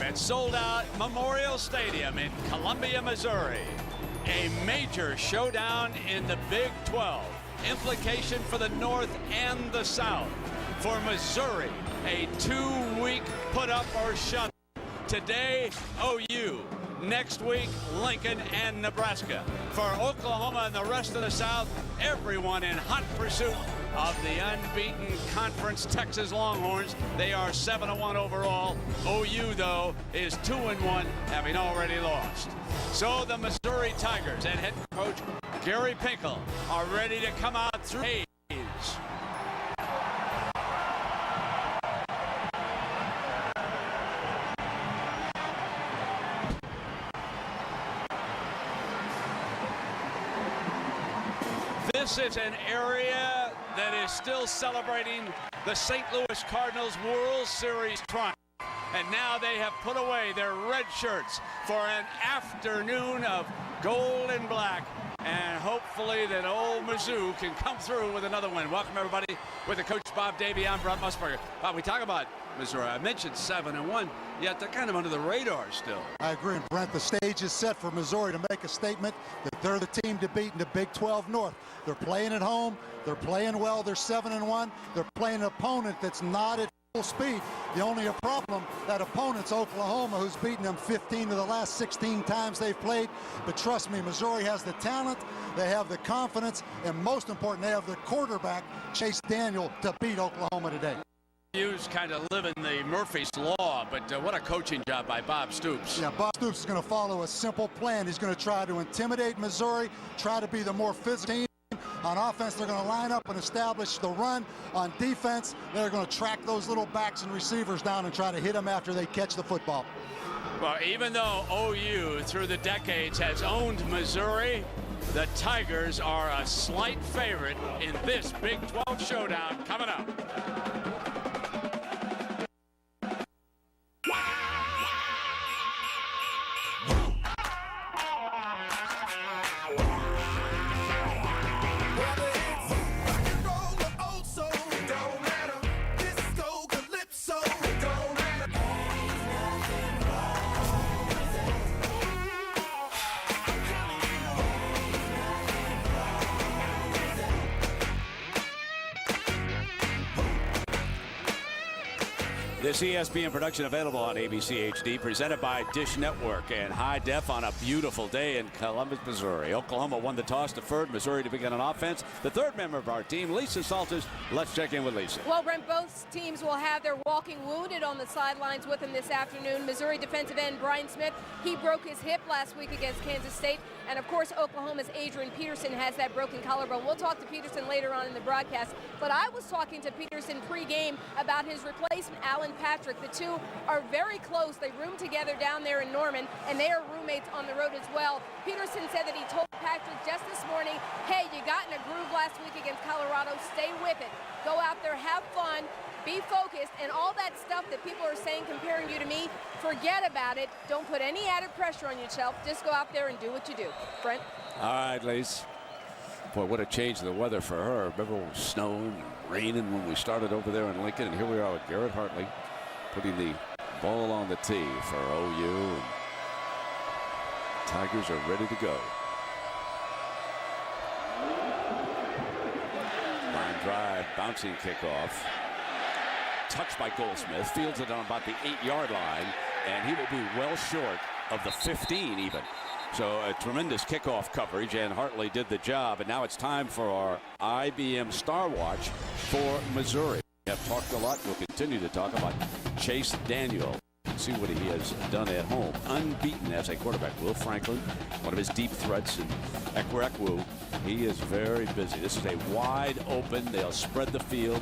at sold-out Memorial Stadium in Columbia, Missouri. A major showdown in the Big 12. Implication for the North and the South. For Missouri, a 2-week put-up or shut. Today, OU. Next week, Lincoln and Nebraska. For Oklahoma and the rest of the South, everyone in hot pursuit of the unbeaten conference Texas Longhorns. They are 7-1 overall. OU, though, is 2-1, having already lost. So the Missouri Tigers and head coach Gary Pinkel are ready to come out through Hayes. This is an area that is still celebrating the St. Louis Cardinals World Series triumph. And now they have put away their red shirts for an afternoon of gold and black. And hopefully that old Mizzou can come through with another win. Welcome, everybody, with the coach Bob Davie. I'm Brent Musburger. Bob, we talk about Missouri. I mentioned 7-1, yet they're kind of under the radar still. I agree, Brent. The stage is set for Missouri to make a statement that they're the team to beat in the Big 12 North. They're playing at home. They're playing well. They're 7-1. They're playing an opponent that's not at full speed. The only problem, that opponent's Oklahoma, who's beaten them 15 of the last 16 times they've played. But trust me, Missouri has the talent, they have the confidence, and most important, they have the quarterback, Chase Daniel, to beat Oklahoma today. Hughes kind of living the Murphy's Law, but what a coaching job by Bob Stoops. Yeah, Bob Stoops is going to follow a simple plan. He's going to try to intimidate Missouri, try to be the more physical team. On offense, they're going to line up and establish the run. On defense, they're going to track those little backs and receivers down and try to hit them after they catch the football. Well, even though OU through the decades has owned Missouri, the Tigers are a slight favorite in this Big 12 showdown coming up. This ESPN production available on ABC HD, presented by Dish Network and High Def on a beautiful day in Columbus, Missouri. Oklahoma won the toss, deferred. Missouri to begin on offense. The third member of our team, Lisa Salters. Let's check in with Lisa. Well, Brent, both teams will have their walking wounded on the sidelines with them this afternoon. Missouri defensive end Brian Smith, he broke his hip last week against Kansas State. And, of course, Oklahoma's Adrian Peterson has that broken collarbone. We'll talk to Peterson later on in the broadcast. But I was talking to Peterson pregame about his replacement, Alan Patrick. The two are very close. They room together down there in Norman, and they are roommates on the road as well. Peterson said that he told Patrick just this morning, hey, you got in a groove last week against Colorado. Stay with it. Go out there, have fun, be focused, and all that stuff that people are saying, comparing you to me, forget about it. Don't put any added pressure on yourself. Just go out there and do what you do. Brent? All right, Lise. Boy, what a change in the weather for her. Remember when it was snowing and raining when we started over there in Lincoln, and here we are with Garrett Hartley putting the ball on the tee for OU. And Tigers are ready to go. Line drive, bouncing kickoff. Touched by Goldsmith, fields it on about the 8-yard line, and he will be well short of the 15 even. So a tremendous kickoff coverage, and Hartley did the job. And now it's time for our IBM Star Watch for Missouri. We have talked a lot. We'll continue to talk about Chase Daniel. See what he has done at home. Unbeaten as a quarterback. Will Franklin, one of his deep threats, and Ekwu. He is very busy. This is a wide open. They'll spread the field.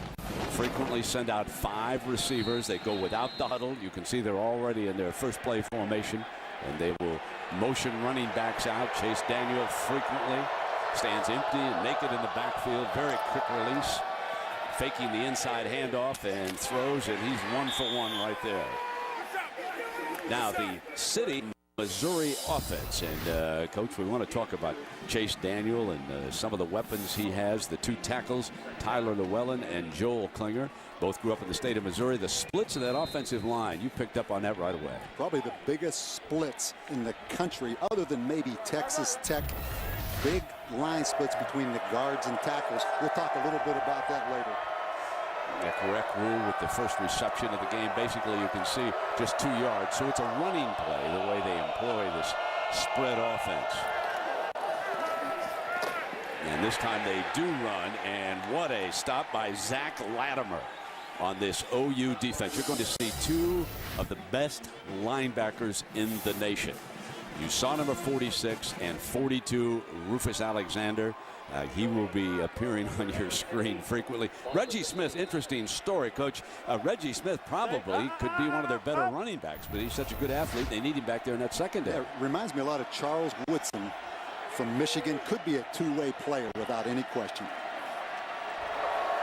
Frequently send out 5 receivers. They go without the huddle. You can see they're already in their first play formation, and they will motion running backs out. Chase Daniel frequently stands empty and naked in the backfield. Very quick release. Faking the inside handoff and throws, and he's 1 for 1 right there. Now the city Missouri offense. And Coach, we want to talk about Chase Daniel and some of the weapons he has. The two tackles, Tyler Llewellyn and Joel Klinger, both grew up in the state of Missouri. The splits of that offensive line, you picked up on that right away. Probably the biggest splits in the country, other than maybe Texas Tech. Big line splits between the guards and tackles. We'll talk a little bit about that later. The correct rule with the first reception of the game. Basically, you can see just 2 yards. So it's a running play, the way they employ this spread offense. And this time they do run, and what a stop by Zach Latimer on this OU defense. You're going to see 2 of the best linebackers in the nation. You saw number 46 and 42, Rufus Alexander. He will be appearing on your screen frequently. Reggie Smith, interesting story, Coach. Reggie Smith probably could be one of their better running backs, but he's such a good athlete. They need him back there in that secondary. Yeah, reminds me a lot of Charles Woodson from Michigan. Could be a two-way player without any question.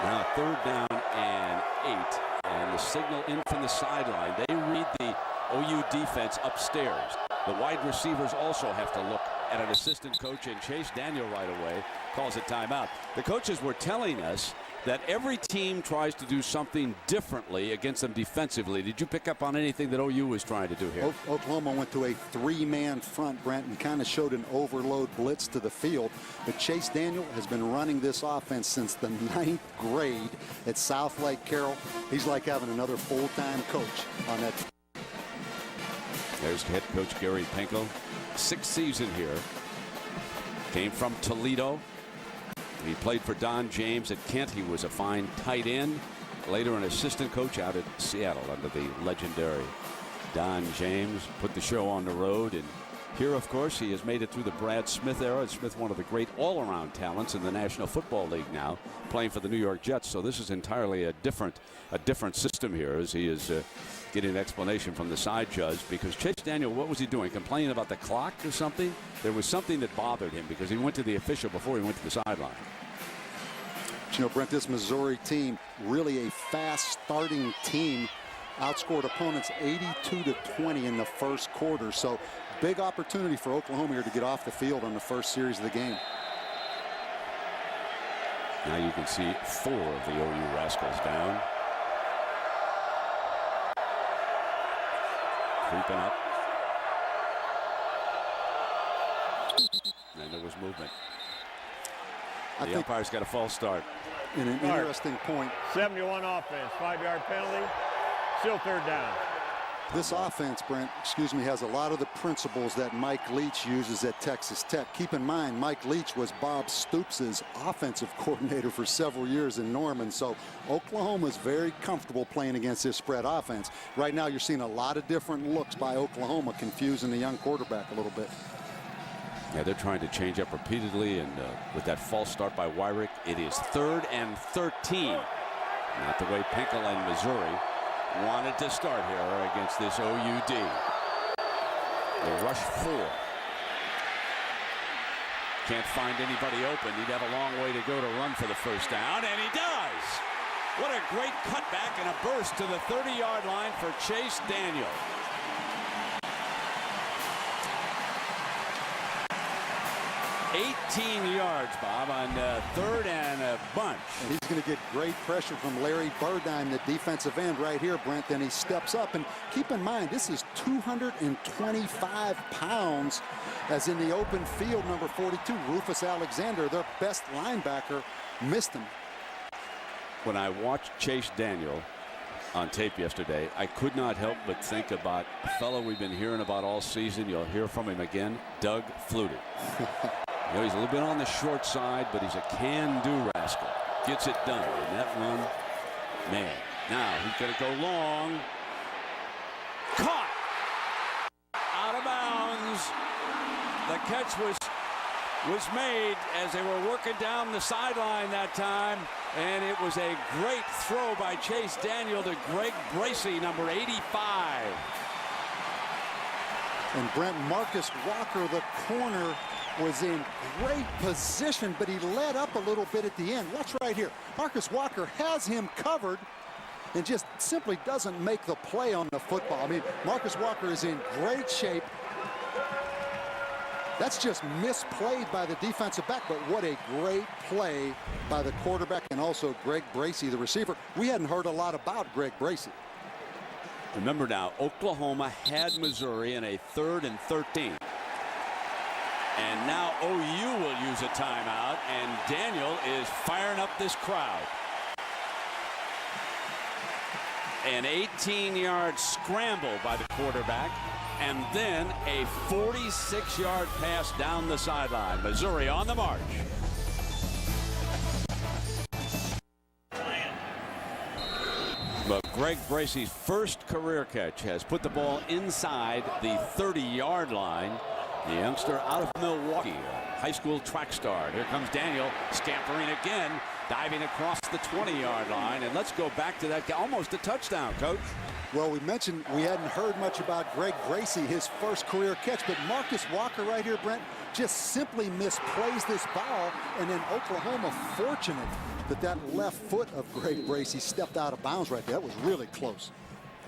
Now 3rd down and 8, and the signal in from the sideline. They read the OU defense upstairs. The wide receivers also have to look at an assistant coach, and Chase Daniel right away calls a timeout. The coaches were telling us that every team tries to do something differently against them defensively. Did you pick up on anything that OU was trying to do here? Oklahoma went to a 3-man front, Brent, and kind of showed an overload blitz to the field. But Chase Daniel has been running this offense since the 9th grade at South Lake Carroll. He's like having another full-time coach on that. There's head coach Gary Pinkel. 6th season here. Came from Toledo. He played for Don James at Kent. He was a fine tight end. Later an assistant coach out at Seattle under the legendary Don James. Put the show on the road. And here, of course, he has made it through the Brad Smith era. And Smith, one of the great all-around talents in the National Football League now, playing for the New York Jets. So this is entirely a different system here, as he is getting an explanation from the side judge, because Chase Daniel, what was he doing? Complaining about the clock or something? There was something that bothered him because he went to the official before he went to the sideline. You know, Brent, this Missouri team, really a fast starting team, outscored opponents 82-20 in the first quarter. So big opportunity for Oklahoma here to get off the field on the first series of the game. Now you can see 4 of the OU Rascals down. Creeping up. And there was movement. The umpire's got a false start. In an interesting point. 71 offense, 5-yard penalty, still 3rd down. This offense, Brent, has a lot of the principles that Mike Leach uses at Texas Tech. Keep in mind, Mike Leach was Bob Stoops' offensive coordinator for several years in Norman. So Oklahoma's very comfortable playing against this spread offense. Right now, you're seeing a lot of different looks by Oklahoma, confusing the young quarterback a little bit. Yeah, they're trying to change up repeatedly, and with that false start by Wyrick, it is 3rd and 13. Not the way Pinkel and Missouri wanted to start here against this OUD. They rush 4. Can't find anybody open. He'd have a long way to go to run for the first down, and he does. What a great cutback and a burst to the 30-yard line for Chase Daniel. 18 yards, Bob, on 3rd and a bunch. And he's going to get great pressure from Larry Burdine, the defensive end right here, Brent. Then he steps up. And keep in mind, this is 225 pounds, as in the open field, number 42, Rufus Alexander, their best linebacker, missed him. When I watched Chase Daniel on tape yesterday, I could not help but think about a fellow we've been hearing about all season. You'll hear from him again, Doug Flutie. You know, he's a little bit on the short side, but he's a can-do rascal. Gets it done. And that run, man. Now he's going to go long. Caught. Out of bounds. The catch was made as they were working down the sideline that time. And it was a great throw by Chase Daniel to Greg Bracey, number 85. And Brent, Marcus Walker, the corner, was in great position, but he let up a little bit at the end. Watch right here. Marcus Walker has him covered and just simply doesn't make the play on the football. I mean, Marcus Walker is in great shape, That's just misplayed by the defensive back, but what a great play by the quarterback and also Greg Bracey, the receiver. We hadn't heard a lot about Greg Bracey. Remember now, Oklahoma had Missouri in a 3rd and 13. And now OU will use a timeout, and Daniel is firing up this crowd. An 18-yard scramble by the quarterback, and then a 46-yard pass down the sideline. Missouri on the march. But Greg Bracey's first career catch has put the ball inside the 30-yard line. The youngster out of Milwaukee, a high school track star. Here comes Daniel scampering again, diving across the 20-yard line. And let's go back to that, almost a touchdown, Coach. Well, we mentioned we hadn't heard much about Greg Bracey, his first career catch, but Marcus Walker right here, Brent, just simply misplays this ball, and then Oklahoma fortunate that left foot of Greg Bracey stepped out of bounds right there. That was really close.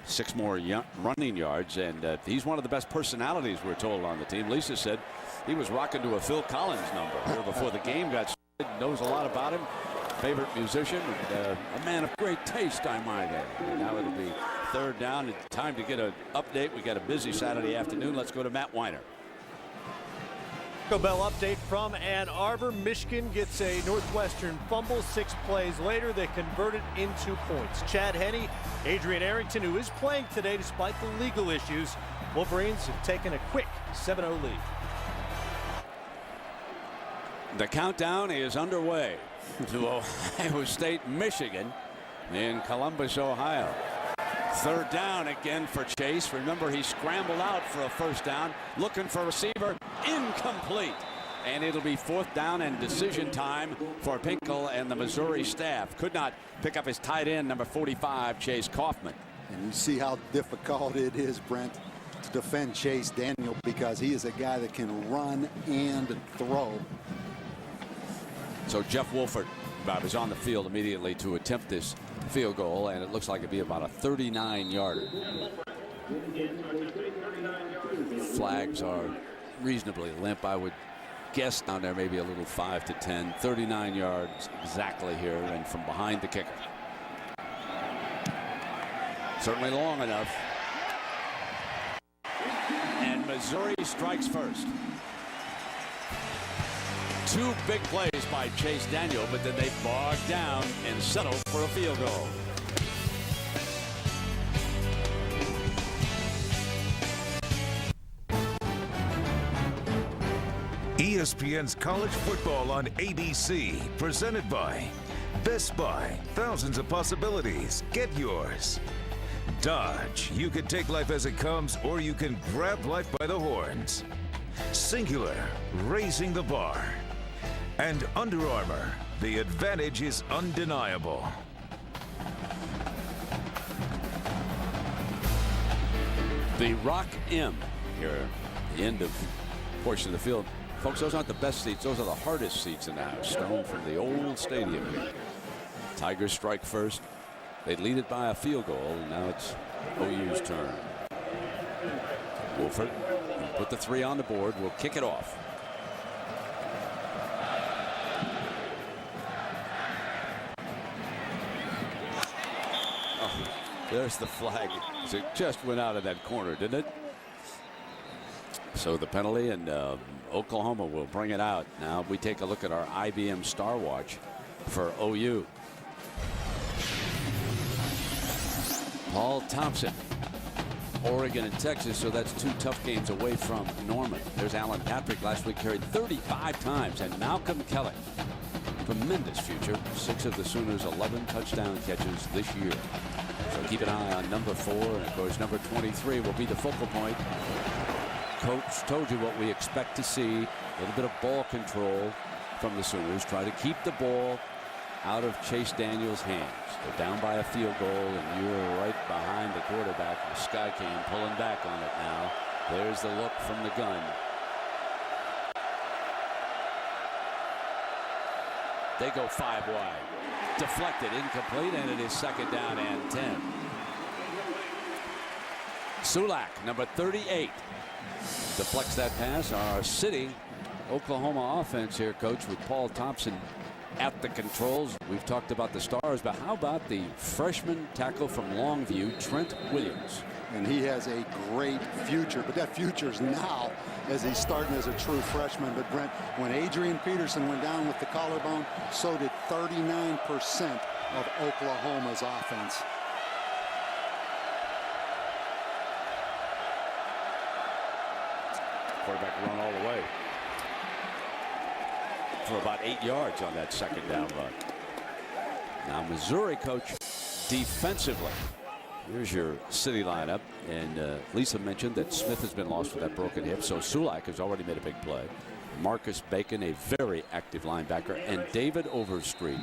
6 more running yards, and he's one of the best personalities, we're told, on the team. Lisa said he was rocking to a Phil Collins number here before the game got started. Knows a lot about him. Favorite musician, and a man of great taste, I might add. And now it'll be 3rd down. It's time to get an update. We got a busy Saturday afternoon. Let's go to Matt Weiner. Taco Bell update from Ann Arbor. Michigan gets a Northwestern fumble. 6 plays later, they convert it into points. Chad Henne, Adrian Arrington, who is playing today despite the legal issues. Wolverines have taken a quick 7-0 lead. The countdown is underway to Ohio State, Michigan in Columbus, Ohio. 3rd down again for Chase. Remember, he scrambled out for a 1st down, looking for a receiver, incomplete. And it'll be 4th down and decision time for Pinkel and the Missouri staff. Could not pick up his tight end, number 45, Chase Kaufman. And you see how difficult it is, Brent, to defend Chase Daniel, because he is a guy that can run and throw. So Jeff Wolford is on the field immediately to attempt this field goal, and it looks like it'd be about a 39-yarder. Flags are reasonably limp. I would guess down there maybe a little 5 to 10. 39 yards exactly here, and from behind the kicker. Certainly long enough. And Missouri strikes first. 2 big plays by Chase Daniel, but then they bog down and settle for a field goal. ESPN's College Football on ABC, presented by Best Buy. Thousands of possibilities. Get yours. Dodge. You can take life as it comes, or you can grab life by the horns. Singular. Raising the bar. And Under Armour, the advantage is undeniable. The Rock M here, the end of portion of the field. Folks, those aren't the best seats. Those are the hardest seats in the house. Stone from the old stadium here. Tigers strike first. They lead it by a field goal, and now it's OU's turn. Wolford will put the 3 on the board. We'll kick it off. There's the flag. It just went out of that corner, didn't it? So the penalty, and Oklahoma will bring it out. Now we take a look at our IBM Star Watch for OU. Paul Thompson, Oregon and Texas, so that's 2 tough games away from Norman. There's Alan Patrick, last week carried 35 times, and Malcolm Kelly. Tremendous future. 6 of the Sooners' 11 touchdown catches this year. So keep an eye on number 4, and of course number 23 will be the focal point. Coach told you what we expect to see. A little bit of ball control from the Sooners. Try to keep the ball out of Chase Daniel's hands. They're down by a field goal, and you're right behind the quarterback with Skycam pulling back on it now. There's the look from the gun. They go 5 wide. Deflected, incomplete, and it is 2nd down and 10. Sulak, number 38, deflects that pass. Our sitting Oklahoma offense here, Coach, with Paul Thompson at the controls. We've talked about the stars, but how about the freshman tackle from Longview, Trent Williams? And he has a great future, but that future is now as he's starting as a true freshman. But Brent, when Adrian Peterson went down with the collarbone, so did 39% of Oklahoma's offense. Quarterback run all the way for about 8 yards on that second down run. Now Missouri, Coach, defensively. Here's your city lineup, and Lisa mentioned that Smith has been lost with that broken hip, so Sulak has already made a big play. Marcus Bacon, a very active linebacker, and David Overstreet,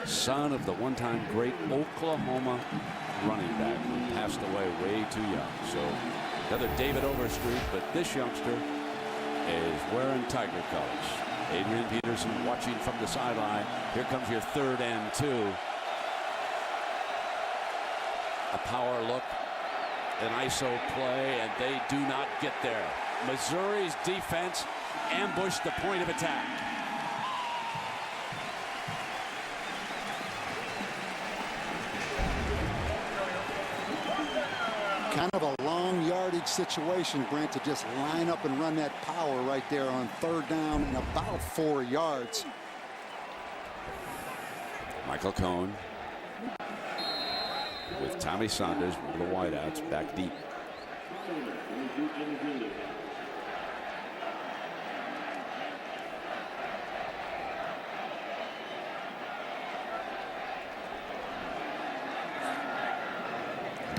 son of the one-time great Oklahoma running back who passed away way too young. So another David Overstreet, but this youngster is wearing Tiger colors. Adrian Peterson watching from the sideline. Here comes your 3rd and 2. A power look, an ISO play, and they do not get there. Missouri's defense ambushed the point of attack. Kind of a long yardage situation, Brent, to just line up and run that power right there on 3rd down and about 4 yards. Michael Cohn with Tommy Saunders, one of the wideouts, back deep.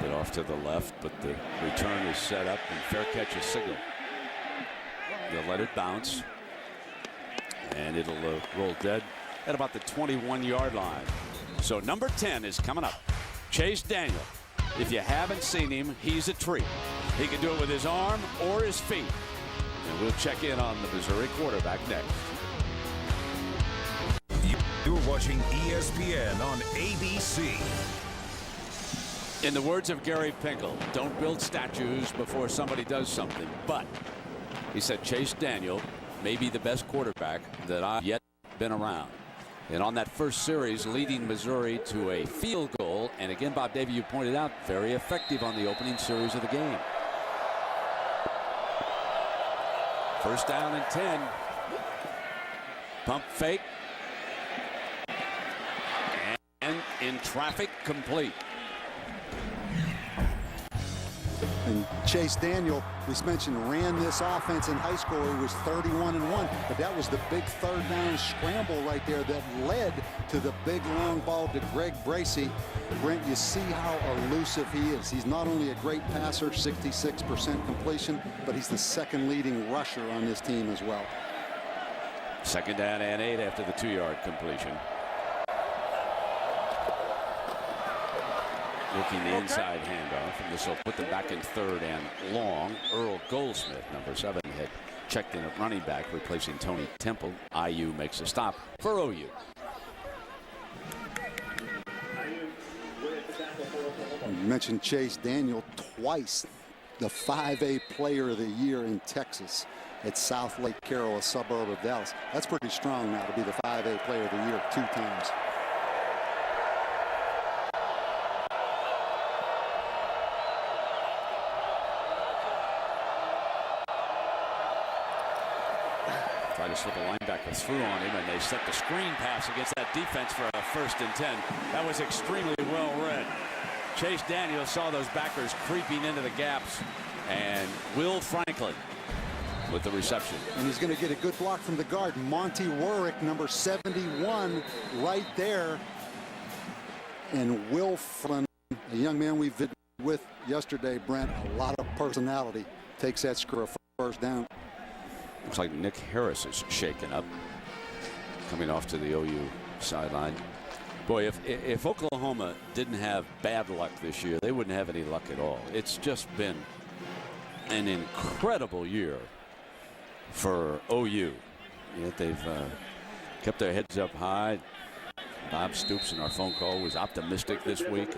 Get off to the left, but the return is set up and fair catch is signaled. They'll let it bounce, and it'll roll dead at about the 21-yard line. So number 10 is coming up. Chase Daniel. If you haven't seen him, he's a treat. He can do it with his arm or his feet. And we'll check in on the Missouri quarterback next. You're watching ESPN on ABC. In the words of Gary Pinkel, don't build statues before somebody does something. But he said Chase Daniel may be the best quarterback that I've yet been around. And on that first series, leading Missouri to a field goal. And again, Bob Davie, you pointed out, very effective on the opening series of the game. 1st down and 10. Pump fake. And in traffic, complete. And Chase Daniel, we mentioned, ran this offense in high school. He was 31-1, but that was the big 3rd down scramble right there that led to the big long ball to Greg Bracey. Brent, you see how elusive he is. He's not only a great passer, 66% completion, but he's the 2nd leading rusher on this team as well. 2nd down and 8 after the 2-yard completion. Working the inside handoff, and this will put them back in 3rd and long. Earl Goldsmith, number 7, had checked in at running back, replacing Tony Temple. IU makes a stop for OU. You mentioned Chase Daniel, twice the 5A Player of the Year in Texas at South Lake Carroll, a suburb of Dallas. That's pretty strong now to be the 5A Player of the Year 2 times. Try to slip a linebacker through on him, and they set the screen pass against that defense for a 1st and 10. That was extremely well read. Chase Daniel saw those backers creeping into the gaps, and Will Franklin with the reception. And he's going to get a good block from the guard. Monty Warwick, number 71, right there. And Will Franklin, a young man we visited with yesterday, Brent, a lot of personality, takes that screw a 1st down. Looks like Nick Harris is shaken up, coming off to the OU sideline. Boy, if Oklahoma didn't have bad luck this year, they wouldn't have any luck at all. It's just been an incredible year for OU. Yet they've kept their heads up high. Bob Stoops in our phone call was optimistic this week.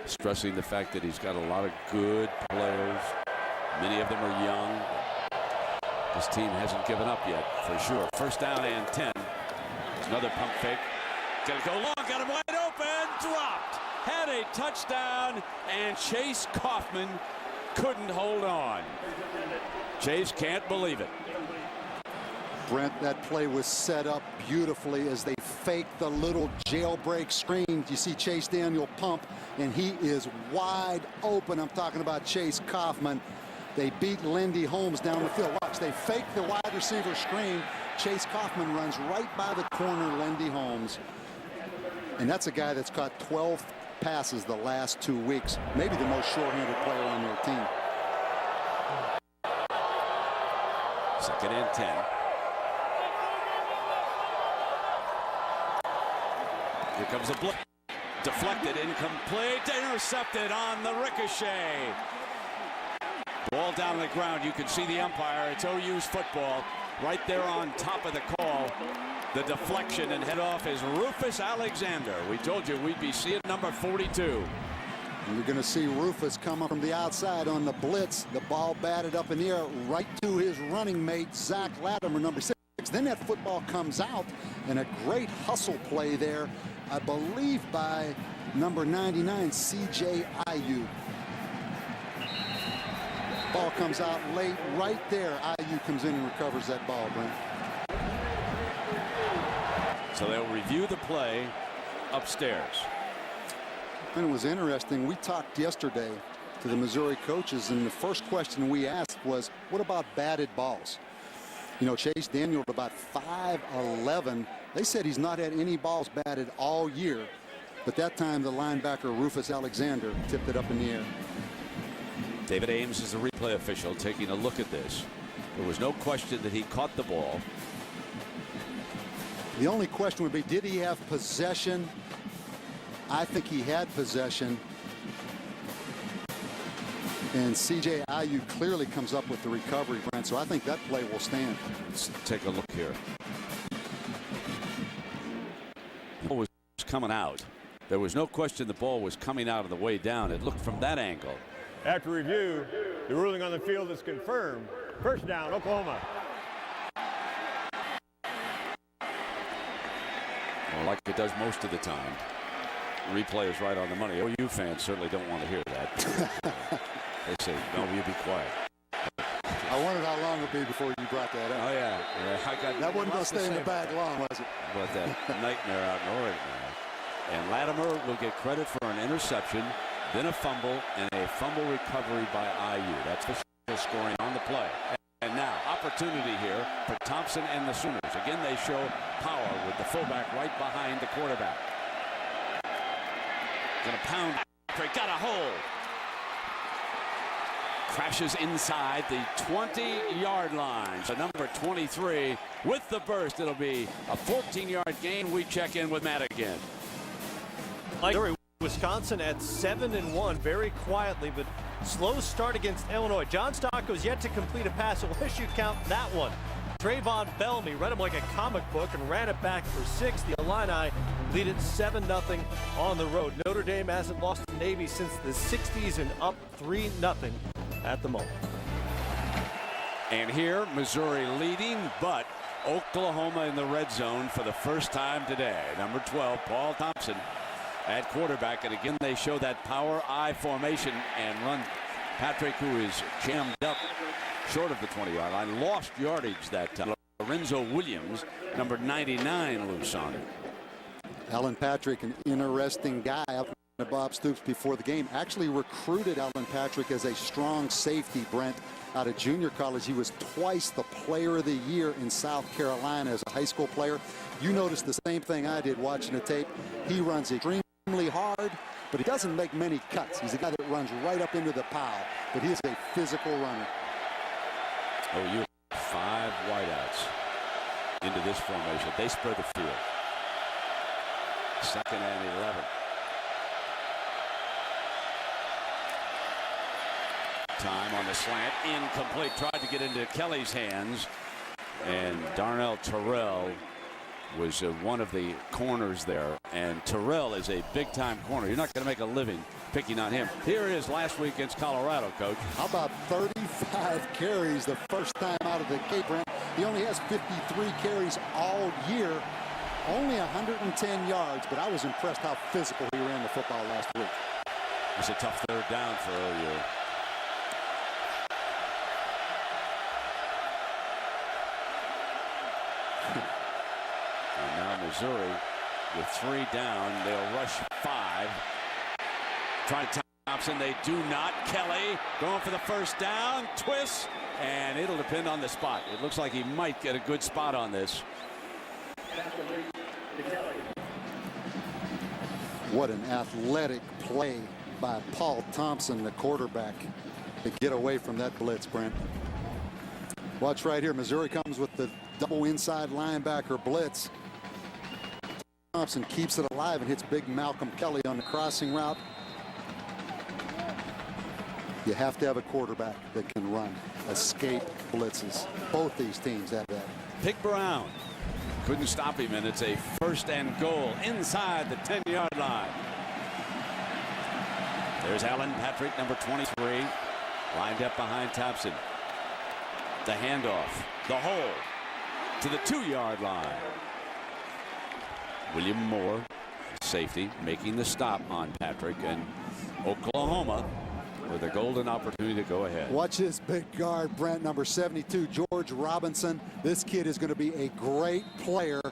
stressing the fact that he's got a lot of good players. Many of them are young. This team hasn't given up yet, for sure. First down and 10. Another pump fake. Gonna go long, got him wide open, dropped. Had a touchdown, and Chase Kaufman couldn't hold on. Chase can't believe it. Brent, that play was set up beautifully as they faked the little jailbreak screen. You see Chase Daniel pump, and he is wide open. I'm talking about Chase Kaufman. They beat Lindy Holmes down the field. Watch, they fake the wide receiver screen. Chase Kaufman runs right by the corner, Lindy Holmes. And that's a guy that's caught 12 passes the last 2 weeks. Maybe the most short-handed player on their team. Second and 10. Here comes a blitz. Deflected, incomplete, intercepted on the ricochet. Ball down on the ground. You can see the umpire. It's OU's football. Right there on top of the call. The deflection, and head off is Rufus Alexander. We told you we'd be seeing number 42. And you're going to see Rufus come up from the outside on the blitz. The ball batted up in the air right to his running mate, Zach Latimer, number 6. Then that football comes out, and a great hustle play there, I believe, by number 99, C.J. Ayu. Ball comes out late right there. Ayu comes in and recovers that ball, Brent. So they'll review the play upstairs. And it was interesting. We talked yesterday to the Missouri coaches, and the first question we asked was, what about batted balls? You know, Chase Daniel at about 5'11". They said he's not had any balls batted all year. But that time the linebacker Rufus Alexander tipped it up in the air. David Ames is the replay official taking a look at this. There was no question that he caught the ball. The only question would be, did he have possession? I think he had possession. And C.J. Ayu clearly comes up with the recovery, Brent. So I think that play will stand. Let's take a look here. The ball was coming out. There was no question the ball was coming out of the way down. It looked from that angle. After review, the ruling on the field is confirmed. First down, Oklahoma. Well, like it does most of the time. Replay is right on the money. OU fans certainly don't want to hear that. They say, no, you be quiet. I wondered how long it would be before you brought that up. Oh, yeah. That wasn't going to stay in the bag long, was it? But that nightmare out in Oregon. And Latimer will get credit for an interception, then a fumble, and a fumble recovery by IU. That's the scoring on the play. And now, opportunity here for Thompson and the Sooners. Again, they show power with the fullback right behind the quarterback. Gonna pound. Got a hold. Crashes inside the 20-yard line. So number 23 with the burst. It'll be a 14-yard gain. We check in with Matt again. Missouri, Wisconsin at 7-1, very quietly, but slow start against Illinois. John Stocco's yet to complete a pass. So unless you count that one, Trayvon Bellamy read him like a comic book and ran it back for 6. The Illini lead it 7-0 on the road. Notre Dame hasn't lost to Navy since the 60s and up 3-0 at the moment. And here, Missouri leading, but Oklahoma in the red zone for the first time today. Number 12, Paul Thompson at quarterback. And again, they show that power I formation and run. Patrick, who is jammed up short of the 20-yard line, lost yardage that time. Lorenzo Williams, number 99, loose on it. Alan Patrick, an interesting guy. Bob Stoops before the game actually recruited Alan Patrick as a strong safety, Brent, out of junior college. He was twice the player of the year in South Carolina as a high school player. You noticed the same thing I did watching the tape. He runs extremely hard, but he doesn't make many cuts. He's a guy that runs right up into the pile, but he is a physical runner. Oh, you 5 wideouts into this formation. They spread the field. 2nd and 11. Time on the slant, incomplete. Tried to get into Kelly's hands, and Darnell Terrell was one of the corners there. And Terrell is a big-time corner. You're not going to make a living picking on him. Here is last week against Colorado, Coach. How about 35 carries the first time out of the gate, Brent? He only has 53 carries all year, only 110 yards, but I was impressed how physical he ran the football last week. It's a tough third down for OU. And now Missouri with 3 down. They'll rush 5. Trying to Thompson. They do not. Kelly going for the first down. Twist. And it'll depend on the spot. It looks like he might get a good spot on this. What an athletic play by Paul Thompson, the quarterback, to get away from that blitz, Brent. Watch right here. Missouri comes with the double inside linebacker blitz. Thompson keeps it alive and hits big Malcolm Kelly on the crossing route. You have to have a quarterback that can run, escape blitzes. Both these teams have that. Pick Brown. Couldn't stop him, and it's a 1st and goal inside the 10-yard line. There's Alan Patrick, number 23, lined up behind Thompson. The handoff, the hole to the 2-yard line. William Moore, safety, making the stop on Patrick, and Oklahoma with a golden opportunity to go ahead. Watch this big guard, Brent, number 72, George Robinson. This kid is going to be a great player.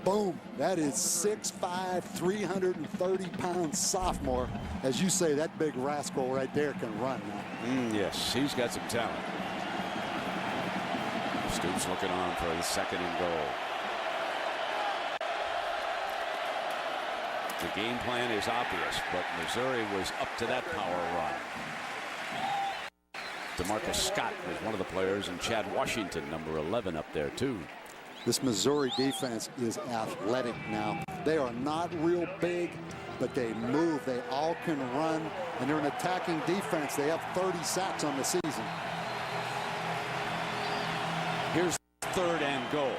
Boom. That is 6'5", 330-pound sophomore. As you say, that big rascal right there can run now. Yes, he's got some talent. Stoops looking on for the 2nd and goal. The game plan is obvious, but Missouri was up to that power run. DeMarcus Scott was one of the players, and Chad Washington, number 11, up there too. This Missouri defense is athletic now. They are not real big, but they move. They all can run, and they're an attacking defense. They have 30 sacks on the season. Here's 3rd and goal.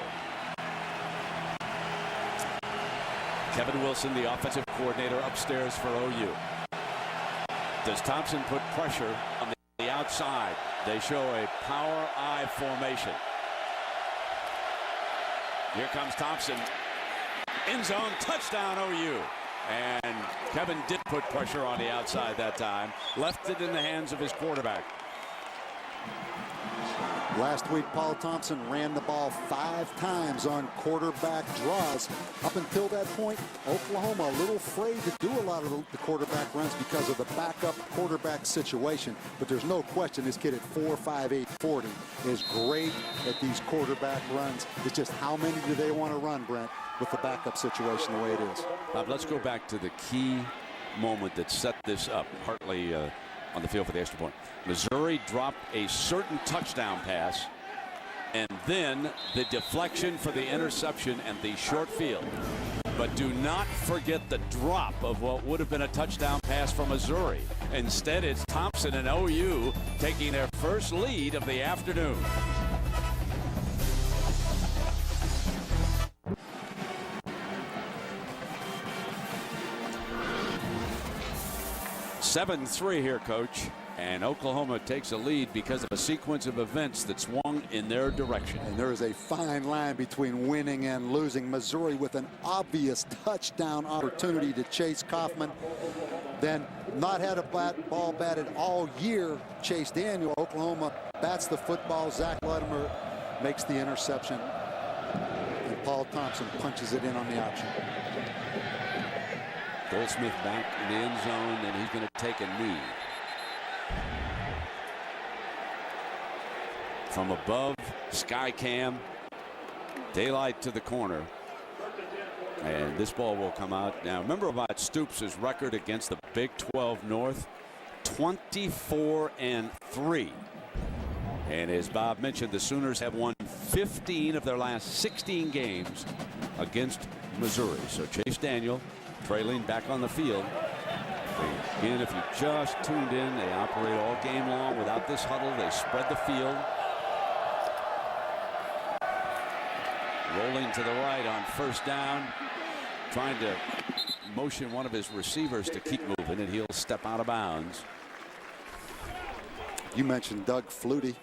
Kevin Wilson, the offensive coordinator, upstairs for OU. Does Thompson put pressure on the outside? They show a power I formation. Here comes Thompson. End zone, touchdown OU. And Kevin did put pressure on the outside that time. Left it in the hands of his quarterback. Last week, Paul Thompson ran the ball 5 times on quarterback draws. Up until that point, Oklahoma a little afraid to do a lot of the quarterback runs because of the backup quarterback situation. But there's no question this kid at 4'5", 40 is great at these quarterback runs. It's just how many do they want to run, Brent, with the backup situation the way it is. Bob, let's go back to the key moment that set this up, partly on the field for the extra point. Missouri dropped a certain touchdown pass, and then the deflection for the interception and the short field. But do not forget the drop of what would have been a touchdown pass from Missouri. Instead, it's Thompson and OU taking their first lead of the afternoon. (7-3) here, Coach. And Oklahoma takes a lead because of a sequence of events that swung in their direction. And there is a fine line between winning and losing. Missouri with an obvious touchdown opportunity to Chase Kaufman. Then not had a ball batted all year. Chase Daniel. Oklahoma bats the football. Zach Latimer makes the interception. And Paul Thompson punches it in on the option. Goldsmith back in the end zone, and he's going to take a knee. From above, sky cam, daylight to the corner. And this ball will come out. Now, remember about Stoops' record against the Big 12 North, 24-3. And as Bob mentioned, the Sooners have won 15 of their last 16 games against Missouri. So Chase Daniel trailing back on the field. Again, if you just tuned in, they operate all game long without this huddle. They spread the field. Rolling to the right on first down, trying to motion one of his receivers to keep moving, and he'll step out of bounds. You mentioned Doug Flutie.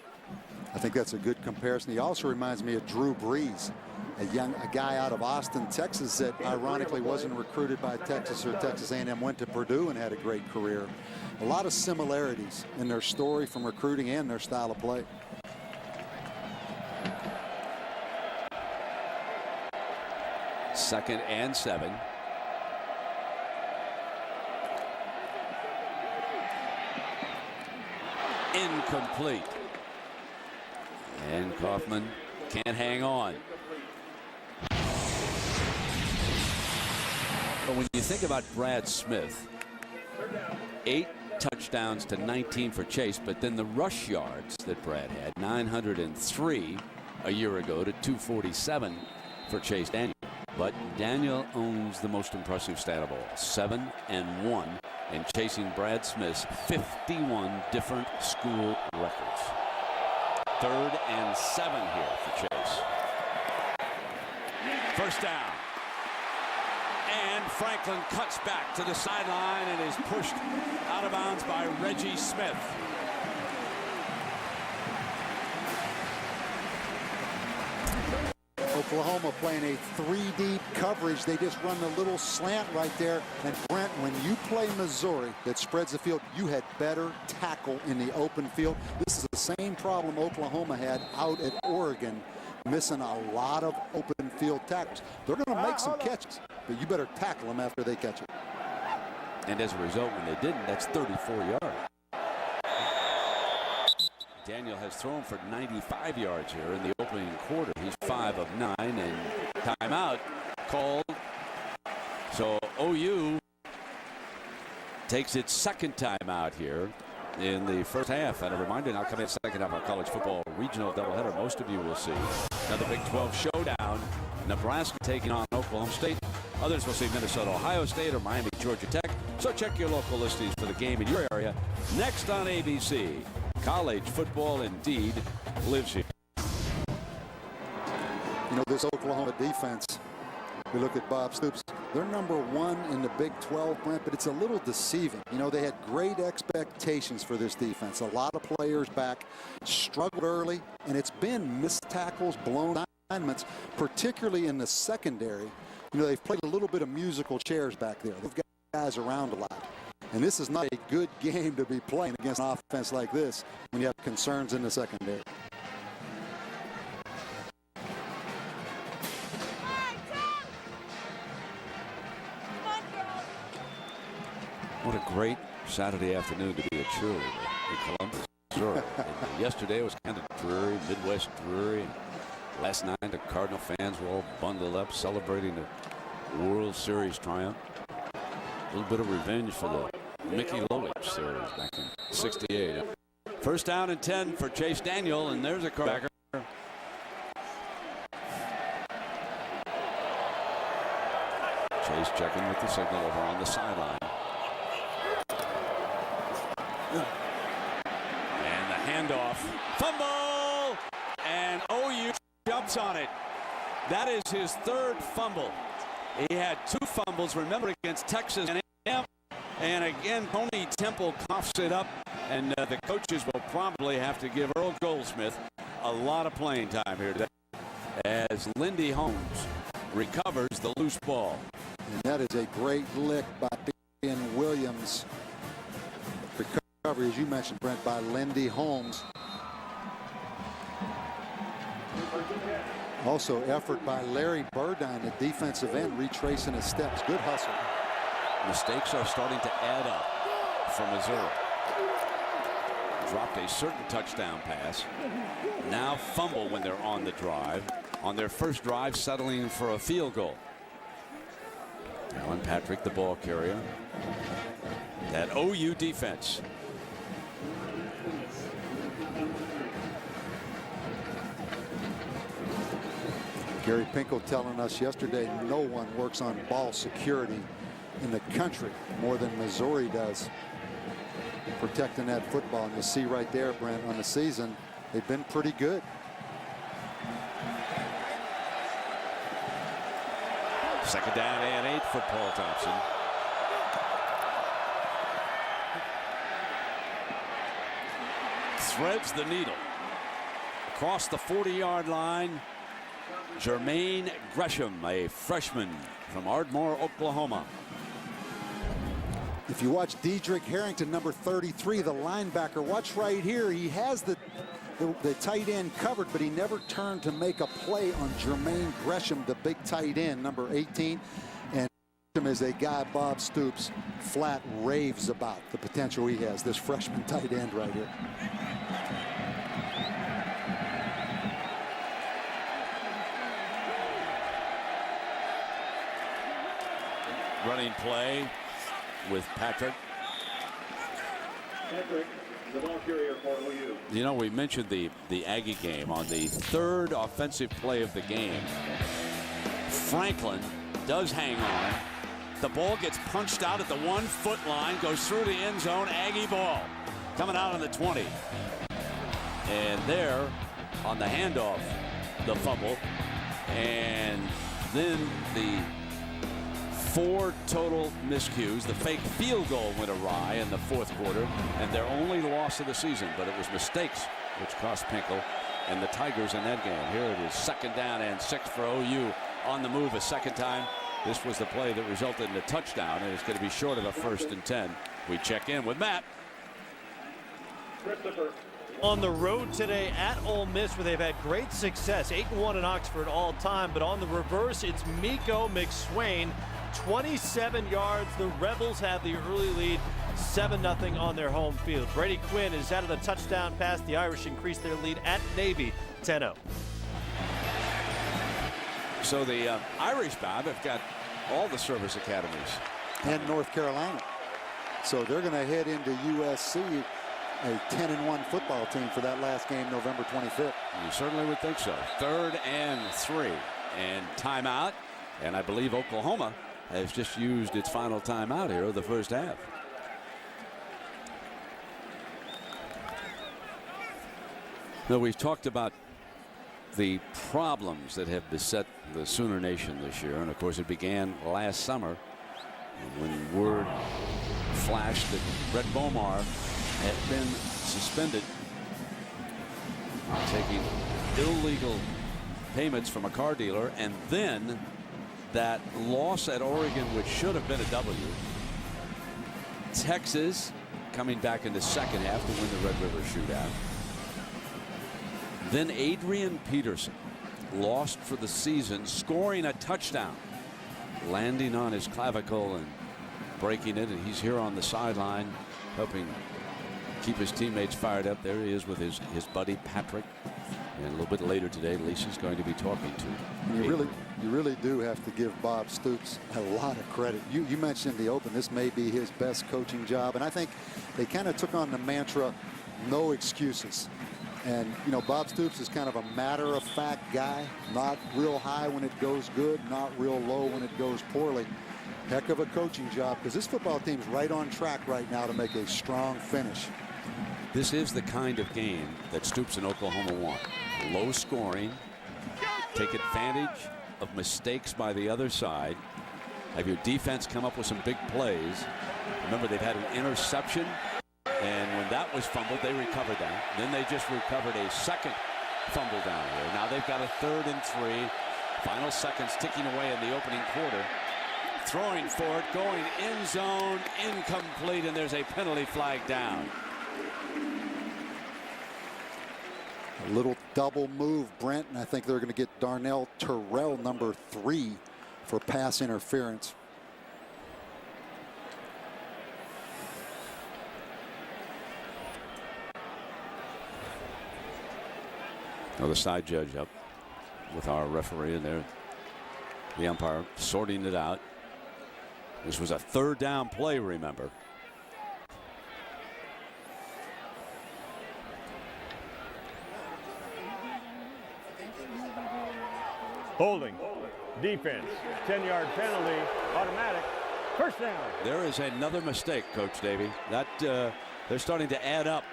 I think that's a good comparison. He also reminds me of Drew Brees, a guy out of Austin, Texas, that ironically wasn't recruited by Texas or Texas A&M, went to Purdue and had a great career. A lot of similarities in their story from recruiting and their style of play. Second and 7. Incomplete. And Kaufman can't hang on. But when you think about Brad Smith, 8 touchdowns to 19 for Chase, but then the rush yards that Brad had, 903 a year ago to 247 for Daniel. But Daniel owns the most impressive stat of all, 7 and 1 in chasing Brad Smith's 51 different school records. 3rd and 7 here for Chase. First down. And Franklin cuts back to the sideline and is pushed out of bounds by Reggie Smith. Oklahoma playing a 3-deep coverage. They just run the little slant right there. And Brent, when you play Missouri that spreads the field, you had better tackle in the open field. This is the same problem Oklahoma had out at Oregon, missing a lot of open field tackles. They're going to make some catches, but you better tackle them after they catch it. And as a result, when they didn't, that's 34 yards. Daniel has thrown for 95 yards here in the opening quarter. He's 5 of 9, and timeout called. So OU takes its second timeout here in the first half. And a reminder, now coming in second half, our college football regional doubleheader. Most of you will see another Big 12 showdown. Nebraska taking on Oklahoma State. Others will see Minnesota, Ohio State, or Miami, Georgia Tech. So check your local listings for the game in your area. Next on ABC. College football indeed lives here. You know, this Oklahoma defense, we look at Bob Stoops, they're number 1 in the Big 12, Brent, but it's a little deceiving. You know, they had great expectations for this defense. A lot of players back, struggled early, and it's been missed tackles, blown assignments, particularly in the secondary. You know, they've played a little bit of musical chairs back there. They've got guys around a lot. And this is not a good game to be playing against an offense like this when you have concerns in the secondary. What a great Saturday afternoon to be a cheerleader in Columbus, Missouri. Yesterday was kind of dreary, Midwest dreary. Last night, the Cardinal fans were all bundled up celebrating the World Series triumph. A little bit of revenge for the Mickey Lolich series back in '68. First down and 10 for Chase Daniel, and there's a cracker. Chase checking with the signal over on the sideline. And the handoff. Fumble! And OU jumps on it. That is his 3rd fumble. He had 2 fumbles, remember, against Texas A&M. And again, Tony Temple coughs it up, and the coaches will probably have to give Earl Goldsmith a lot of playing time here today as Lindy Holmes recovers the loose ball. And that is a great lick by Ben Williams. Recovery, as you mentioned, Brent, by Lindy Holmes. Also effort by Larry Burdine, the defensive end, retracing his steps. Good hustle. Mistakes are starting to add up for Missouri. Dropped a certain touchdown pass. Now fumble when they're on the drive. On their first drive, settling for a field goal. Alan Patrick, the ball carrier. That OU defense. Gary Pinkel telling us yesterday no one works on ball security in the country more than Missouri does, protecting that football. And you see right there, Brent, on the season, they've been pretty good. Second down and 8 for Paul Thompson. threads the needle. Across the 40-yard line, Jermaine Gresham, a freshman from Ardmore, Oklahoma. If you watch Dedrick Harrington, number 33, the linebacker, watch right here. He has the tight end covered, but he never turned to make a play on Jermaine Gresham, the big tight end, number 18. And Gresham is a guy Bob Stoops flat raves about the potential he has, this freshman tight end right here. Running play with Patrick. The ball carrier for OU. You know, we mentioned the Aggie game. On the third offensive play of the game, Franklin does hang on. The ball gets punched out at the 1-foot line, goes through the end zone. Aggie ball coming out on the 20. And there on the handoff, the fumble. And then the 4 total miscues. The fake field goal went awry in the fourth quarter, and their only loss of the season, but it was mistakes which cost Pinkel and the Tigers in that game. Here it is, 2nd down and 6 for OU on the move a second time. This was the play that resulted in a touchdown, and it's going to be short of a 1st and 10. We check in with Matt. On the road today at Ole Miss, where they've had great success, 8-1 in Oxford all time, but on the reverse, it's Miko McSwain. 27 yards. The Rebels have the early lead, 7-0 on their home field. Brady Quinn is out of the touchdown pass. The Irish increase their lead at Navy, 10-0. So the Irish, Bob, have got all the service academies. And North Carolina. So they're going to head into USC, a 10-1 football team for that last game, November 25th. You certainly would think so. 3rd and 3. And timeout. And I believe Oklahoma has just used its final timeout here of the first half. Now, we've talked about the problems that have beset the Sooner Nation this year. And of course, it began last summer when word flashed that Brett Bomar had been suspended, taking illegal payments from a car dealer, and then that loss at Oregon, which should have been a W. Texas coming back in the second half to win the Red River Shootout. Then Adrian Peterson lost for the season, scoring a touchdown, landing on his clavicle and breaking it, and he's here on the sideline helping keep his teammates fired up. There he is with his buddy Patrick. And a little bit later today, Lisa's going to be talking to. You really do have to give Bob Stoops a lot of credit. You mentioned in the open, this may be his best coaching job, and I think they kind of took on the mantra, no excuses. And you know, Bob Stoops is kind of a matter-of-fact guy, not real high when it goes good, not real low when it goes poorly. Heck of a coaching job, because this football team's right on track right now to make a strong finish. This is the kind of game that Stoops and Oklahoma want. Low scoring, take advantage of mistakes by the other side, have your defense come up with some big plays. Remember, they've had an interception, and when that was fumbled, they recovered that. Then they just recovered a second fumble down here. Now they've got a 3rd and 3. Final seconds ticking away in the opening quarter. Throwing for it, going end zone, incomplete, and there's a penalty flag down. A little double move, Brent, and I think they're going to get Darnell Terrell, number 3, for pass interference. Well, the side judge up with our referee in there. The umpire sorting it out. This was a 3rd down play, remember. Holding. Defense. 10-yard penalty. Automatic. First down. There is another mistake, Coach Davey. That they're starting to add up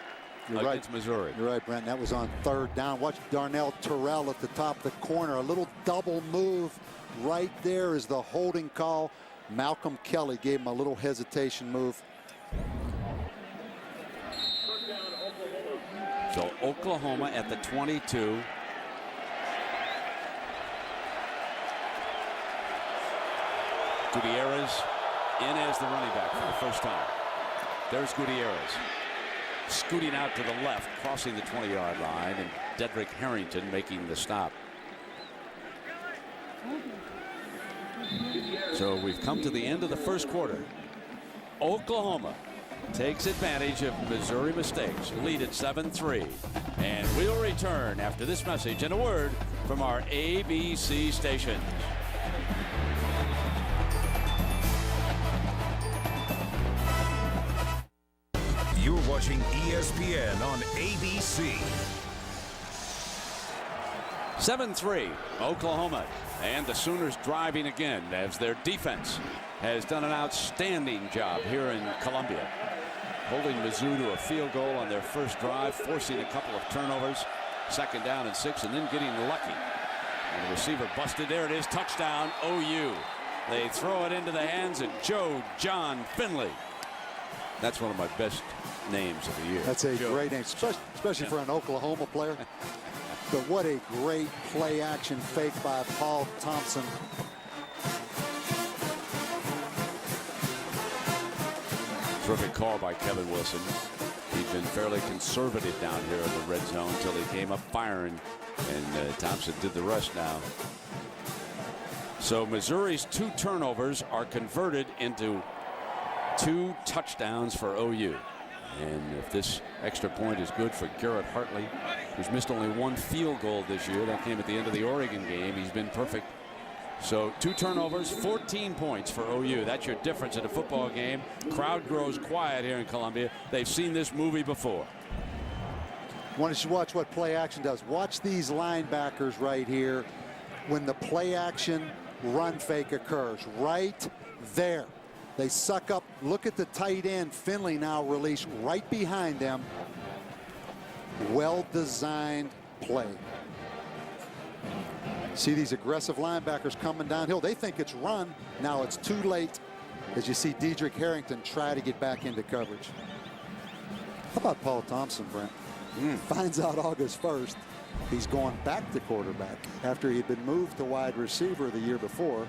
against Missouri. You're right, Brent. That was on 3rd down. Watch Darnell Terrell at the top of the corner. A little double move right there is the holding call. Malcolm Kelly gave him a little hesitation move. So Oklahoma at the 22. Gutierrez in as the running back for the first time. There's Gutierrez scooting out to the left, crossing the 20-yard line, and Dedrick Harrington making the stop. So we've come to the end of the first quarter. Oklahoma takes advantage of Missouri mistakes, lead at 7-3, and we'll return after this message and a word from our ABC stations. You're watching ESPN on ABC. 7-3, Oklahoma, and the Sooners driving again as their defense has done an outstanding job here in Columbia, holding Mizzou to a field goal on their first drive, forcing a couple of turnovers, 2nd down and 6, and then getting lucky. And the receiver busted. There it is, touchdown OU. They throw it into the hands of Joe John Finley. That's one of my best names of the year. That's a great name, especially for an Oklahoma player. But what a great play action fake by Paul Thompson. Terrific call by Kevin Wilson. He'd been fairly conservative down here in the red zone until he came up firing, and Thompson did the rest now. So Missouri's 2 turnovers are converted into 2 touchdowns for OU. And if this extra point is good for Garrett Hartley, who's missed only 1 field goal this year, that came at the end of the Oregon game, he's been perfect. So 2 turnovers, 14 points for OU. That's your difference in a football game. Crowd grows quiet here in Columbia. They've seen this movie before. Why don't you watch what play action does? Watch these linebackers right here when the play action run fake occurs. Right there. They suck up. Look at the tight end. Finley now released right behind them. Well-designed play. See these aggressive linebackers coming downhill. They think it's run. Now it's too late as you see Dedrick Harrington try to get back into coverage. How about Paul Thompson, Brent? Finds out August 1st he's going back to quarterback after he'd been moved to wide receiver the year before.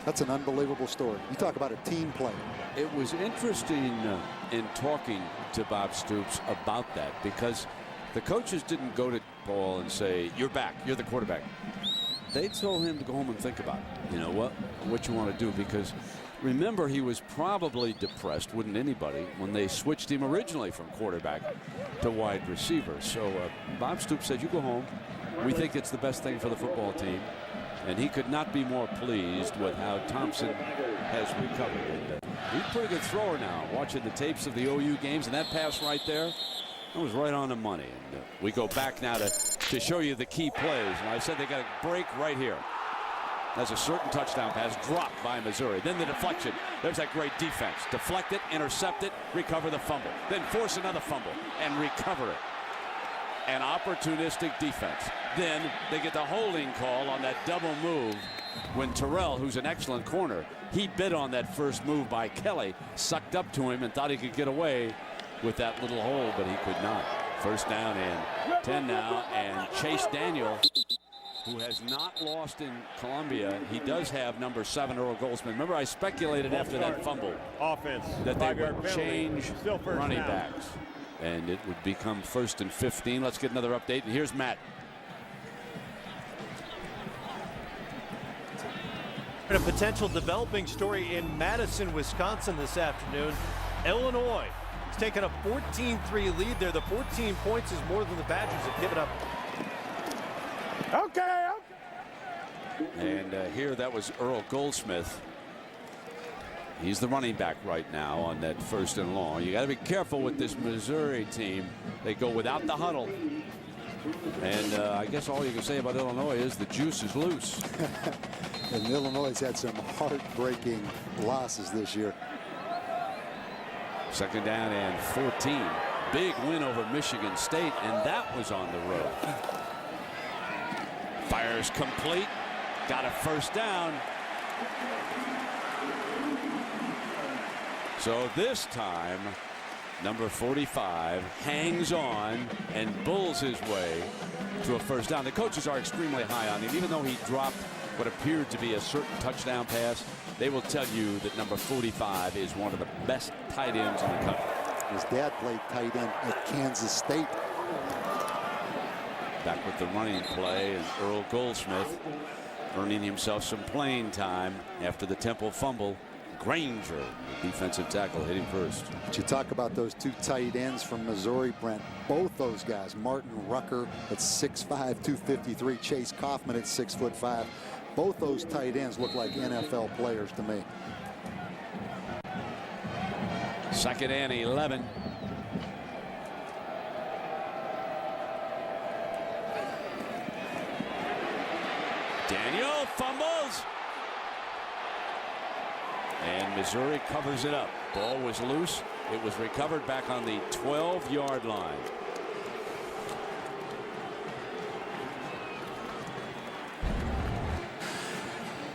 That's an unbelievable story. You talk about a team play. It was interesting in talking to Bob Stoops about that, because the coaches didn't go to Paul and say, "You're back, you're the quarterback." They told him to go home and think about it. You know what you want to do, because remember, he was probably depressed, wouldn't anybody, when they switched him originally from quarterback to wide receiver. So Bob Stoops said, "You go home. We think it's the best thing for the football team." And he could not be more pleased with how Thompson has recovered. And, he's a pretty good thrower now. Watching the tapes of the OU games, and that pass right there, that was right on the money. And we go back now to show you the key plays. And I said they got a break right here. That's a certain touchdown pass dropped by Missouri. Then the deflection. There's that great defense. Deflect it, intercept it, recover the fumble. Then force another fumble and recover it. An opportunistic defense. Then they get the holding call on that double move when Terrell, who's an excellent corner, he bit on that first move by Kelly, sucked up to him and thought he could get away with that little hole, but he could not. First down and 10 now, and Chase Daniel, who has not lost in Columbia, he does have number 7, Earl Goldsmith. Remember, I speculated after that fumble Offense. that they would change Still first running down. backs, and it would become 1st and 15. Let's get another update, and here's Matt. A potential developing story in Madison, Wisconsin this afternoon. Illinois has taken a 14-3 lead there. The 14 points is more than the Badgers have given up. Okay. And here that was Earl Goldsmith. He's the running back right now on that 1st and long. You got to be careful with this Missouri team. They go without the huddle. And I guess all you can say about Illinois is the juice is loose. And Illinois has had some heartbreaking losses this year. 2nd down and 14. Big win over Michigan State, and that was on the road. Fires complete. Got a 1st down. So this time, number 45, hangs on and bulls his way to a first down. The coaches are extremely high on him, even though he dropped what appeared to be a certain touchdown pass. They will tell you that number 45 is one of the best tight ends in the country. His dad played tight end at Kansas State. Back with the running play, and Earl Goldsmith earning himself some playing time after the Temple fumble. Granger, the defensive tackle, hitting first. But you talk about those two tight ends from Missouri, Brent. Both those guys, Martin Rucker at 6'5", 253, Chase Kaufman at 6'5". Both those tight ends look like NFL players to me. 2nd and 11. Daniel fumbles. And Missouri covers it up. Ball was loose. It was recovered back on the 12-yard line.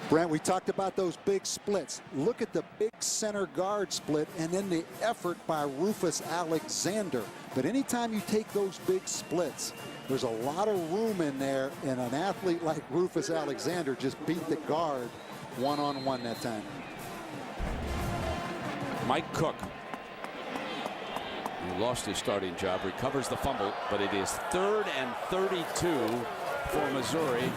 Brent, we talked about those big splits. Look at the big center guard split and then the effort by Rufus Alexander. But anytime you take those big splits, there's a lot of room in there, and an athlete like Rufus Alexander just beat the guard one-on-one that time. Mike Cook, who lost his starting job, recovers the fumble, but it is 3rd and 32 for Missouri.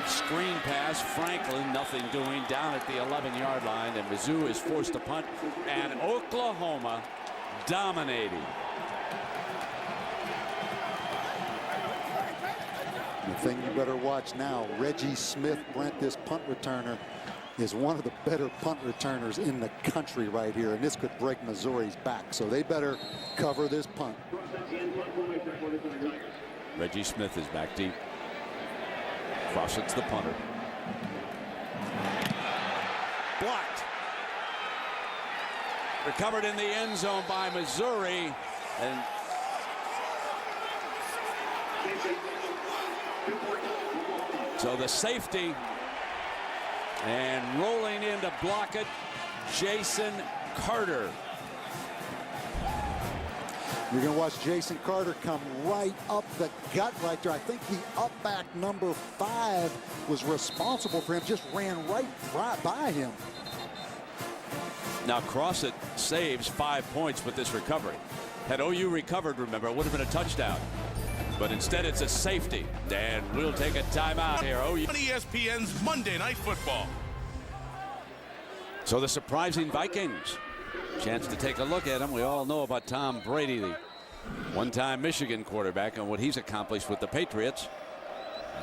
Screen pass, Franklin, nothing doing, down at the 11-yard line, and Mizzou is forced to punt, and Oklahoma dominating. The thing you better watch now, Reggie Smith, Brent, this punt returner, is one of the better punt returners in the country right here, and this could break Missouri's back, so they better cover this punt. Reggie Smith is back deep. Cross it's the punter. Blocked. Recovered in the end zone by Missouri, and so the safety, and rolling in to block it, Jason Carter. You're going to watch Jason Carter come right up the gut right there. I think the up back number 5 was responsible for him, just ran right by him. Now Crossett saves 5 points with this recovery. Had OU recovered, remember, it would have been a touchdown. But instead it's a safety. And we'll take a timeout here. OU on ESPN's Monday Night Football. So the surprising Vikings. Chance to take a look at him. We all know about Tom Brady, the one-time Michigan quarterback, and what he's accomplished with the Patriots.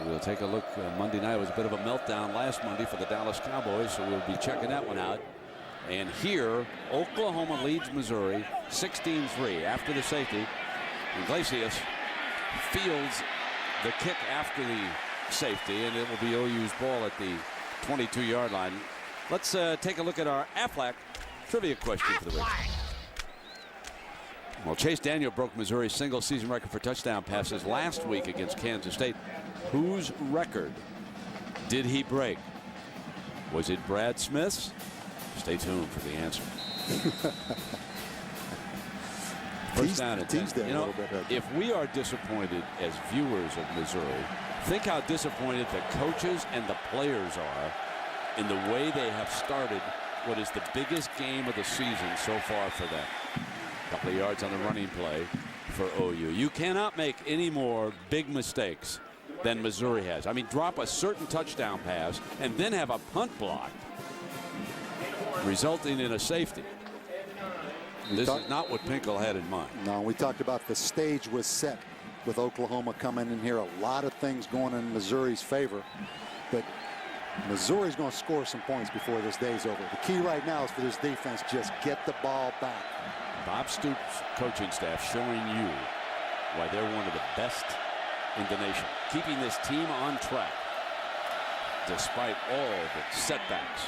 And we'll take a look. Monday night was a bit of a meltdown last Monday for the Dallas Cowboys, so we'll be checking that one out. And here, Oklahoma leads Missouri 16-3 after the safety. Iglesias fields the kick after the safety, and it will be OU's ball at the 22-yard line. Let's take a look at our Aflac trivia question for the week. Well, Chase Daniel broke Missouri's single-season record for touchdown passes last week against Kansas State. Whose record did he break? Was it Brad Smith's? Stay tuned for the answer. First down and 10. You know, if we are disappointed as viewers of Missouri, think how disappointed the coaches and the players are in the way they have started what is the biggest game of the season so far for them. A couple of yards on the running play for OU. You cannot make any more big mistakes than Missouri has. I mean, drop a certain touchdown pass and then have a punt block, resulting in a safety. This is not what Pinkel had in mind. No, we talked about the stage was set with Oklahoma coming in here. A lot of things going in Missouri's favor, but Missouri's going to score some points before this day's over. The key right now is for this defense, just get the ball back. Bob Stoops' coaching staff showing you why they're one of the best in the nation, keeping this team on track despite all the setbacks,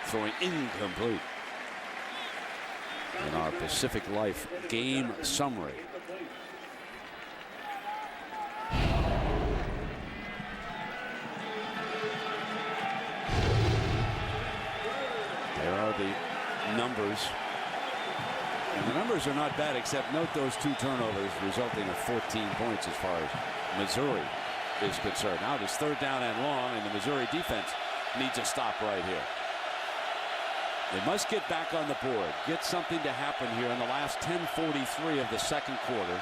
throwing incomplete. In our Pacific Life game summary. There are the numbers And the numbers are not bad, except note those 2 turnovers resulting in 14 points as far as Missouri is concerned. Now it's 3rd down and long, and the Missouri defense needs a stop right here. They must get back on the board, get something to happen here in the last 10:43 of the 2nd quarter.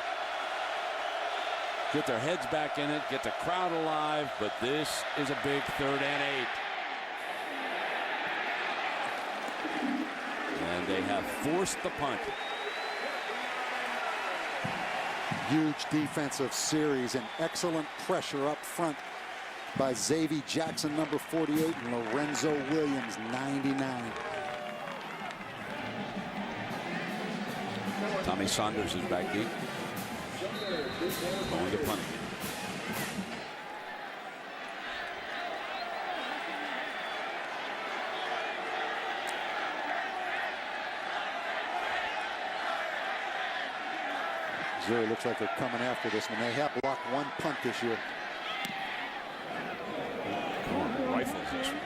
Get their heads back in it, get the crowd alive, but this is a big 3rd and 8. And they have forced the punt. Huge defensive series and excellent pressure up front by Xavier Jackson, number 48, and Lorenzo Williams, 99. Tommy Saunders is back deep. Going to punt. Missouri looks like they're coming after this one. They have blocked 1 punt this year. Rifles this one.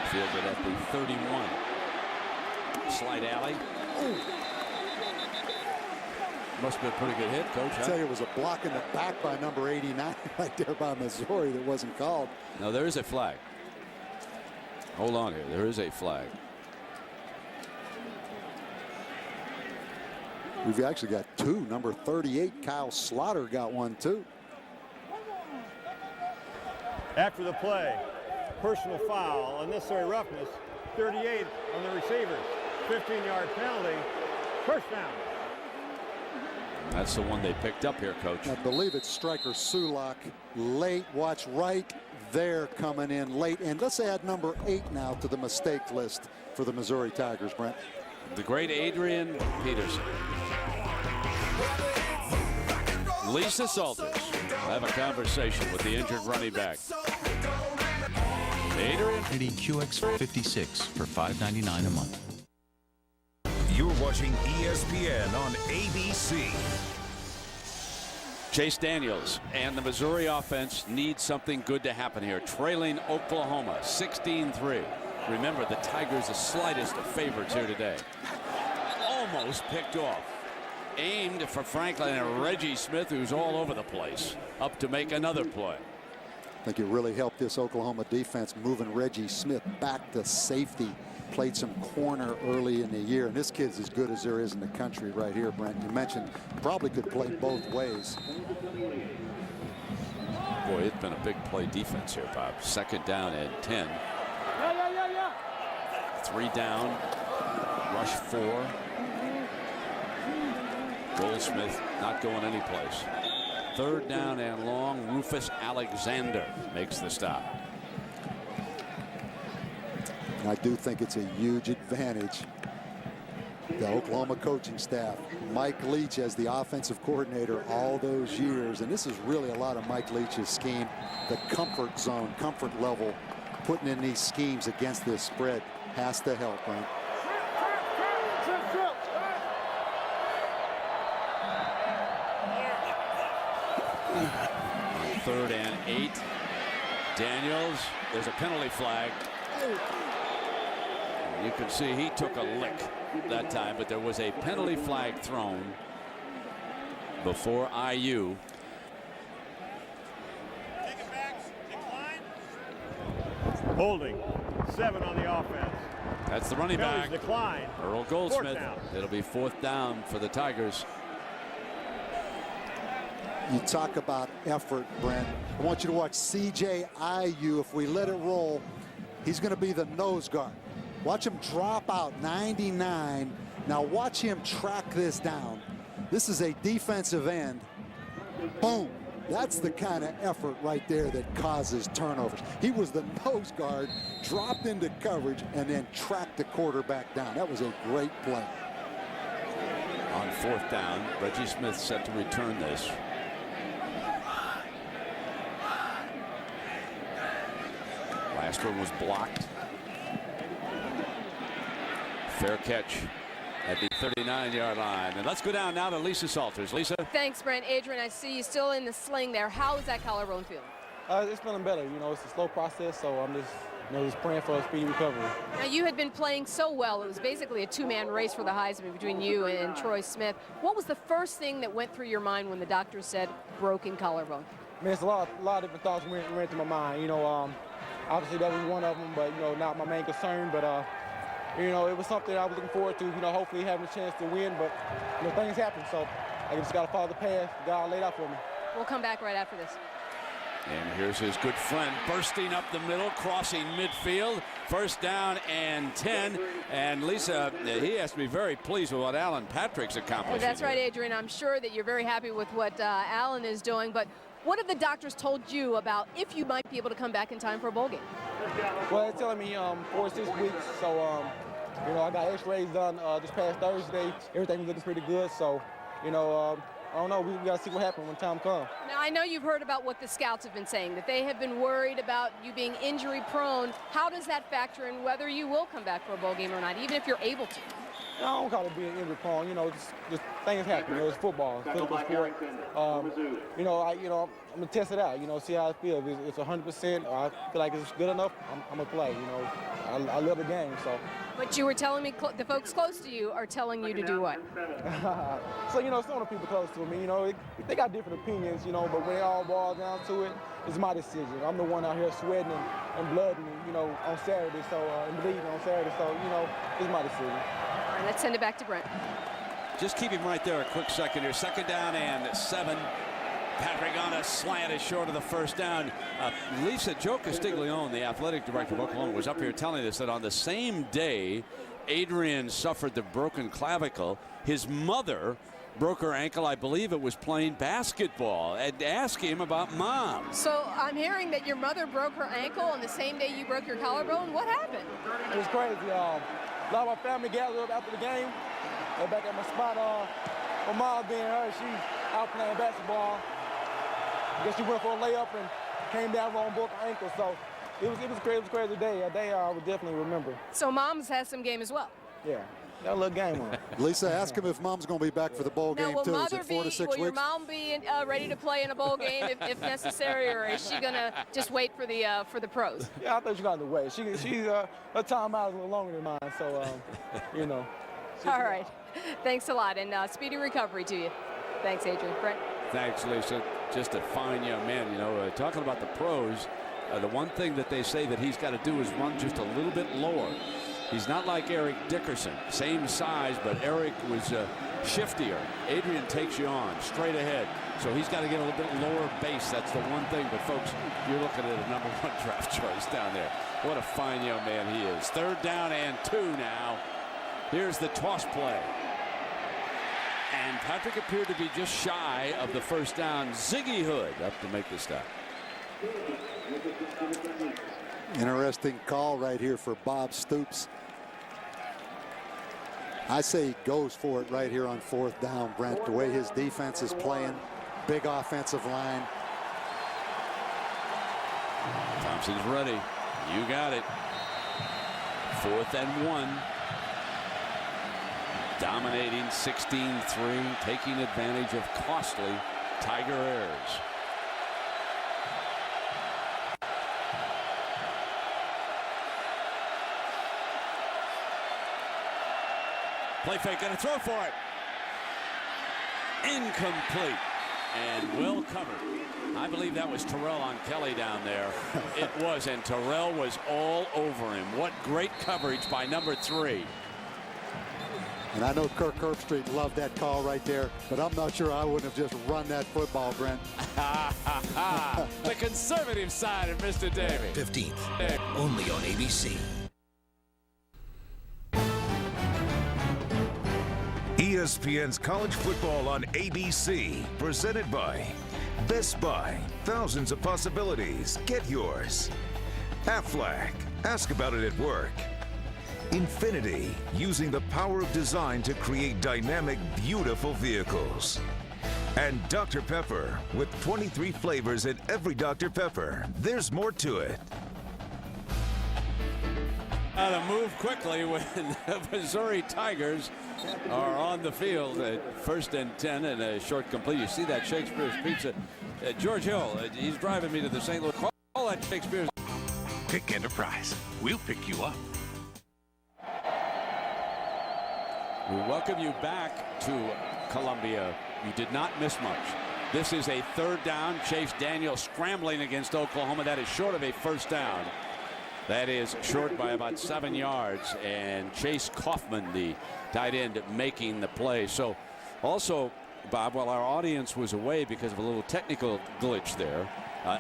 Fielded at the 31. Slide alley. Ooh. Must have been a pretty good hit, Coach. I tell you, it was a block in the back by number 89 right there by Missouri that wasn't called. No, there is a flag. Hold on here. There is a flag. We've actually got 2. Number 38, Kyle Slaughter, got 1 too. After the play, personal foul, unnecessary roughness, 38 on the receivers. 15-yard penalty, 1st down. That's the one they picked up here, Coach. I believe it's striker Sulak late. Watch right there coming in late. And let's add number 8 now to the mistake list for the Missouri Tigers, Brent. The great Adrian Peterson. Lisa Salters will have a conversation with the injured running back. Adrian. QX56 for $5.99 a month. You're watching ESPN on ABC. Chase Daniels and the Missouri offense need something good to happen here. Trailing Oklahoma 16-3. Remember, the Tigers the slightest of favorites here today. Almost picked off. Aimed for Franklin and Reggie Smith, who's all over the place, up to make another play. I think it really helped this Oklahoma defense moving Reggie Smith back to safety. Played some corner early in the year, and this kid's as good as there is in the country right here, Brent. You mentioned probably could play both ways. Boy, it's been a big play defense here, Bob. 2nd down and 10. 3 down. Rush 4. Goldsmith not going anyplace. 3rd down and long. Rufus Alexander makes the stop. I do think it's a huge advantage. The Oklahoma coaching staff, Mike Leach as the offensive coordinator all those years, and this is really a lot of Mike Leach's scheme. The comfort zone, comfort level, putting in these schemes against this spread has to help, right? On 3rd and 8. Daniels, there's a penalty flag. You can see he took a lick that time, but there was a penalty flag thrown before IU. Holding, 7 on the offense. That's the running back. Decline. Earl Goldsmith. It'll be 4th down for the Tigers. You talk about effort, Brent. I want you to watch CJ IU. If we let it roll, he's going to be the nose guard. Watch him drop out 99. Now watch him track this down. This is a defensive end. Boom. That's the kind of effort right there that causes turnovers. He was the nose guard, dropped into coverage, and then tracked the quarterback down. That was a great play. On 4th down, Reggie Smith set to return this. Last one was blocked. Fair catch at the 39-yard line. And let's go down now to Lisa Salters. Lisa. Thanks, Brent. Adrian, I see you still in the sling there. How is that collarbone feeling? It's feeling better. You know, it's a slow process, so I'm just just praying for a speedy recovery. Now, you had been playing so well. It was basically a two-man race for the Heisman between you and Troy Smith. What was the first thing that went through your mind when the doctor said broken collarbone? Man, it's a lot of different thoughts went through my mind. Obviously that was one of them, but not my main concern. But it was something I was looking forward to. Hopefully having a chance to win. But things happen, so I just got to follow the path God laid out for me. We'll come back right after this. And here's his good friend bursting up the middle, crossing midfield. First down and 10. And Lisa, he has to be very pleased with what Alan Patrick's accomplishing. That's right, Adrian. I'm sure that you're very happy with what Alan is doing. But what have the doctors told you about if you might be able to come back in time for a bowl game? Well, they're telling me 4 to 6 weeks. So, I got x-rays done this past Thursday. Everything was looking pretty good. So, I don't know. We got to see what happens when time comes. Now, I know you've heard about what the scouts have been saying, that they have been worried about you being injury prone. How does that factor in whether you will come back for a bowl game or not, even if you're able to? I don't call it being injury prone. Just things happen. It's football, physical sport. I'm gonna test it out. See how I feel. If it's 100%, I feel like it's good enough. I'm gonna play. I love the game. So. But you were telling me the folks close to you are telling you to do what? So some of the people close to me, they got different opinions, but when it all boils down to it, it's my decision. I'm the one out here sweating and blooding, on Saturday, so and bleeding on Saturday. So it's my decision. All right, let's send it back to Brent. Just keep him right there a quick second here. Second down and 7. Patrick on a slant is short of the first down. Lisa, Joe Castiglione, the athletic director of Oklahoma, was up here telling us that on the same day Adrian suffered the broken clavicle, his mother broke her ankle. I believe it was playing basketball. And ask him about Mom. So I'm hearing that your mother broke her ankle on the same day you broke your collarbone. What happened? It was crazy. A lot of my family gathered up after the game. They're back at my spot. My mom being her, she out playing basketball. I guess she went for a layup and came down wrong, broke her ankle. So it was a crazy day. A day I would definitely remember. So Mom's has some game as well. Yeah, got a little game on. Lisa, ask him if Mom's going to be back for the bowl game too. Is it 4 to 6 weeks? Will your mom be ready to play in a bowl game if necessary, or is she gonna just wait for the pros? Yeah, I thought she got to wait. She's her timeout is a little longer than mine, so All right, thanks a lot, and speedy recovery to you. Thanks, Adrian. Brent. Thanks, Lisa. Just a fine young man. Talking about the pros, the one thing that they say that he's got to do is run just a little bit lower. He's not like Eric Dickerson, same size, but Eric was shiftier. Adrian takes you on straight ahead, so he's got to get a little bit lower base. That's the one thing. But folks, you're looking at a #1 draft choice down there. What a fine young man he is. Third down and 2 now. Here's the toss play. And Patrick appeared to be just shy of the first down. Ziggy Hood up to make the stop. Interesting call right here for Bob Stoops. I say he goes for it right here on 4th down, Brent. The way his defense is playing, big offensive line. Thompson's ready. You got it. 4th and 1. Dominating 16-3, taking advantage of costly Tiger errors. Play fake, gonna throw for it. Incomplete and well covered. I believe that was Terrell on Kelly down there. It was, and Terrell was all over him. What great coverage by number 3. And I know Kirk Herbstreit loved that call right there, but I'm not sure I wouldn't have just run that football, Brent. The conservative side of Mr. Davey. 15th, only on ABC. ESPN's College Football on ABC, presented by Best Buy. Thousands of possibilities. Get yours. Aflac. Ask about it at work. Infinity, using the power of design to create dynamic, beautiful vehicles. And Dr. Pepper, with 23 flavors in every Dr. Pepper. There's more to it. To move quickly when the Missouri Tigers are on the field at 1st and 10 and a short complete. You see that Shakespeare's Pizza. George Hill, he's driving me to the St. Louis. Call that Shakespeare's. Pick Enterprise. We'll pick you up. We welcome you back to Columbia. You did not miss much. This is a third down. Chase Daniel scrambling against Oklahoma. That is short of a first down. That is short by about 7 yards. And Chase Kaufman, the tight end, making the play. So also, Bob, while our audience was away because of a little technical glitch there,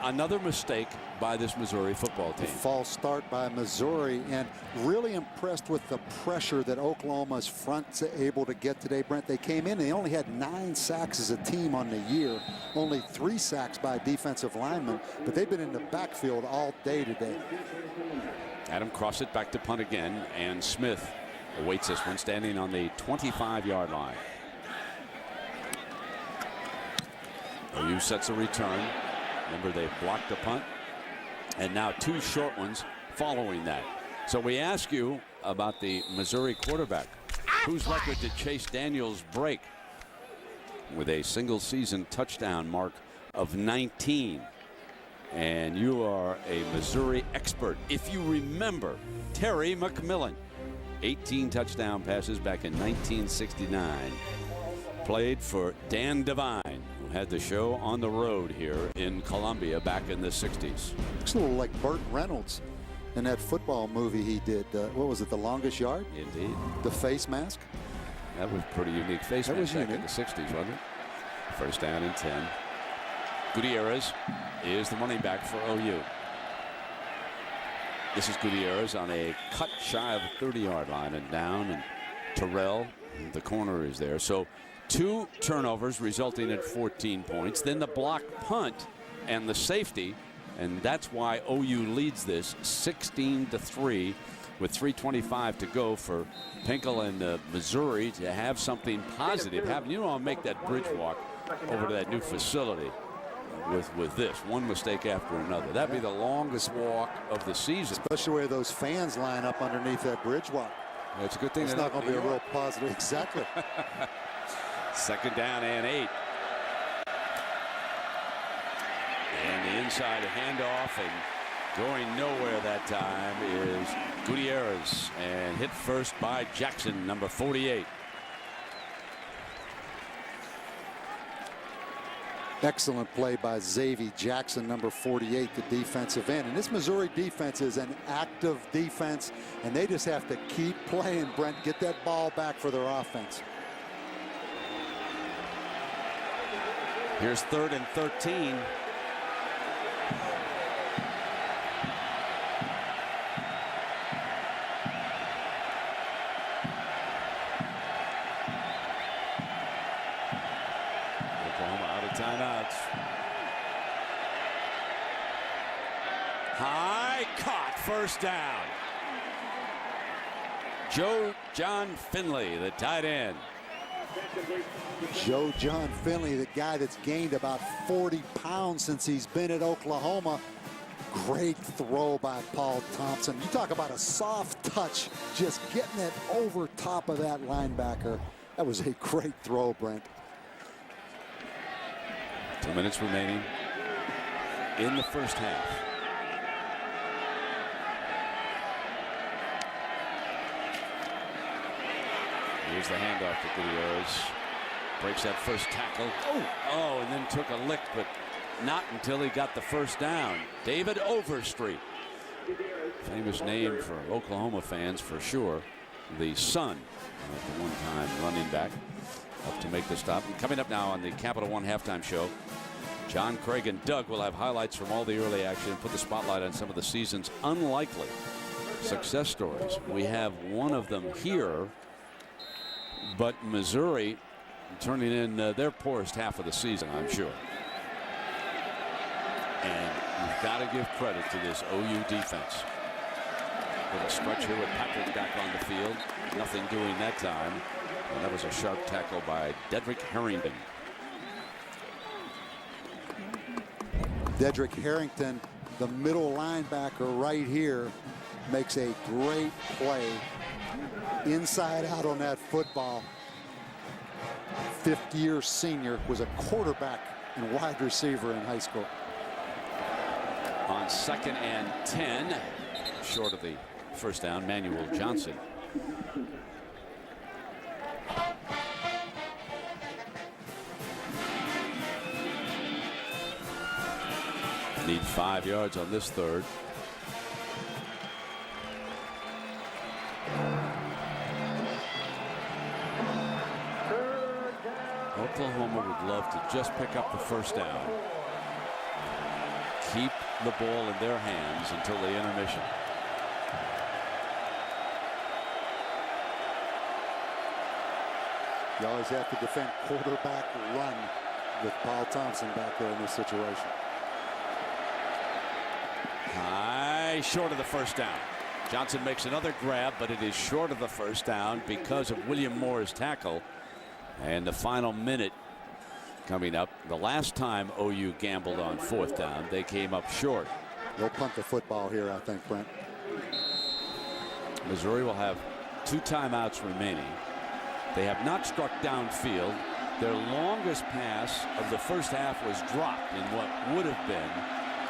another mistake by this Missouri football team. A false start by Missouri, and really impressed with the pressure that Oklahoma's front's able to get today, Brent. They came in, they only had 9 sacks as a team on the year, only 3 sacks by defensive linemen, but they've been in the backfield all day today. Adam crossed it back to punt again, and Smith awaits this one, standing on the 25-yard line. OU sets a return. Remember, they blocked the punt, and now 2 short ones following that. So we ask you about the Missouri quarterback. Whose record did Chase Daniels break? With a single season touchdown mark of 19. And you are a Missouri expert. If you remember, Terry McMillan, 18 touchdown passes back in 1969. Played for Dan Devine, who had the show on the road here in Columbia back in the 60s. Looks a little like Burt Reynolds in that football movie he did. What was it, The Longest Yard? Indeed. The face mask? That was pretty unique face mask back in the 60s, wasn't it? First down and 10. Gutierrez is the running back for OU. This is Gutierrez on a cut shy of the 30-yard line and down, and Terrell, the corner, is there. So 2 turnovers resulting in 14 points. Then the block punt and the safety, and that's why OU leads this 16-3 with 3:25 to go for Pinkel and Missouri to have something positive happen. You don't want to make that bridge walk over to that new facility with this one mistake after another. That'd be the longest walk of the season. Especially where those fans line up underneath that bridge walk. Yeah, it's a good thing. It's not going to be a real positive. Exactly. Second down and 8. And the inside handoff, and going nowhere that time is Gutierrez, and hit first by Jackson, number 48. Excellent play by Xavier Jackson, number 48, the defensive end. And this Missouri defense is an active defense, and they just have to keep playing, Brent, get that ball back for their offense. Here's 3rd and 13. Oklahoma out of timeouts. High caught, first down. John Finley, the tight end. John Finley, the guy that's gained about 40 pounds since he's been at Oklahoma. Great throw by Paul Thompson. You talk about a soft touch, just getting it over top of that linebacker. That was a great throw, Brent. 2 minutes remaining in the first half. Here's the handoff to Gutierrez. Breaks that first tackle. Oh, and then took a lick, but not until he got the first down. David Overstreet. Famous name for Oklahoma fans for sure. The son of the one-time running back up to make the stop. And coming up now on the Capital One halftime show, John Craig and Doug will have highlights from all the early action and put the spotlight on some of the season's unlikely success stories. We have one of them here, but Missouri turning in their poorest half of the season, I'm sure. And you've got to give credit to this OU defense. Little stretch here with Patrick back on the field. Nothing doing that time. And that was a sharp tackle by Dedrick Harrington. Dedrick Harrington, the middle linebacker right here, makes a great play inside out on that football. 5th-year senior, was a quarterback and wide receiver in high school. On 2nd and 10, short of the first down. Manuel Johnson. Need 5 yards on this third. Oklahoma would love to just pick up the first down. Keep the ball in their hands until the intermission. You always have to defend quarterback run with Paul Thompson back there in this situation. High, short of the first down. Johnson makes another grab, but it is short of the first down because of William Moore's tackle. And the final minute coming up. The last time OU gambled on fourth down, they came up short. They'll punt the football here, I think, Brent. Missouri will have 2 timeouts remaining. They have not struck downfield. Their longest pass of the first half was dropped in what would have been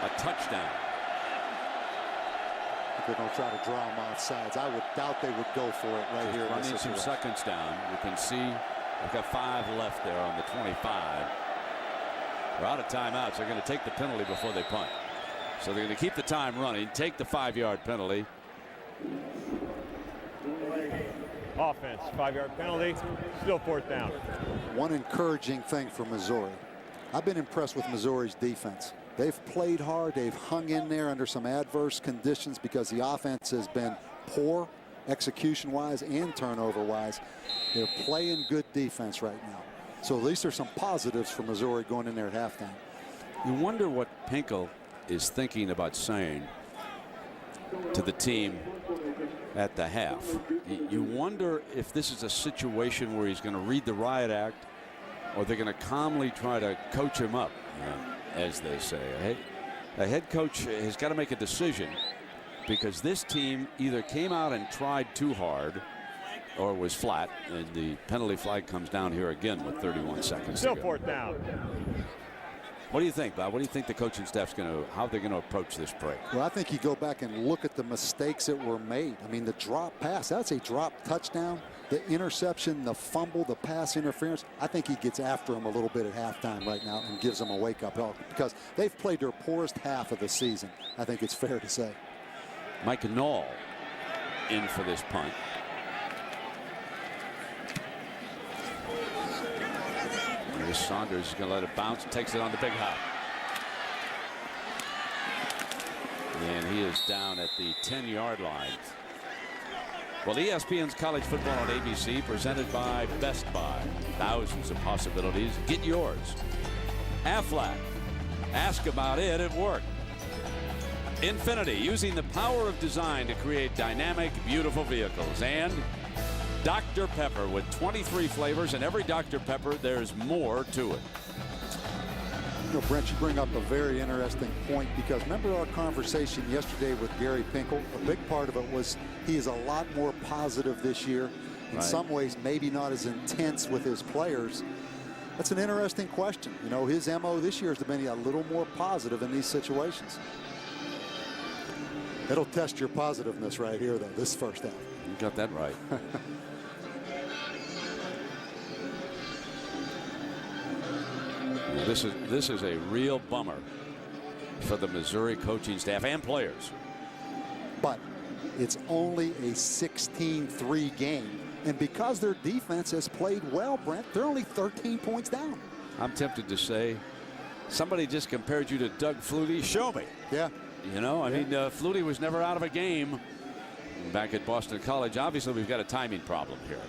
a touchdown. They're going to try to draw them off sides. I would doubt they would go for it right here. Running some seconds down. You can see they've got 5 left there on the 25. We're out of timeouts. They're going to take the penalty before they punt. So they're going to keep the time running, take the 5-yard penalty. Offense, 5-yard penalty, still fourth down. One encouraging thing for Missouri. I've been impressed with Missouri's defense. They've played hard. They've hung in there under some adverse conditions because the offense has been poor execution-wise and turnover-wise. They're playing good defense right now. So at least there's some positives for Missouri going in there at halftime. You wonder what Pinkel is thinking about saying to the team at the half. You wonder if this is a situation where he's going to read the riot act or they're going to calmly try to coach him up, as they say. A head coach has got to make a decision because this team either came out and tried too hard or was flat, and the penalty flag comes down here again with 31 seconds still to go. Fourth down. What do you think, Bob? What do you think the coaching staff's going to, how they're going to approach this break? Well, I think you go back and look at the mistakes that were made. I mean, the drop pass, that's a drop touchdown. The interception, the fumble, the pass interference. I think he gets after them a little bit at halftime right now and gives them a wake-up call because they've played their poorest half of the season. I think it's fair to say. Mike Knoll in for this punt. Saunders is going to let it bounce, takes it on the big hop. And he is down at the 10-yard line. Well, ESPN's College Football on ABC, presented by Best Buy. Thousands of possibilities. Get yours. Aflac. Ask about it at work. Infinity, using the power of design to create dynamic, beautiful vehicles. And Dr. Pepper with 23 flavors, and every Dr. Pepper, there's more to it. You know, Brent, you bring up a very interesting point because remember our conversation yesterday with Gary Pinkel? A big part of it was he is a lot more positive this year. In some ways, maybe not as intense with his players. That's an interesting question. You know, his MO this year is to be a little more positive in these situations. It'll test your positiveness right here, though, this first half. You got that right. This is a real bummer for the Missouri coaching staff and players. But it's only a 16-3 game. And because their defense has played well, Brent, they're only 13 points down. I'm tempted to say somebody just compared you to Doug Flutie. Show me. Yeah. You know, I mean, Flutie was never out of a game back at Boston College. Obviously, we've got a timing problem here.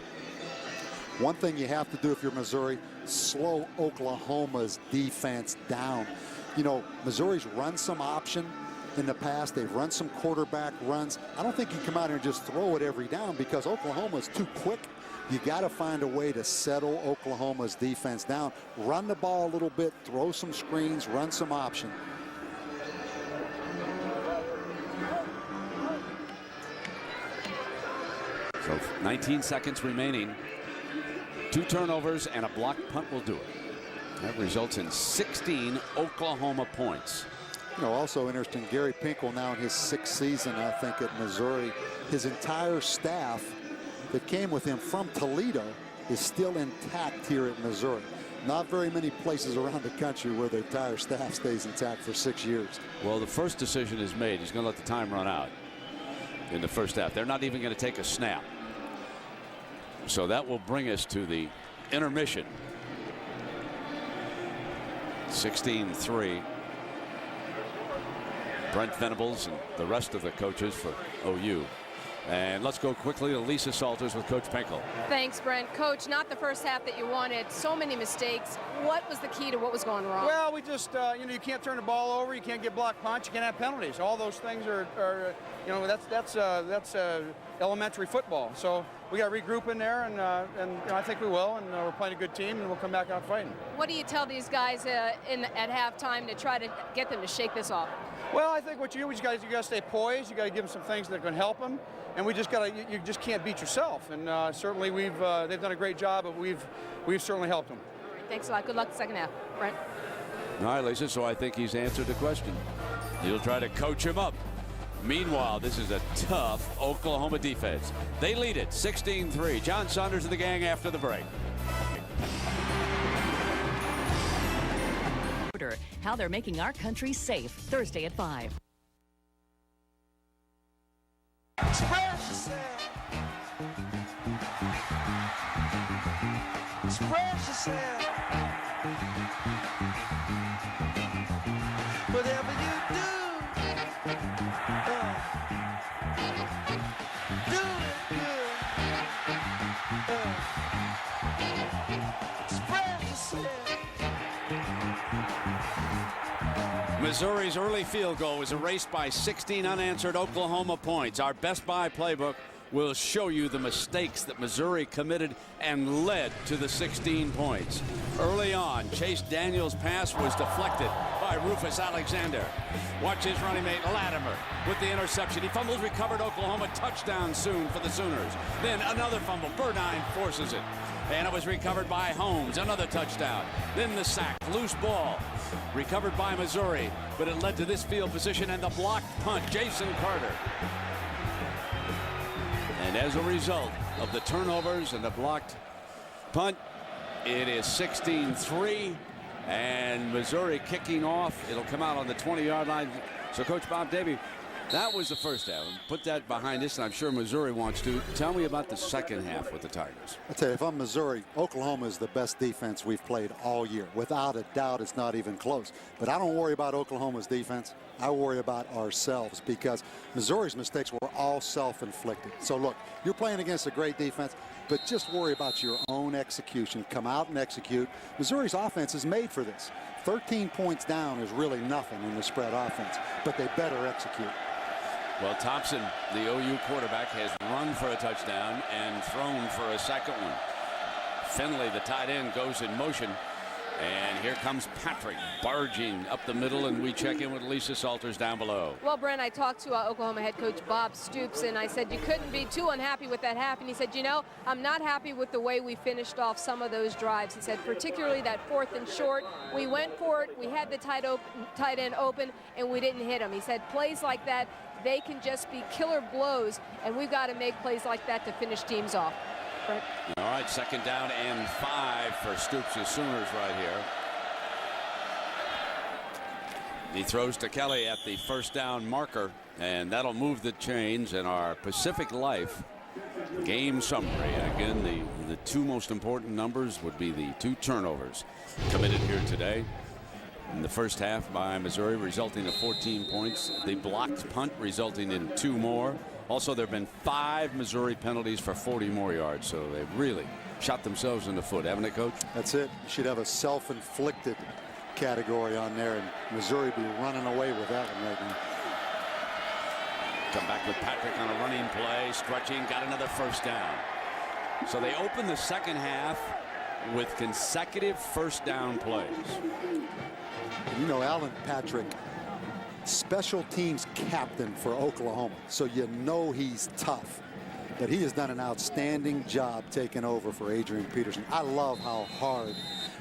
One thing you have to do if you're Missouri, slow Oklahoma's defense down. You know, Missouri's run some option in the past. They've run some quarterback runs. I don't think you come out here and just throw it every down because Oklahoma's too quick. You got to find a way to settle Oklahoma's defense down. Run the ball a little bit, throw some screens, run some option. So 19 seconds remaining. 2 turnovers and a blocked punt will do it. That results in 16 Oklahoma points. You know, also interesting, Gary Pinkel now in his 6th season, I think, at Missouri. His entire staff that came with him from Toledo is still intact here at Missouri. Not very many places around the country where the entire staff stays intact for 6 years. Well, the first decision is made. He's going to let the time run out in the first half. They're not even going to take a snap. So that will bring us to the intermission. 16-3. Brent Venables and the rest of the coaches for OU. And let's go quickly to Lisa Salters with Coach Pinkel. Thanks, Brent. Coach, not the first half that you wanted. So many mistakes. What was the key to what was going wrong? Well, we just, you know, you can't turn the ball over. You can't get blocked punch. You can't have penalties. All those things are you know, that's elementary football. So we got to regroup in there, and you know, I think we will. And we're playing a good team, and we'll come back out fighting. What do you tell these guys at halftime to try to get them to shake this off? Well, I think what you got to stay poised. You got to give them some things that are going to help them. And we just got to, you just can't beat yourself. And certainly they've done a great job, but we've certainly helped them. Thanks a lot. Good luck the second half. Brent. All right, Lisa, so I think he's answered the question. He'll try to coach him up. Meanwhile, this is a tough Oklahoma defense. They lead it 16-3. John Saunders and the gang after the break. How they're making our country safe. Thursday at 5. Express yourself. Express yourself. Whatever you do, do it good. Express yourself. Missouri's early field goal was erased by 16 unanswered Oklahoma points. Our Best Buy playbook will show you the mistakes that Missouri committed and led to the 16 points. Early on, Chase Daniels' pass was deflected by Rufus Alexander. Watch his running mate Latimer with the interception. He fumbles, recovered. Oklahoma touchdown soon for the Sooners. Then another fumble. Burdine forces it. And it was recovered by Holmes. Another touchdown. Then the sack. Loose ball. Recovered by Missouri. But it led to this field position and the blocked punt. Jason Carter. And as a result of the turnovers and the blocked punt, it is 16-3. And Missouri kicking off. It'll come out on the 20-yard line. So, Coach Bob Davie, that was the first half. Put that behind us, and I'm sure Missouri wants to. Tell me about the second half with the Tigers. I tell you, if I'm Missouri, Oklahoma is the best defense we've played all year. Without a doubt, it's not even close. But I don't worry about Oklahoma's defense. I worry about ourselves, because Missouri's mistakes were all self-inflicted. So, look, you're playing against a great defense, but just worry about your own execution. Come out and execute. Missouri's offense is made for this. 13 points down is really nothing in the spread offense, but they better execute. Well, Thompson, the OU quarterback, has run for a touchdown and thrown for a second one. Finley, the tight end, goes in motion. And here comes Patrick barging up the middle, and we check in with Lisa Salters down below. Well, Brent, I talked to Oklahoma head coach Bob Stoops, and I said you couldn't be too unhappy with that half. And he said, you know, I'm not happy with the way we finished off some of those drives. He said, particularly that 4th and short. We went for it. We had the tight end open, and we didn't hit him. He said plays like that, they can just be killer blows, and we've got to make plays like that to finish teams off. Brent. All right, 2nd down and 5 for Stoops' Sooners right here. He throws to Kelly at the 1st down marker, and that'll move the chains in our Pacific Life game summary. Again, the two most important numbers would be the 2 turnovers committed here today in the first half by Missouri, resulting in 14 points. The blocked punt resulting in 2 more. Also, there have been 5 Missouri penalties for 40 more yards, so they've really shot themselves in the foot, haven't they, Coach? That's it. You should have a self-inflicted category on there, and Missouri be running away with that one right now. Come back with Patrick on a running play, stretching, got another 1st down. So they open the second half with consecutive 1st down plays. You know, Alan Patrick, special teams captain for Oklahoma, so you know he's tough. But he has done an outstanding job taking over for Adrian Peterson. I love how hard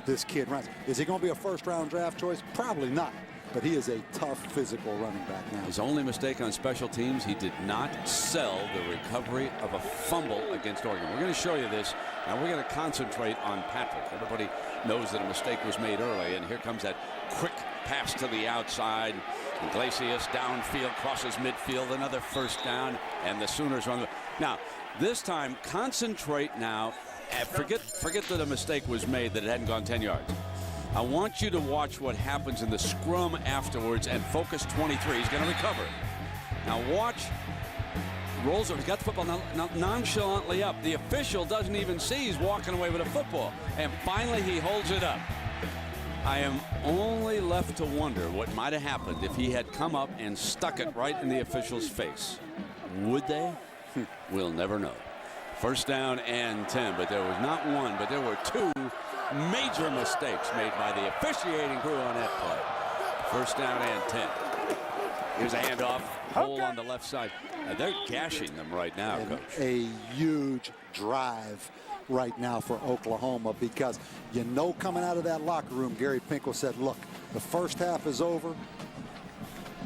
this kid runs. Is he going to be a 1st-round draft choice? Probably not. but he is a tough physical running back now. His only mistake on special teams, he did not sell the recovery of a fumble against Oregon. We're going to show you this, and we're going to concentrate on Patrick. Everybody knows that a mistake was made early, and here comes that quick pass to the outside. Iglesias downfield, crosses midfield, another first down, and the Sooners run. Now, this time, concentrate now. Forget that a mistake was made, that it hadn't gone 10 yards. I want you to watch what happens in the scrum afterwards and focus 23. He's going to recover. Now watch. Rolls over. He's got the football now nonchalantly up. The official doesn't even see he's walking away with a football. And finally he holds it up. I am only left to wonder what might have happened if he had come up and stuck it right in the official's face. Would they? We'll never know. First down and 10, but there was not one, but there were two major mistakes made by the officiating crew on that play. First down and 10. Here's a handoff, hole on the left side. They're gashing them right now, and Coach. A huge drive right now for Oklahoma, because you know, coming out of that locker room, Gary Pinkel said, look, the first half is over.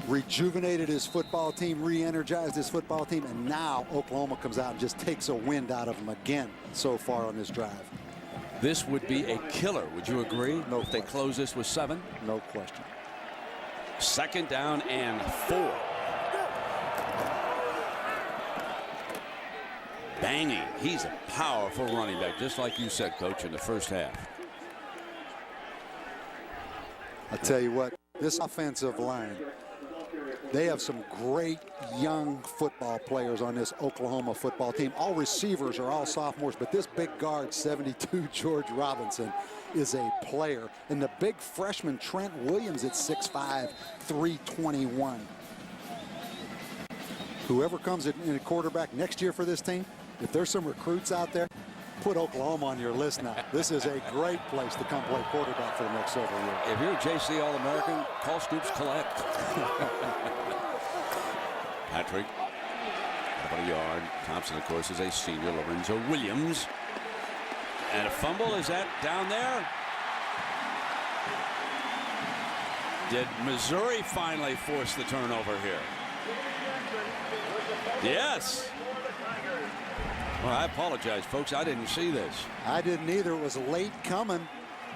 Rejuvenated his football team, re-energized his football team, and now Oklahoma comes out and just takes a wind out of them again so far on this drive. This would be a killer. Would you agree? No if they close this with 7? No question. Second down and 4. Banging. He's a powerful running back, just like you said, Coach, in the first half. I tell you what, this offensive line, they have some great young football players on this Oklahoma football team. All receivers are all sophomores, but this big guard, 72, George Robinson, is a player. And the big freshman, Trent Williams, at 6'5", 321. Whoever comes in a quarterback next year for this team, if there's some recruits out there, put Oklahoma on your list now. This is a great place to come play quarterback for the next several years. If you're a JC All-American, call Stoops collect. Patrick, about a yard. Thompson, of course, is a senior. Lorenzo Williams. And a fumble. Is that down there? Did Missouri finally force the turnover here? Yes. Well, I apologize, folks. I didn't see this. I didn't either. It was late coming.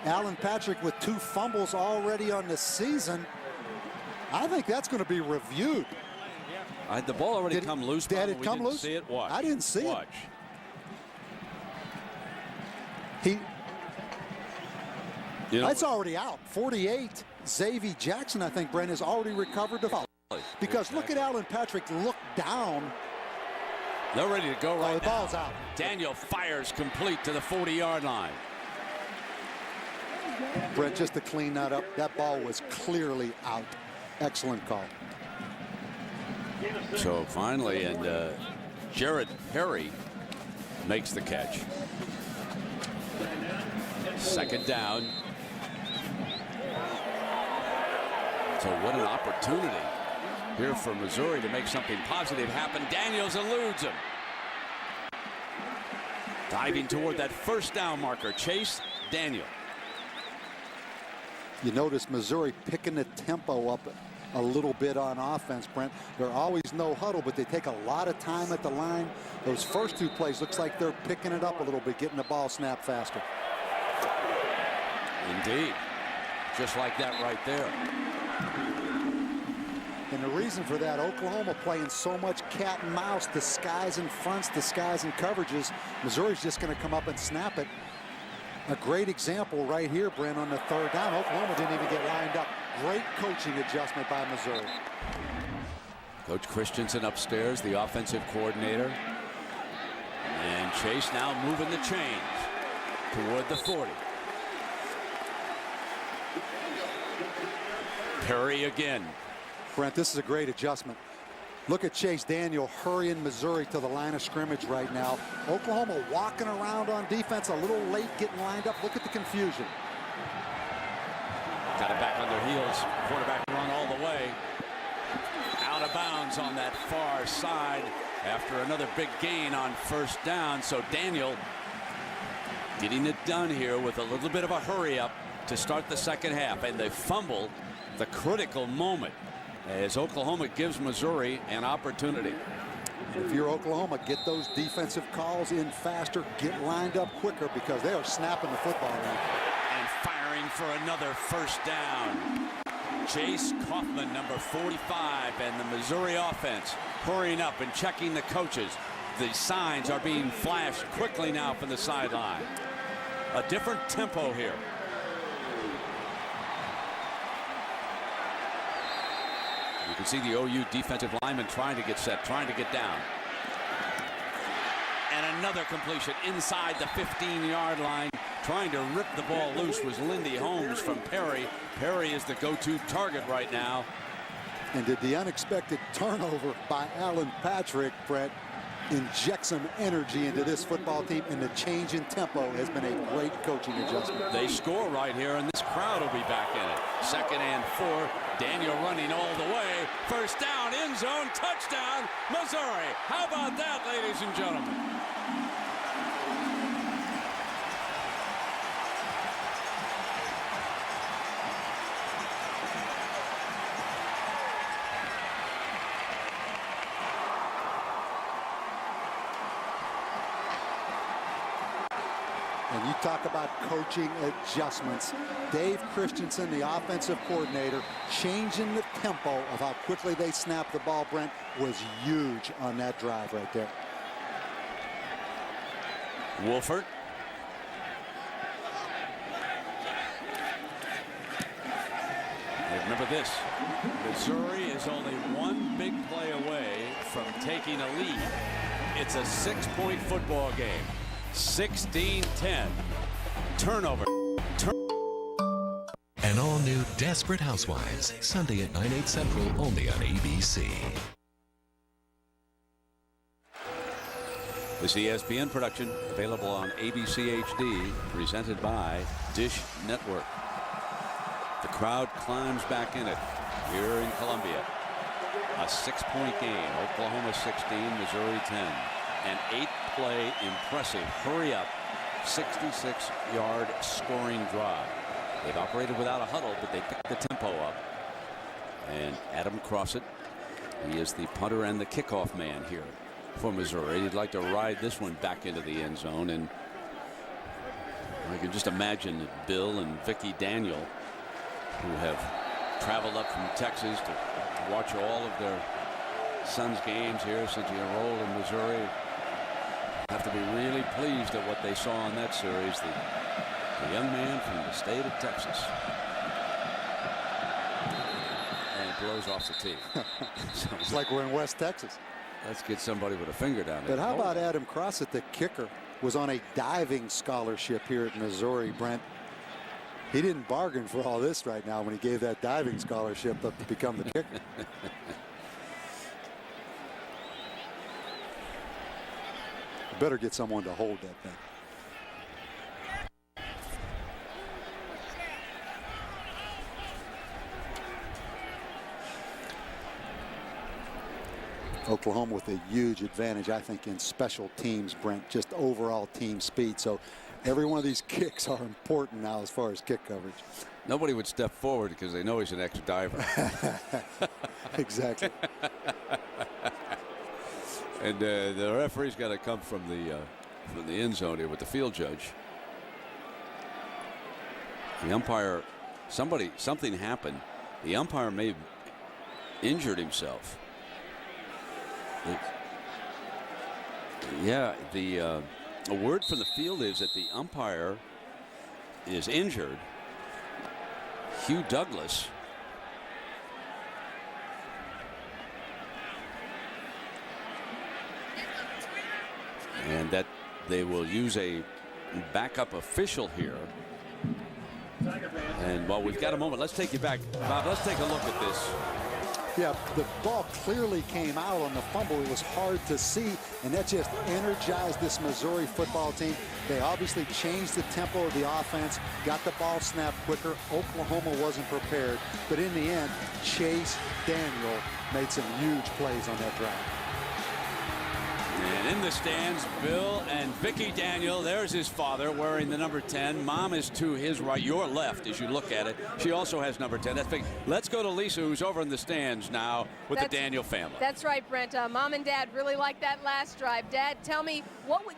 Alan Patrick with 2 fumbles already on the season. I think that's going to be reviewed. The ball already come loose. Did it come loose? See it? Watch. I didn't see Watch. it. That's know, already out. 48. Xavier Jackson, I think, Brent, has already recovered the foul. Because look at Alan Patrick look down. They're ready to go right now. The ball's out. Daniel fires complete to the 40-yard line. Brent, just to clean that up, that ball was clearly out. Excellent call. So finally, and Jared Perry makes the catch. Second down. So what an opportunity here for Missouri to make something positive happen. Daniels eludes him. Diving toward that first down marker. Chase Daniel. You notice Missouri picking the tempo up a little bit on offense, Brent. They're always no huddle, but they take a lot of time at the line. Those first 2 plays looks like they're picking it up a little bit, getting the ball snapped faster. Indeed. Just like that right there. And the reason for that, Oklahoma playing so much cat and mouse, disguise in fronts, disguise in coverages. Missouri's just going to come up and snap it. A great example right here, Brent, on the 3rd down. Oklahoma didn't even get lined up. Great coaching adjustment by Missouri. Coach Christensen upstairs, the offensive coordinator. And Chase now moving the chains toward the 40. Perry again. Brent, this is a great adjustment. Look at Chase Daniel hurrying Missouri to the line of scrimmage right now. Oklahoma walking around on defense a little late, getting lined up. Look at the confusion. Got it back on their heels. Quarterback run all the way. Out of bounds on that far side after another big gain on first down. So Daniel getting it done here with a little bit of a hurry up to start the second half. And the fumble the critical moment as Oklahoma gives Missouri an opportunity. If you're Oklahoma, get those defensive calls in faster, get lined up quicker, because they are snapping the football around. And firing for another first down. Chase Kaufman, number 45, and the Missouri offense hurrying up and checking the coaches. The signs are being flashed quickly now from the sideline. A different tempo here. You can see the OU defensive lineman trying to get set, trying to get down. And another completion inside the 15-yard line. Trying to rip the ball loose was Lindy Holmes from Perry. Perry is the go-to target right now. And did the unexpected turnover by Alan Patrick, Brett, inject some energy into this football team, and the change in tempo has been a great coaching adjustment. They score right here, and this crowd will be back in it. 2nd and 4. Daniel running all the way. First down, end zone, touchdown, Missouri. How about that, ladies and gentlemen? And you talk about coaching adjustments. Dave Christensen, the offensive coordinator, changing the tempo of how quickly they snap the ball, Brent, was huge on that drive right there. Wolford. Remember this, Missouri is only one big play away from taking a lead. It's a 6-point football game. 16-10. Turnover. An all-new Desperate Housewives, Sunday at 9/8 Central, only on ABC. This ESPN production available on ABC HD, presented by Dish Network. The crowd climbs back in it here in Columbia. A 6-point game. Oklahoma 16, Missouri 10. An 8-play impressive hurry up 66-yard scoring drive. They've operated without a huddle, but they picked the tempo up. And Adam Crossett, he is the punter and the kickoff man here for Missouri. He'd like to ride this one back into the end zone, and I can just imagine that Bill and Vicki Daniel, who have traveled up from Texas to watch all of their son's games here since he enrolled in Missouri, have to be really pleased at what they saw in that series. The young man from the state of Texas. And it blows off the tee. So it's like we're in West Texas. Let's get somebody with a finger down there. But how about Adam Crossett, the kicker, was on a diving scholarship here at Missouri, Brent. He didn't bargain for all this right now when he gave that diving scholarship up to become the kicker. Better get someone to hold that thing. Oklahoma with a huge advantage, I think, in special teams, Brent, just overall team speed. So every one of these kicks are important now as far as kick coverage. Nobody would step forward because they know he's an ex-diver. Exactly. And the referee's got to come from the end zone here with the field judge. The umpire, something happened. The umpire may have injured himself. A word from the field is that the umpire is injured. Hugh Douglas. And that they will use a backup official here. And while we've got a moment, let's take you back. Bob, let's take a look at this. Yeah, the ball clearly came out on the fumble. It was hard to see, and that just energized this Missouri football team. They obviously changed the tempo of the offense, got the ball snapped quicker. Oklahoma wasn't prepared, but in the end, Chase Daniel made some huge plays on that drive. And in the stands, Bill and Vicki Daniel. There's his father wearing the number 10. Mom is to his right, your left, as you look at it. She also has number 10. That's big. Let's go to Lisa, who's over in the stands now with the Daniel family. That's right, Brent. Mom and Dad really liked that last drive. Dad, tell me,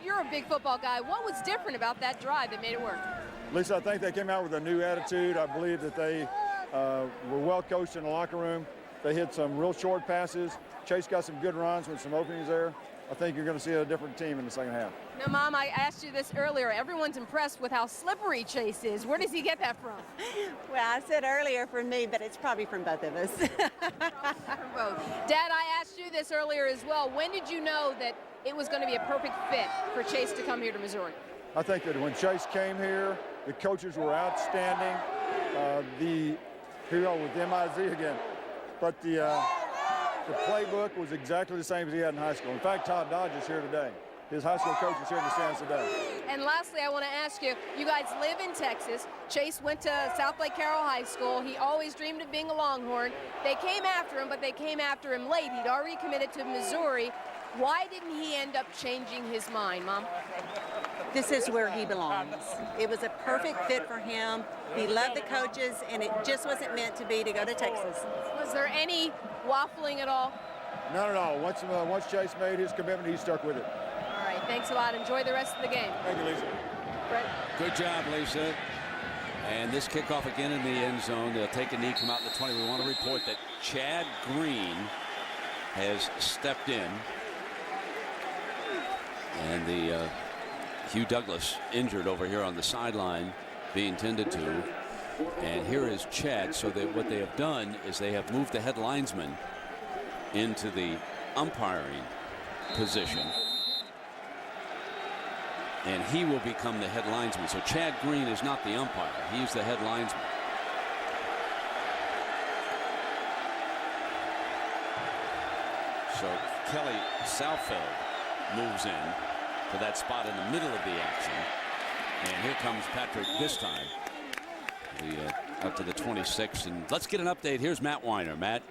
you're a big football guy. What was different about that drive that made it work? Lisa, I think they came out with a new attitude. I believe that they were well coached in the locker room. They hit some real short passes. Chase got some good runs with some openings there. I think you're going to see a different team in the second half. Now, Mom, I asked you this earlier. Everyone's impressed with how slippery Chase is. Where does he get that from? Well, I said earlier from me, but it's probably from both of us. From both. Dad, I asked you this earlier as well. When did you know that it was going to be a perfect fit for Chase to come here to Missouri? I think that when Chase came here, the coaches were outstanding. Here we go with MIZ again. But the playbook was exactly the same as he had in high school. In fact, Todd Dodge is here today. His high school coach is here in the stands today. And lastly, I want to ask you, you guys live in Texas. Chase went to South Lake Carroll High School. He always dreamed of being a Longhorn. They came after him, but they came after him late. He'd already committed to Missouri. Why didn't he end up changing his mind, Mom? This is where he belongs. It was a perfect fit for him. He loved the coaches, and it just wasn't meant to be to go to Texas. Was there any waffling at all? Not at all. Once Chase made his commitment, he stuck with it. All right, thanks a lot. Enjoy the rest of the game. Thank you, Lisa. Brett. Good job, Lisa. And this kickoff again in the end zone. They'll take a knee, come out in the 20. We want to report that Chad Green has stepped in. And the Hugh Douglas injured over here on the sideline, being tended to. And here is Chad. So what they have done is they have moved the head linesman into the umpiring position. And he will become the head linesman. So Chad Green is not the umpire. He's the head linesman. So Kelly Salfeld moves in to that spot in the middle of the action. And here comes Patrick this time. Up to the 26. And let's get an update. Here's Matt Weiner. Matt.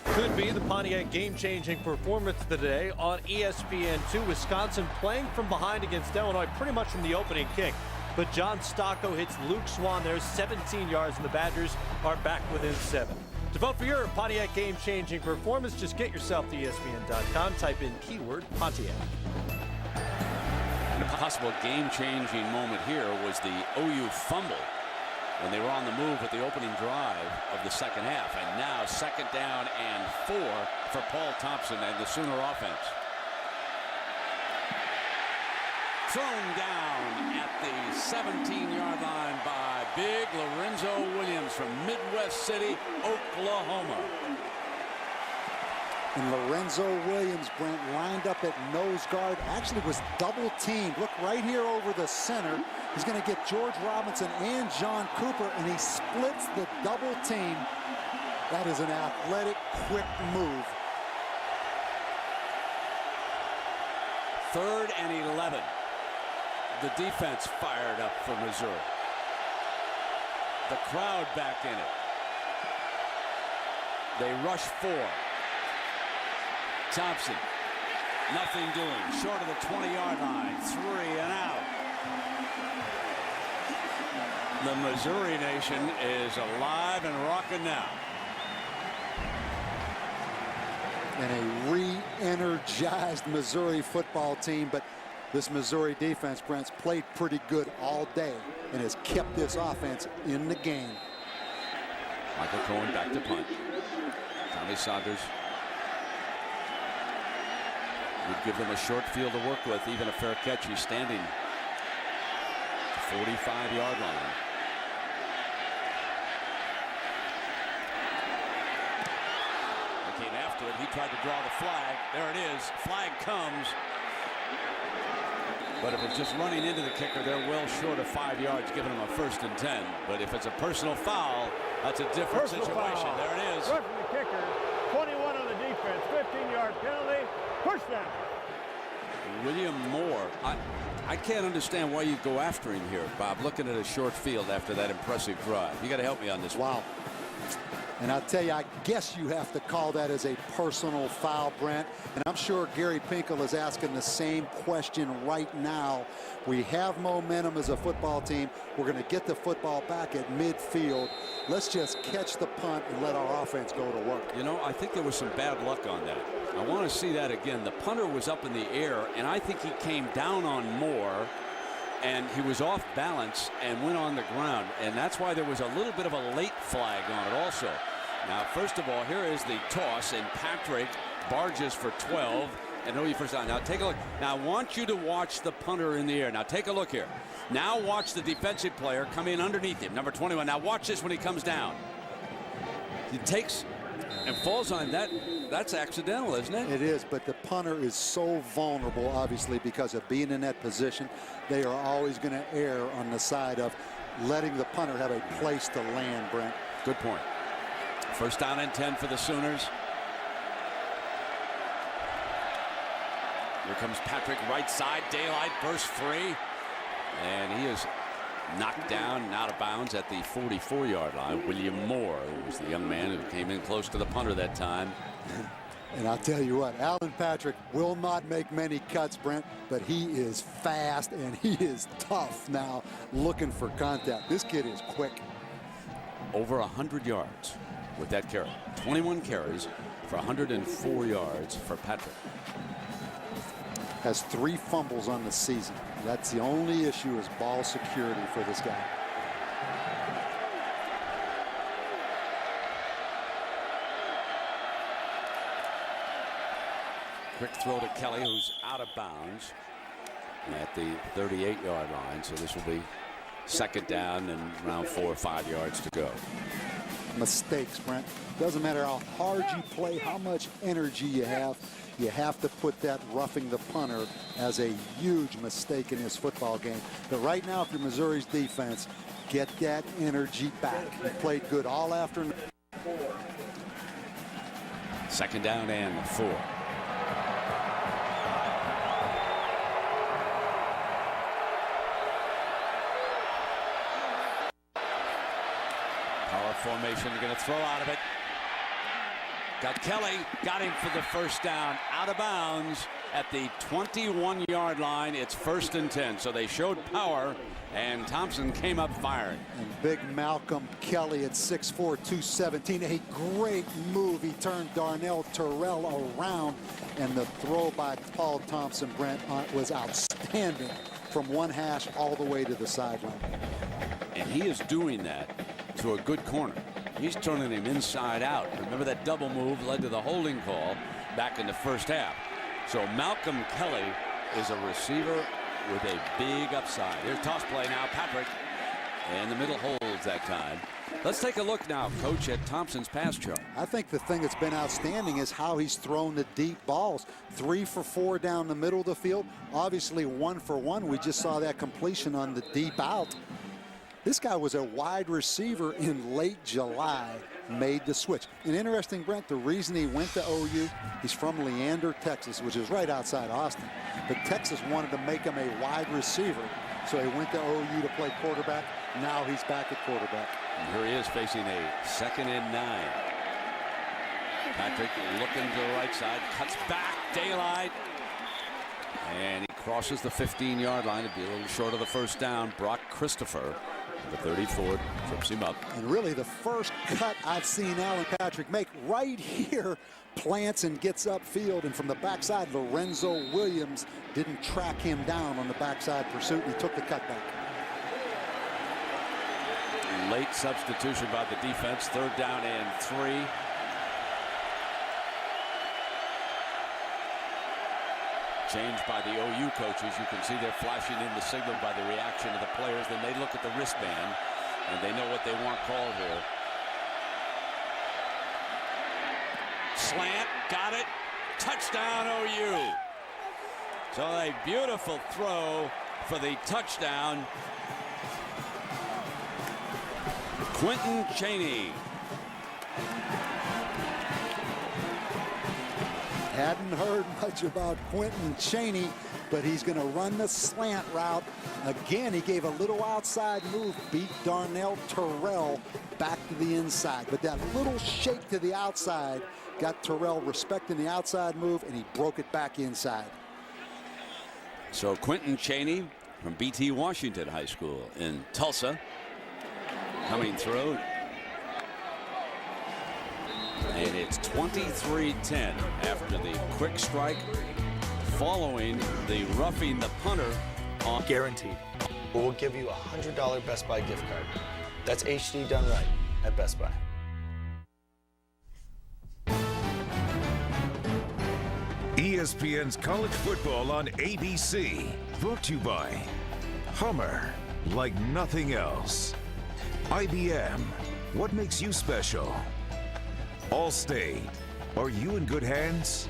Could be the Pontiac game-changing performance today on ESPN2. Wisconsin playing from behind against Illinois pretty much from the opening kick. But John Stocco hits Luke Swan there, 17 yards, and the Badgers are back within 7. To vote for your Pontiac game-changing performance, just get yourself to ESPN.com. Type in keyword Pontiac. And a possible game-changing moment here was the OU fumble when they were on the move with the opening drive of the second half. And now 2nd down and 4 for Paul Thompson and the Sooner offense. Thrown down at the 17-yard line by big Lorenzo Williams from Midwest City, Oklahoma. And Lorenzo Williams, Brent, lined up at nose guard, actually was double teamed. Look right here over the center. He's going to get George Robinson and John Cooper, and he splits the double team. That is an athletic, quick move. 3rd and 11. The defense fired up for Missouri. The crowd back in it. They rush 4. Thompson, nothing doing. Short of the 20-yard line. 3 and out. The Missouri Nation is alive and rocking now. And a re-energized Missouri football team, but this Missouri defense, Brent's played pretty good all day and has kept this offense in the game. Michael Cohen back to punt. Tommy Saunders would give them a short field to work with, even a fair catch. He's standing 45-yard line. They came after it. He tried to draw the flag. There it is. Flag comes. But if it's just running into the kicker, they're well short of 5 yards, giving him a 1st and 10. But if it's a personal foul, that's a different situation. Foul. There it is. Run from the kicker, 21 on the defense, 15-yard penalty, push down. William Moore. I can't understand why you go after him here, Bob, looking at a short field after that impressive drive. You got to help me on this. Wow. And I'll tell you, I guess you have to call that as a personal foul, Brent. And I'm sure Gary Pinkel is asking the same question right now. We have momentum as a football team. We're going to get the football back at midfield. Let's just catch the punt and let our offense go to work. You know, I think there was some bad luck on that. I want to see that again. The punter was up in the air, and I think he came down on Moore, and he was off balance and went on the ground. And that's why there was a little bit of a late flag on it also. Now, first of all, here is the toss, and Patrick barges for 12. And OU first down. Now take a look. Now I want you to watch the punter in the air. Now take a look here. Now watch the defensive player come in underneath him, number 21. Now watch this when he comes down. He takes and falls on that. That's accidental, isn't it? It is, but the punter is so vulnerable, obviously, because of being in that position. They are always going to err on the side of letting the punter have a place to land, Brent. Good point. First down and 10 for the Sooners. Here comes Patrick, right side. Daylight burst free. And he is knocked down and out of bounds at the 44-yard line. William Moore, who was the young man who came in close to the punter that time. And I'll tell you what, Alan Patrick will not make many cuts, Brent, but he is fast and he is tough now, looking for contact. This kid is quick. Over 100 yards with that carry. 21 carries for 104 yards for Patrick. Has 3 fumbles on the season. That's the only issue, is ball security for this guy. Quick throw to Kelly, who's out of bounds at the 38-yard line. So this will be second down and around 4 or 5 yards to go. Mistakes, Brent. Doesn't matter how hard you play, how much energy you have to put that roughing the punter as a huge mistake in this football game. But right now, if you're Missouri's defense, get that energy back. You played good all afternoon. Second down and 4. Power formation, they're going to throw out of it. Got Kelly, got him for the first down, out of bounds at the 21-yard line. It's 1st and 10. So they showed power, and Thompson came up firing. And big Malcolm Kelly at 6'4", 217. A great move. He turned Darnell Terrell around, and the throw by Paul Thompson, Brent, was outstanding from one hash all the way to the sideline. And he is doing that to a good corner. He's turning him inside out. Remember that double move led to the holding call back in the first half. So Malcolm Kelly is a receiver with a big upside. Here's toss play now. Patrick in the middle holds that time. Let's take a look now, Coach, at Thompson's pass chart. I think the thing that's been outstanding is how he's thrown the deep balls. 3 for 4 down the middle of the field. Obviously 1 for 1. We just saw that completion on the deep out. This guy was a wide receiver in late July, made the switch. And interesting, Brent, the reason he went to OU, he's from Leander, Texas, which is right outside Austin. But Texas wanted to make him a wide receiver, so he went to OU to play quarterback. Now he's back at quarterback. And here he is facing a 2nd and 9. Patrick looking to the right side, cuts back, Daylight. And he crosses the 15-yard line. It'd be a little short of the first down. Brock Christopher, the 34, trips him up. And really the first cut I've seen Alan Patrick make right here, plants and gets upfield, and from the backside, Lorenzo Williams didn't track him down on the backside pursuit. He took the cutback. Late substitution by the defense. 3rd down and 3. Changed by the OU coaches. You can see they're flashing in the signal by the reaction of the players. Then they look at the wristband, and they know what they want called here. Slant, got it. Touchdown, OU. So a beautiful throw for the touchdown. Quentin Chaney. Hadn't heard much about Quentin Chaney, but he's going to run the slant route. Again, he gave a little outside move, beat Darnell Terrell back to the inside. But that little shake to the outside got Terrell respecting the outside move, and he broke it back inside. So Quentin Chaney from BT Washington High School in Tulsa coming through. And it's 23-10 after the quick strike following the roughing the punter on. Guaranteed. We'll give you a $100 Best Buy gift card. That's HD done right at Best Buy. ESPN's College Football on ABC. Brought to you by Hummer, like nothing else. IBM, what makes you special? Allstate, are you in good hands?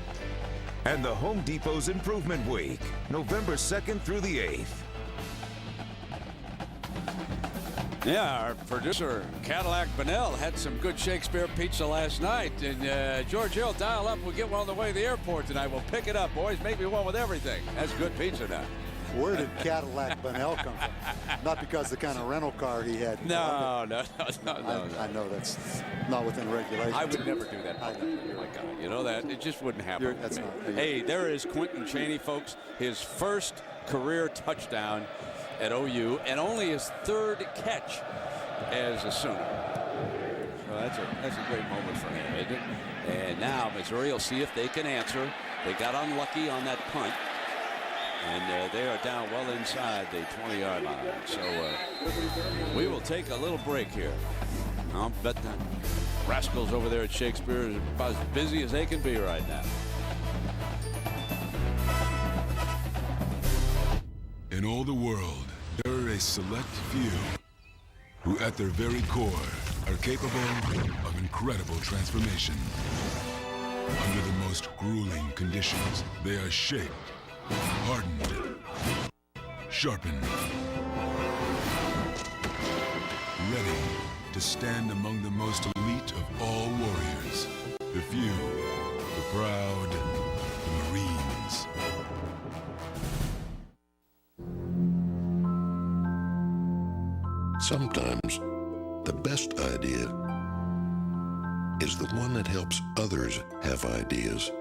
And the Home Depot's Improvement Week, November 2nd through the 8th. Yeah, our producer, Cadillac Bonnell, had some good Shakespeare pizza last night. And George Hill, dial up. We'll get one on the way to the airport tonight. We'll pick it up, boys. Make me one with everything. That's good pizza now. Where did Cadillac Bonnell come from? Not because the kind of rental car he had. No. I know that's not within regulations. I would never do that. Oh my God, you know that? It just wouldn't happen. That's not. Hey, there is Quentin Chaney, folks. His first career touchdown at OU, and only his third catch as a Sooner. So that's a great moment for him, isn't it? And now Missouri will see if they can answer. They got unlucky on that punt. And they are down well inside the 20-yard line. So we will take a little break here. I'll bet the rascals over there at Shakespeare are about as busy as they can be right now. In all the world, there are a select few who at their very core are capable of incredible transformation. Under the most grueling conditions, they are shaped, hardened, sharpened, ready to stand among the most elite of all warriors. The few, the proud, the Marines. Sometimes, the best idea is the one that helps others have ideas.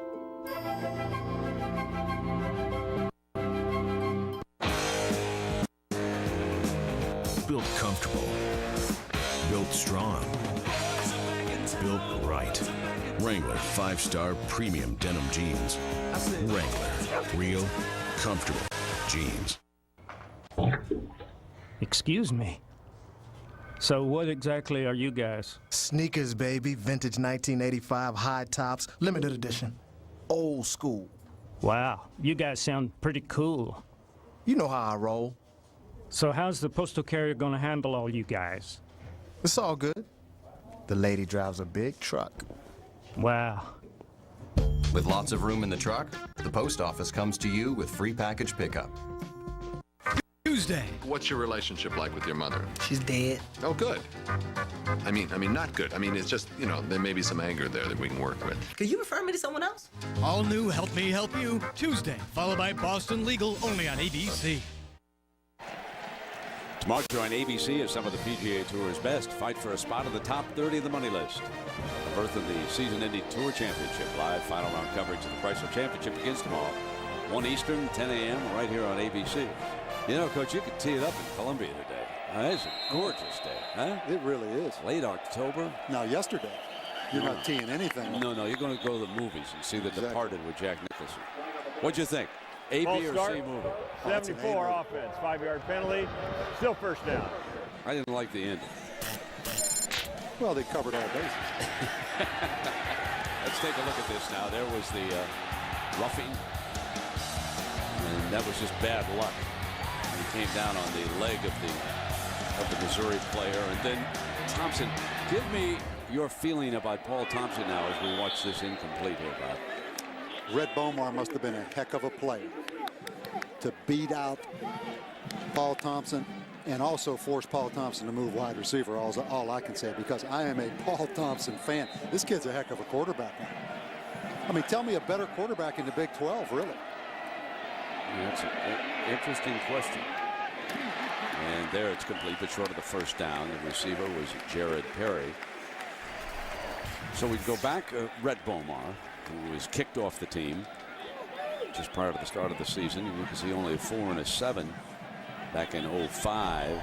Built comfortable. Built strong. Built right. Wrangler 5-star premium denim jeans. Wrangler. Real, comfortable jeans. Excuse me. So what exactly are you guys? Sneakers, baby. Vintage 1985 high tops. Limited edition. Old school. Wow, you guys sound pretty cool. You know how I roll. So how's the postal carrier going to handle all you guys? It's all good. The lady drives a big truck. Wow. With lots of room in the truck, the post office comes to you with free package pickup. Tuesday. What's your relationship like with your mother? She's dead. Oh, good. I mean, not good. I mean, it's just, you know, there may be some anger there that we can work with. Could you refer me to someone else? All new Help Me Help You, Tuesday, followed by Boston Legal, only on ABC. Tomorrow, join ABC as some of the PGA Tour's best fight for a spot in the top 30 of the money list. The birth of the season-ending Tour Championship. Live final round coverage of the Chrysler Championship begins tomorrow, 1 Eastern, 10 a.m. right here on ABC. You know, Coach, you could tee it up in Columbia today. It's a gorgeous day, huh? It really is. Late October. Now, yesterday, you're not teeing anything. No, you're going to go to the movies and see The Departed with Jack Nicholson. What'd you think? A, False B, or start. C movie? 74 offense, 5-yard penalty, still first down. I didn't like the ending. Well, they covered all bases. Let's take a look at this now. There was the roughing, and that was just bad luck. He came down on the leg of the Missouri player, and then Thompson. Give me your feeling about Paul Thompson now as we watch this incomplete here, Bob. Red Bomar must have been a heck of a player to beat out Paul Thompson and also force Paul Thompson to move wide receiver. All I can say, because I am a Paul Thompson fan. This kid's a heck of a quarterback now. I mean, tell me a better quarterback in the Big 12, really. That's an interesting question. And there it's complete, but short of the first down. The receiver was Jared Perry. So we go back. Rhett Bomar, who was kicked off the team just prior to the start of the season. You can see only 4 and 7 back in 05.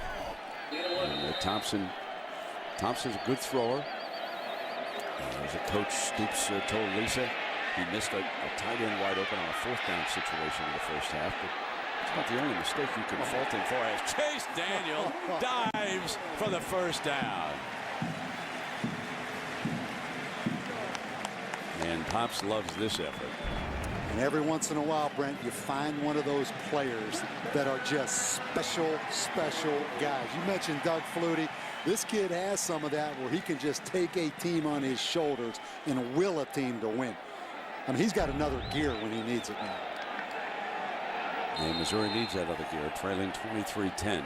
And Thompson's a good thrower. As a coach, Stoops told Lisa he missed a tight end wide open on a 4th down situation in the first half. But it's not the only mistake you can fault him for, as Chase Daniel dives for the first down. And Pops loves this effort. And every once in a while, Brent, you find one of those players that are just special guys. You mentioned Doug Flutie. This kid has some of that where he can just take a team on his shoulders and will a team to win. I mean, he's got another gear when he needs it now. And Missouri needs that other gear, trailing 23-10.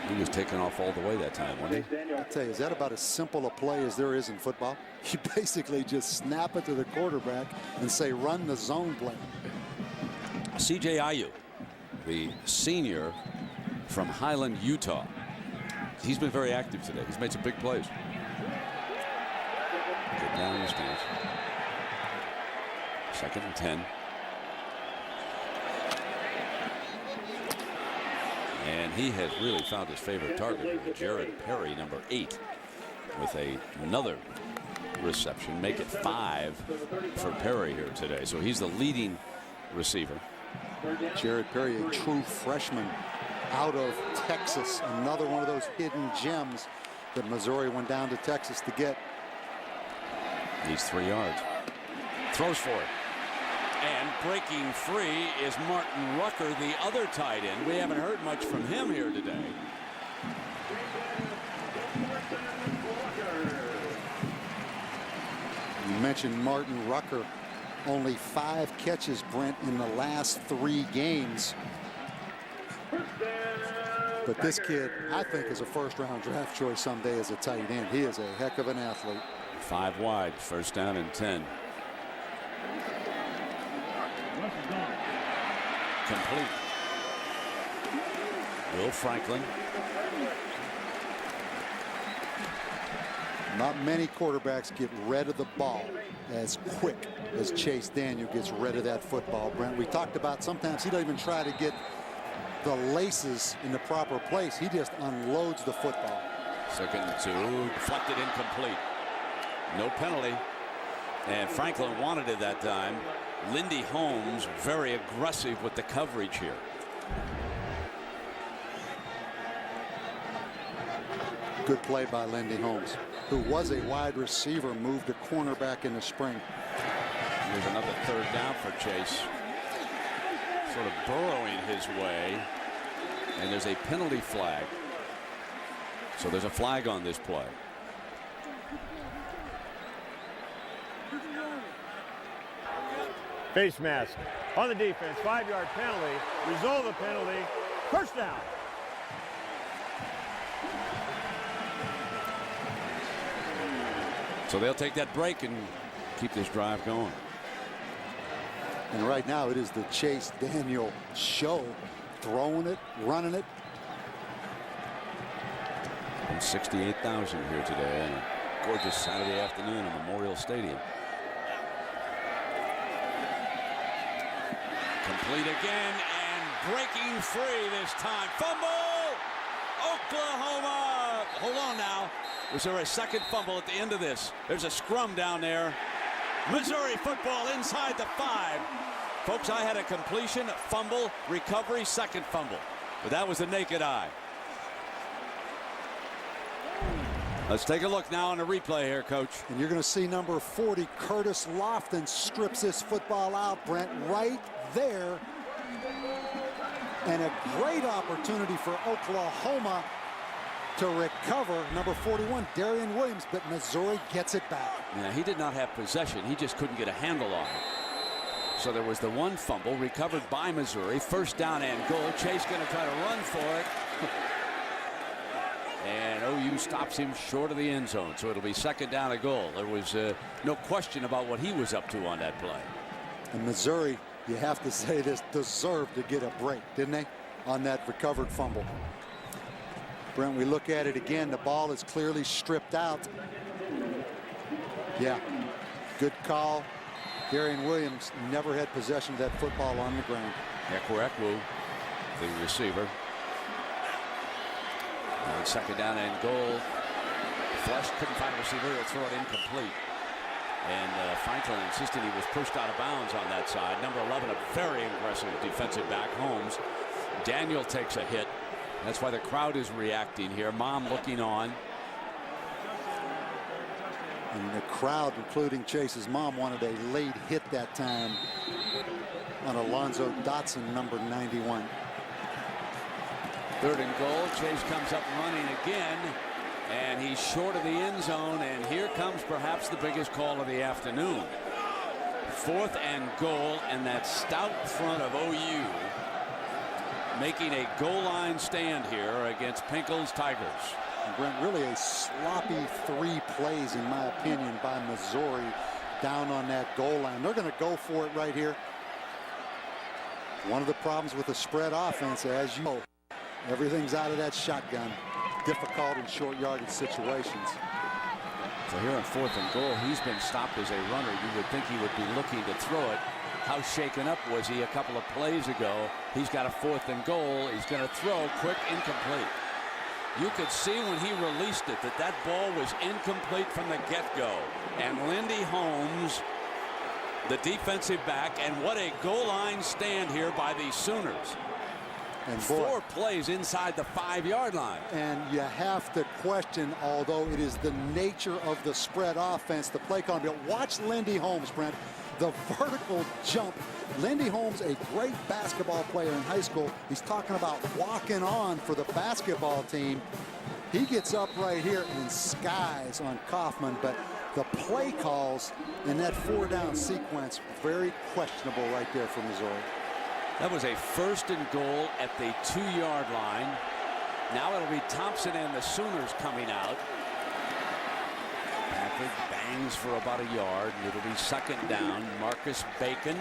He was taken off all the way that time, wasn't he? I'll tell you, is that about as simple a play as there is in football? You basically just snap it to the quarterback and say, run the zone play. C.J. Ayu, the senior from Highland, Utah. He's been very active today. He's made some big plays. Get down in the stance. 2nd and 10. And he has really found his favorite target, Jared Perry, number 8, with another reception. Make it 5 for Perry here today. So he's the leading receiver. Jared Perry, a true freshman out of Texas. Another one of those hidden gems that Missouri went down to Texas to get. Needs 3 yards. Throws for it. And breaking free is Martin Rucker, the other tight end. We haven't heard much from him here today. You mentioned Martin Rucker. Only 5 catches, Brent, in the last 3 games. But this kid, I think, is a first-round draft choice someday as a tight end. He is a heck of an athlete. 5 wide, 1st down and 10. Complete. Will Franklin. Not many quarterbacks get rid of the ball as quick as Chase Daniel gets rid of that football, Brent. We talked about sometimes he doesn't even try to get the laces in the proper place. He just unloads the football. 2nd and 2. Deflected, incomplete. No penalty. And Franklin wanted it that time. Lindy Holmes very aggressive with the coverage here. Good play by Lindy Holmes, who was a wide receiver, moved to cornerback in the spring. There's another 3rd down for Chase. Sort of burrowing his way. And there's a penalty flag. So there's a flag on this play. Face mask on the defense. 5-yard penalty. Result of the penalty. First down. So they'll take that break and keep this drive going. And right now it is the Chase Daniel show. Throwing it, running it. 68,000 here today on a gorgeous Saturday afternoon in Memorial Stadium. Complete again and breaking free this time. Fumble! Oklahoma! Hold on now. Was there a second fumble at the end of this? There's a scrum down there. Missouri football inside the 5. Folks, I had a completion, fumble, recovery, second fumble. But that was the naked eye. Let's take a look now on the replay here, Coach. And you're going to see number 40, Curtis Lofton, strips this football out, Brent, right there. And a great opportunity for Oklahoma to recover. Number 41, Darian Williams, but Missouri gets it back. Yeah, he did not have possession. He just couldn't get a handle on it. So there was the one fumble recovered by Missouri. 1st down and goal. Chase going to try to run for it. and OU stops him short of the end zone. So it'll be 2nd down and goal. There was no question about what he was up to on that play. And Missouri, you have to say this, deserved to get a break, didn't they, on that recovered fumble. Brent, we look at it again. The ball is clearly stripped out. Yeah, good call. Darian Williams never had possession of that football on the ground. Ekwerekwu, the receiver. And 2nd down and goal. Flesh couldn't find a receiver. He'll throw it incomplete. And Franklin insisted he was pushed out of bounds on that side. Number 11, a very aggressive defensive back, Holmes. Daniel takes a hit. That's why the crowd is reacting here. Mom looking on. And the crowd, including Chase's mom, wanted a late hit that time on Alonzo Dotson, number 91. 3rd and goal. Chase comes up running again, and he's short of the end zone, and here comes perhaps the biggest call of the afternoon. 4th and goal, and that stout front of OU making a goal line stand here against Pinkel's Tigers. And Brent, really a sloppy 3 plays, in my opinion, by Missouri down on that goal line. They're going to go for it right here. One of the problems with the spread offense, as you know, everything's out of that shotgun. Difficult in short yardage situations. So here on 4th and goal, he's been stopped as a runner. You would think he would be looking to throw it. How shaken up was he a couple of plays ago? He's got a 4th and goal. He's going to throw, quick, incomplete. You could see when he released it that that ball was incomplete from the get-go. And Lindy Holmes, the defensive back, and what a goal line stand here by the Sooners. And 4 plays inside the 5-yard line. And you have to question, although it is the nature of the spread offense, the play calling. But watch Lindy Holmes, Brent. The vertical jump. Lindy Holmes, a great basketball player in high school. He's talking about walking on for the basketball team. He gets up right here and skies on Kaufman, but the play calls in that 4-down sequence, very questionable right there for Missouri. That was a 1st and goal at the 2-yard line. Now it'll be Thompson and the Sooners coming out. Patrick bangs for about a yard, and it'll be 2nd down. Marcus Bacon,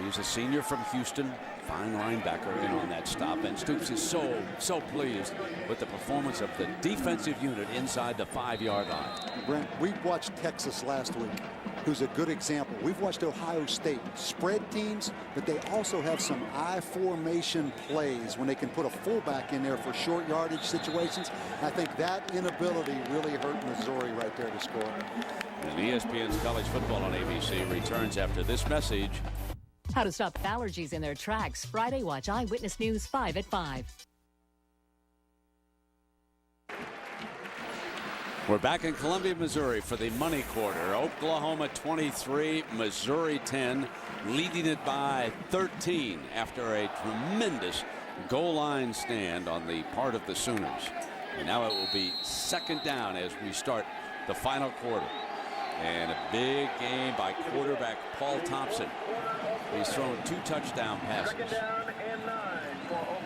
he's a senior from Houston, fine linebacker, in on that stop. And Stoops is so pleased with the performance of the defensive unit inside the 5-yard line. Brent, we watched Texas last week, who's a good example. We've watched Ohio State spread teams, but they also have some I formation plays when they can put a fullback in there for short yardage situations. I think that inability really hurt Missouri right there to score. And ESPN's College Football on ABC returns after this message. How to stop allergies in their tracks. Friday, watch Eyewitness News 5 at 5. We're back in Columbia, Missouri for the money quarter. Oklahoma 23, Missouri 10, leading it by 13 after a tremendous goal line stand on the part of the Sooners. And now it will be 2nd down as we start the final quarter. And a big game by quarterback Paul Thompson. He's thrown 2 touchdown passes.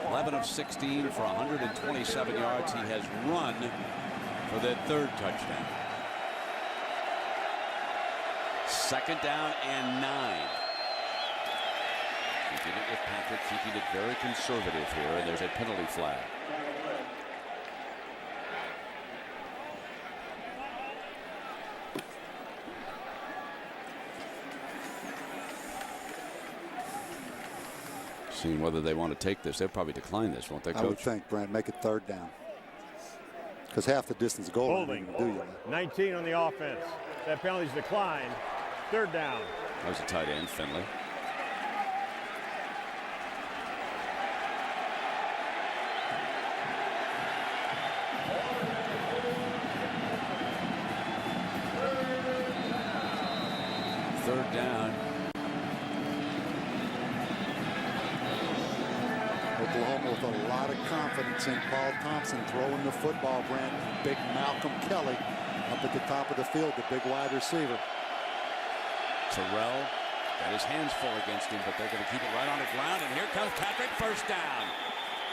11 of 16 for 127 yards. He has run for the 3rd touchdown. 2nd down and 9. He did it with Patrick, keeping it very conservative here, and there's a penalty flag. Seeing whether they want to take this. They'll probably decline this, won't they, Coach? I would think, Brent, make it 3rd down. Because half the distance goal line do you? 19 on the offense. That penalty's declined. 3rd down. That was a tight end, Finley. Third down. Oklahoma with a lot of confidence in Paul Thompson throwing the football, Brent. Big Malcolm Kelly up at the top of the field, the big wide receiver. Terrell got his hands full against him, but they're going to keep it right on the ground. And here comes Patrick, 1st down.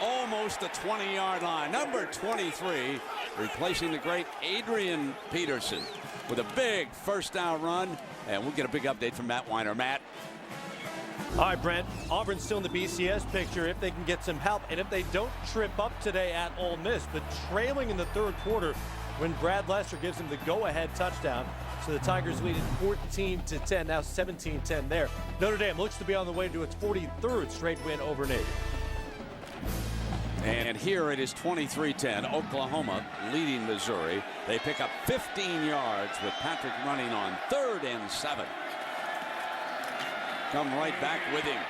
almost the 20-yard line. Number 23, replacing the great Adrian Peterson with a big first down run. And we'll get a big update from Matt Weiner. Matt. All right, Brent. Auburn's still in the BCS picture if they can get some help and if they don't trip up today at Ole Miss. But trailing in the third quarter when Brad Lester gives them the go-ahead touchdown. So the Tigers lead it 14-10, now 17-10 there. Notre Dame looks to be on the way to its 43rd straight win over Navy. And here it is 23-10. Oklahoma leading Missouri. They pick up 15 yards with Patrick running on 3rd and 7. Come right back with him.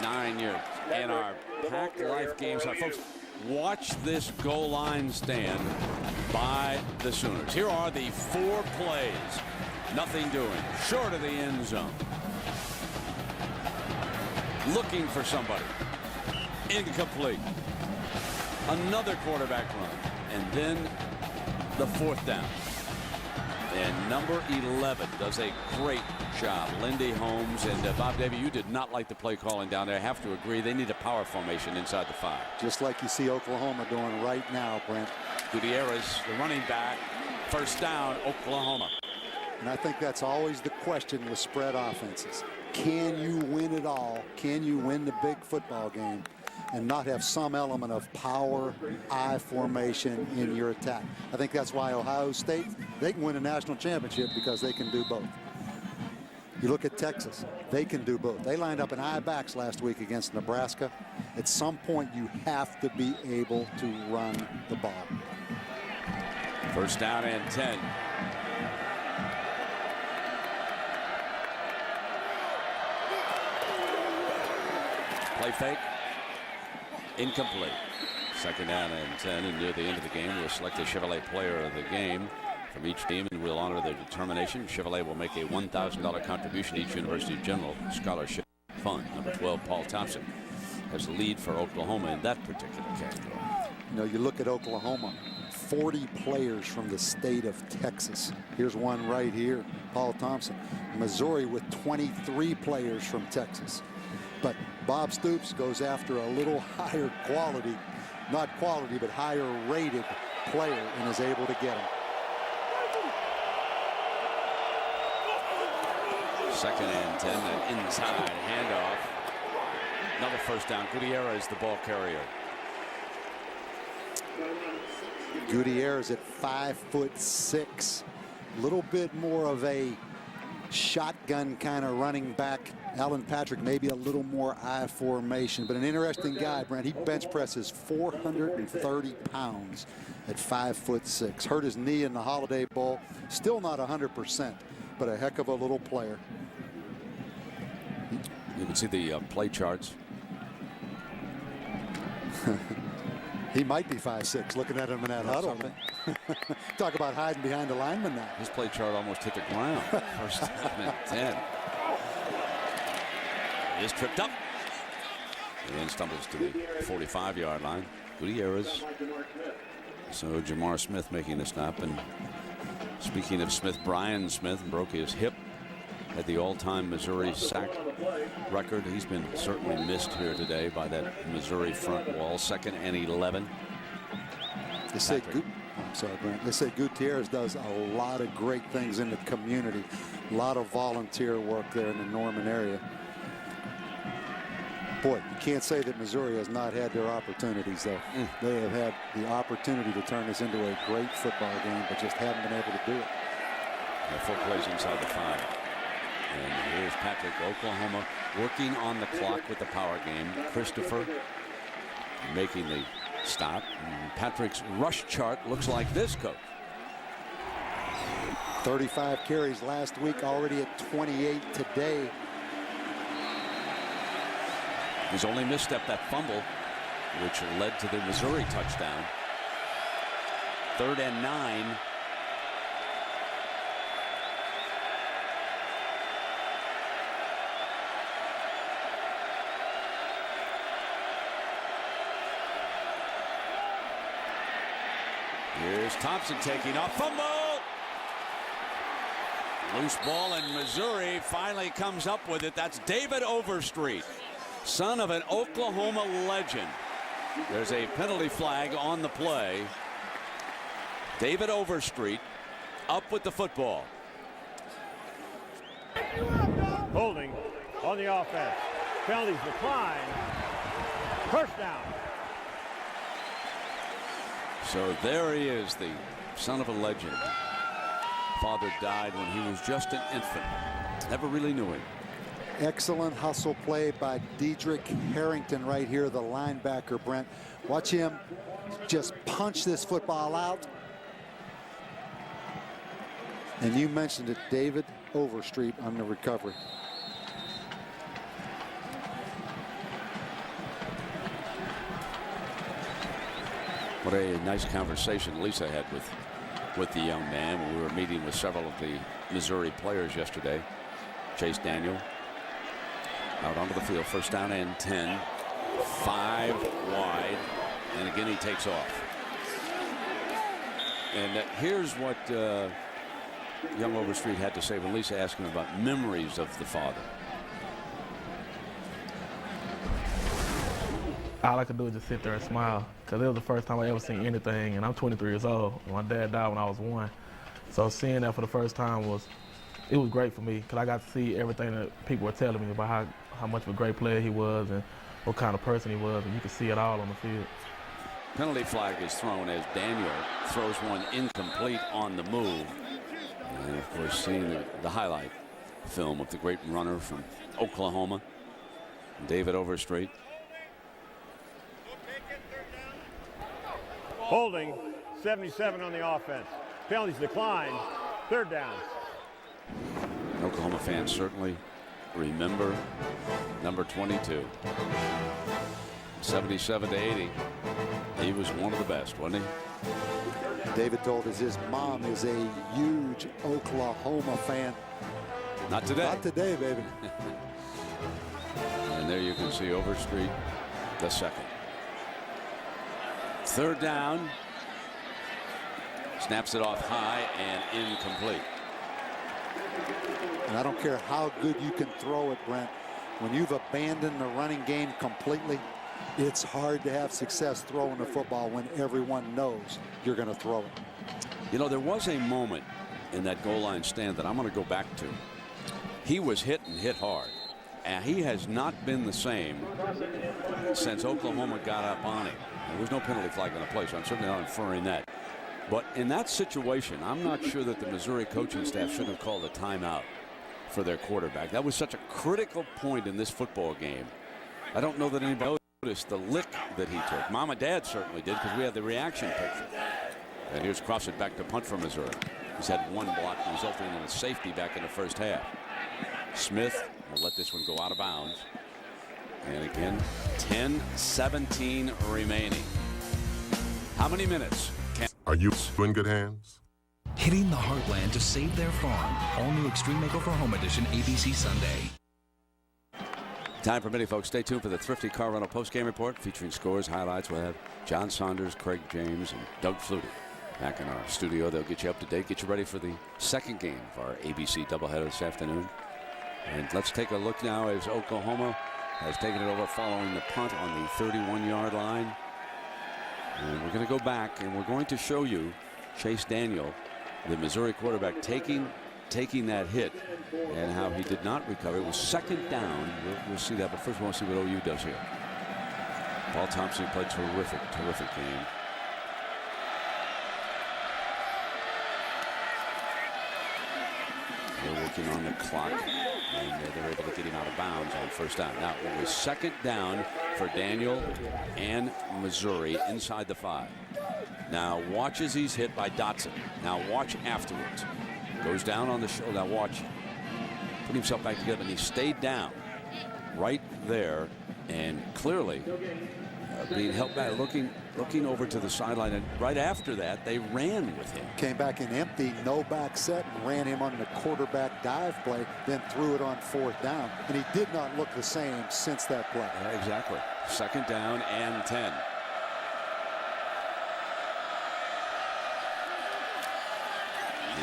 9 years in our packed life games. Folks, watch this goal line stand by the Sooners. Here are the 4 plays. Nothing doing. Short of the end zone. Looking for somebody. Incomplete. Another quarterback run. And then the 4th down. And number 11 does a great job. Lindy Holmes and Bob Davey, you did not like the play calling down there. I have to agree. They need a power formation inside the 5. Just like you see Oklahoma doing right now, Brent. Gutierrez, the running back. First down, Oklahoma. And I think that's always the question with spread offenses. Can you win it all? Can you win the big football game and not have some element of power, I formation in your attack? I think that's why Ohio State, they can win a national championship because they can do both. You look at Texas, they can do both. They lined up in I backs last week against Nebraska. At some point, you have to be able to run the ball. First down and 10. Play fake. Incomplete. Second down and 10, and near the end of the game, we'll select a Chevrolet player of the game from each team, and we'll honor their determination. Chevrolet will make a $1,000 contribution to each University General Scholarship Fund. Number 12, Paul Thompson, has the lead for Oklahoma in that particular category. You know, you look at Oklahoma, 40 players from the state of Texas. Here's one right here, Paul Thompson. Missouri with 23 players from Texas. But Bob Stoops goes after a little higher quality, not quality, but higher rated player and is able to get him. Second and 10, an inside handoff. Another first down. Gutierrez, the ball carrier. Gutierrez at 5'6", a little bit more of a shotgun kind of running back. Alan Patrick maybe a little more I formation, but an interesting guy, Brent. He bench presses 430 pounds at 5'6". Hurt his knee in the Holiday Bowl. Still not 100%, but a heck of a little player. You can see the play charts. He might be 5'6", looking at him in that huddle. Talk about hiding behind the lineman now. His play chart almost hit the ground. First down and 10. He is tripped up and then stumbles to the 45-yard line. Gutierrez. So Jamar Smith making the snap. And speaking of Smith, Brian Smith broke his hip at the all-time Missouri sack record. He's been certainly missed here today by that Missouri front wall. 2nd and 11. They say I'm sorry, Brent. They say Gutierrez does a lot of great things in the community. A lot of volunteer work there in the Norman area. Boy, you can't say that Missouri has not had their opportunities, though. They have had the opportunity to turn this into a great football game, but just haven't been able to do it. 4 plays inside the 5. And here's Patrick. Oklahoma working on the clock with the power game. Christopher making the stop. And Patrick's rush chart looks like this, Coach. 35 carries last week, already at 28 today. His only misstep, that fumble, which led to the Missouri touchdown. 3rd and 9. Here's Thompson taking off. Fumble! Loose ball, and Missouri finally comes up with it. That's David Overstreet. son of an Oklahoma legend. There's a penalty flag on the play. David Overstreet up with the football. Holding on the offense. Penalties decline. First down. So there he is, the son of a legend. Father died when he was just an infant. Never really knew him. Excellent hustle play by Dedrick Harrington right here, the linebacker, Brent. Watch him just punch this football out. And you mentioned it, David Overstreet on the recovery. What a nice conversation Lisa had with the young man. We were meeting with several of the Missouri players yesterday. Chase Daniel out onto the field, first down and 10, 5 wide, and again he takes off. And here's what young Overstreet had to say when Lisa asked him about memories of the father. All I could do is just sit there and smile, because it was the first time I ever seen anything, and I'm 23 years old. My dad died when I was 1. So seeing that for the first time was great for me, because I got to see everything that people were telling me about how much of a great player he was and what kind of person he was, and you could see it all on the field. Penalty flag is thrown as Daniel throws one incomplete on the move. And of course, seeing the highlight film of the great runner from Oklahoma, David Overstreet. Holding, 77 on the offense. Penalties decline. Third down. Oklahoma fans certainly remember number 22. 77 to 80. He was one of the best, wasn't he? David told us his mom is a huge Oklahoma fan. Not today. Not today, baby. And there you can see Overstreet, the second. Third down. Snaps it off high and incomplete. And I don't care how good you can throw it, Brent. When you've abandoned the running game completely, it's hard to have success throwing the football when everyone knows you're going to throw it. You know, there was a moment in that goal line stand that I'm going to go back to. He was hit and hit hard. And he has not been the same since Oklahoma got up on him. There was no penalty flag on the play, so I'm certainly not inferring that. But in that situation, I'm not sure that the Missouri coaching staff should have called a timeout for their quarterback. That was such a critical point in this football game. I don't know that anybody noticed the lick that he took. Mom and Dad certainly did, because we had the reaction picture. And here's Crossett back to punt for Missouri. He's had one block resulting in a safety back in the first half. Smith will let this one go out of bounds. And again, 10-17 remaining. How many minutes? Are you in good hands? Hitting the heartland to save their farm. All new Extreme Makeover Home Edition, ABC Sunday. Time permitting, folks, stay tuned for the Thrifty Car Rental postgame report featuring scores, highlights. We'll have John Saunders, Craig James, and Doug Flutie back in our studio. They'll get you up to date, get you ready for the second game of our ABC doubleheader this afternoon. And let's take a look now as Oklahoma has taken it over following the punt on the 31-yard line. And we're going to go back and we're going to show you Chase Daniel, the Missouri quarterback, taking that hit and how he did not recover. It was second down. We'll see that, but first we want to see what OU does here. Paul Thompson played terrific game. They're working on the clock, and they're able to get him out of bounds on first down. Now, it was second down for Daniel and Missouri inside the 5. Now, watch as he's hit by Dotson. Now, watch afterwards. Goes down on the shoulder. Now, watch. Put himself back together, and he stayed down right there, and clearly being held back, looking over to the sideline, and right after that they ran with him. Came back in empty, no back set, and ran him on the quarterback dive play, then threw it on fourth down, and he did not look the same since that play. Yeah, exactly. Second down and 10.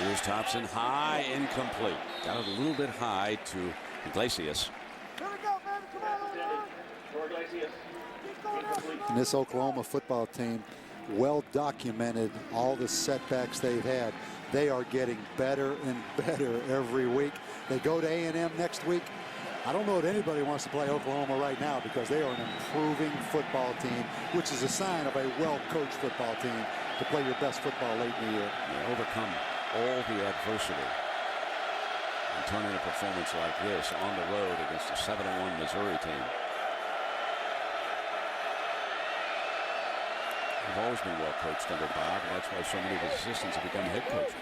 Here's Thompson, high, incomplete. Got it a little bit high to Iglesias. And this Oklahoma football team, well documented all the setbacks they've had. They are getting better and better every week. They go to A&M next week. I don't know that anybody wants to play Oklahoma right now because they are an improving football team, which is a sign of a well-coached football team to play your best football late in the year. Yeah, overcome all the adversity and turn in a performance like this on the road against a 7-1 Missouri team. They've always been well coached under Bob, and that's why so many of his assistants have become head coaches.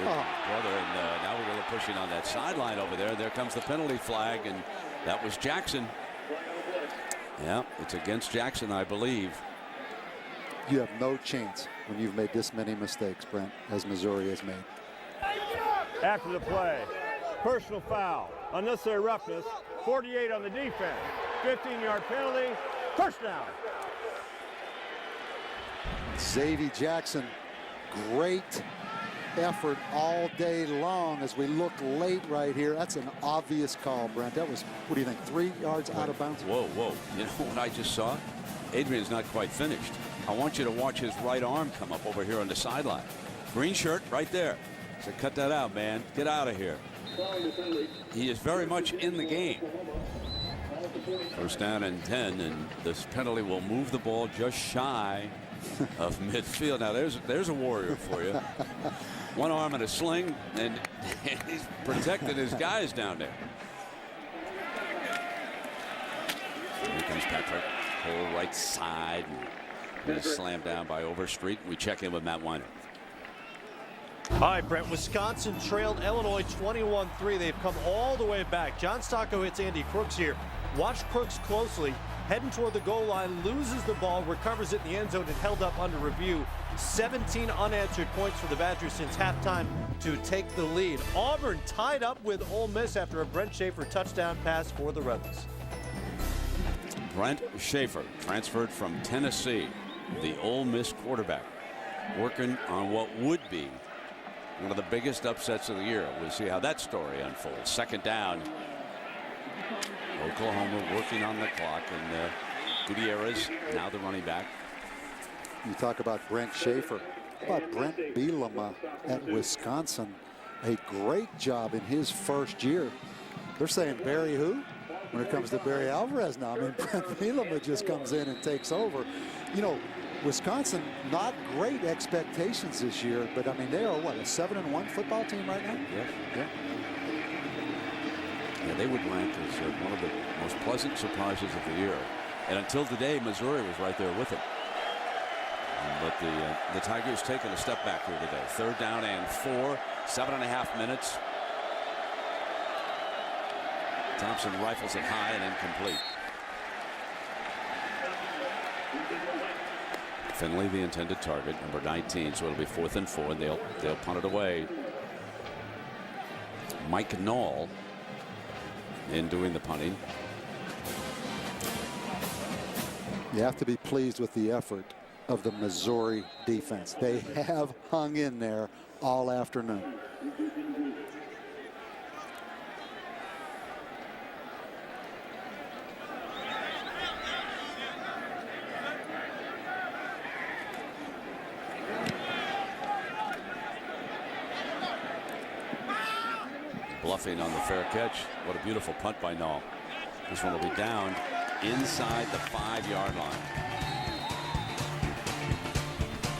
Brother, and now we're really pushing on that sideline over there. There comes the penalty flag, and that was Jackson. Yeah, it's against Jackson, I believe. You have no chance when you've made this many mistakes, Brent, as Missouri has made. After the play, personal foul, unnecessary roughness, 48 on the defense, 15-yard penalty, first down. Xavier Jackson, great effort all day long as we look late right here. That's an obvious call, Brent. That was, what do you think, 3 yards out of bounds? Whoa, whoa. You know what I just saw? Adrian's not quite finished. I want you to watch his right arm come up over here on the sideline. Green shirt right there. So cut that out, man. Get out of here. He is very much in the game. First down and 10, and this penalty will move the ball just shy of midfield. Now there's a warrior for you. One arm in a sling, and he's protecting his guys down there. Here comes Patrick, whole right side, and slammed down by Overstreet. We check in with Matt Weiner. All right, Brent, Wisconsin trailed Illinois 21-3. They've come all the way back. John Stocco hits Andy Crooks here. Watch Crooks closely. Heading toward the goal line, loses the ball, recovers it in the end zone, and held up under review. 17 unanswered points for the Badgers since halftime to take the lead. Auburn tied up with Ole Miss after a Brent Schaefer touchdown pass for the Rebels. Brent Schaefer, transferred from Tennessee, the Ole Miss quarterback, working on what would be one of the biggest upsets of the year. We'll see how that story unfolds. Second down. Oklahoma working on the clock, and Gutierrez now the running back. You talk about Brent Schaefer. How about Brent Bielema at Wisconsin? A great job in his first year. They're saying Barry who? When it comes to Barry Alvarez now. I mean, Brent Bielema just comes in and takes over. You know, Wisconsin, not great expectations this year, but I mean, they are what, a 7-1 football team right now? Yes. Yeah. Yeah, they would rank as one of the most pleasant surprises of the year. And until today, Missouri was right there with them. But the Tigers taking a step back here today. Third down and 4, 7.5 minutes. Thompson rifles it high and incomplete. Finley, the intended target, number 19. So it'll be 4th and 4, and they'll punt it away. Mike Knoll in doing the punting. You have to be pleased with the effort of the Missouri defense. They have hung in there all afternoon. Bluffing on the fair catch. What a beautiful punt by Knoll. This one will be down inside the 5-yard line.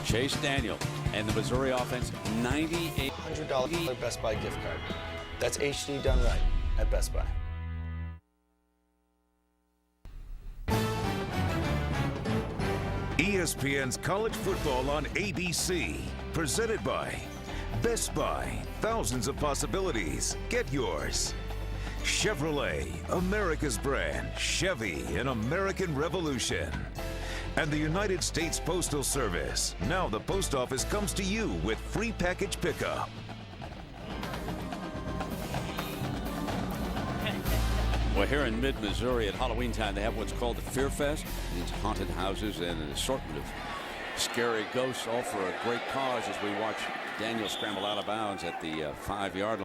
Chase Daniel and the Missouri offense, $98. $100 Best Buy gift card. That's HD done right at Best Buy. ESPN's College Football on ABC, presented by Best Buy. Thousands of possibilities. Get yours. Chevrolet, America's brand. Chevy, an American revolution. And the United States Postal Service. Now the post office comes to you with free package pickup. Well, here in mid-Missouri at Halloween time, they have what's called the Fear Fest. It's haunted houses and an assortment of scary ghosts, all for a great cause as we watch Daniel scramble out of bounds at the 5-yard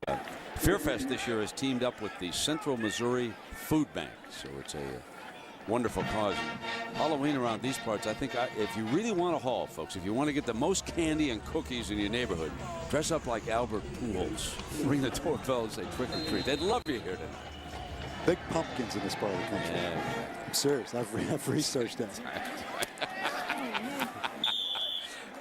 line. Fearfest this year has teamed up with the Central Missouri Food Bank, so it's a wonderful cause. Halloween around these parts, I think if you really want to haul, folks, if you want to get the most candy and cookies in your neighborhood, dress up like Albert Pujols. Ring the doorbell and say trick or treat. They'd love you here tonight. Big pumpkins in this part of the country. Yeah. I'm serious. I've researched that.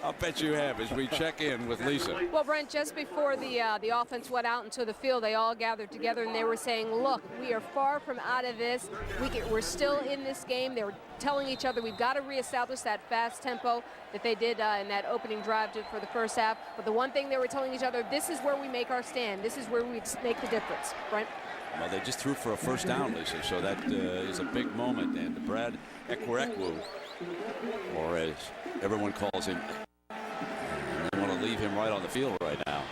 I'll bet you have as we check in with Lisa. Well, Brent, just before the offense went out into the field, they all gathered together and they were saying, look, we are far from out of this. We're still in this game. They were telling each other we've got to reestablish that fast tempo that they did in that opening drive for the first half. But the one thing they were telling each other, this is where we make our stand. This is where we make the difference. Brent? Well, they just threw for a first down, Lisa, so that is a big moment. And Brad Ekwerekwu, or as everyone calls him, they want to leave him right on the field right now.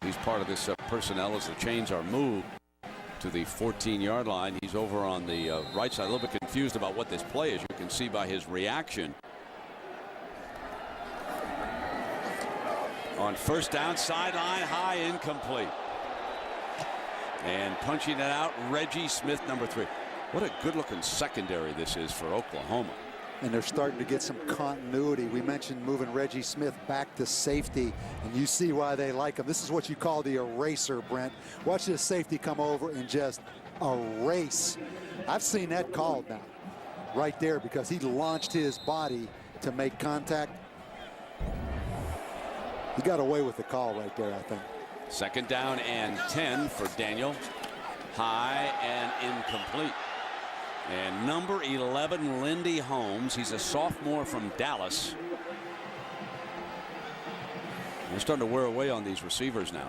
He's part of this personnel as the chains are moved to the 14-yard line. He's over on the right side, a little bit confused about what this play is. You can see by his reaction. On first down, sideline high, incomplete. And punching it out, Reggie Smith, number 3. What a good-looking secondary this is for Oklahoma. And they're starting to get some continuity. We mentioned moving Reggie Smith back to safety, and you see why they like him. This is what you call the eraser, Brent. Watch this safety come over and just erase. I've seen that called now, right there, because he launched his body to make contact. He got away with the call right there, I think. Second down and 10 for Daniel. High and incomplete. And number 11, Lindy Holmes. He's a sophomore from Dallas. They're starting to wear away on these receivers now.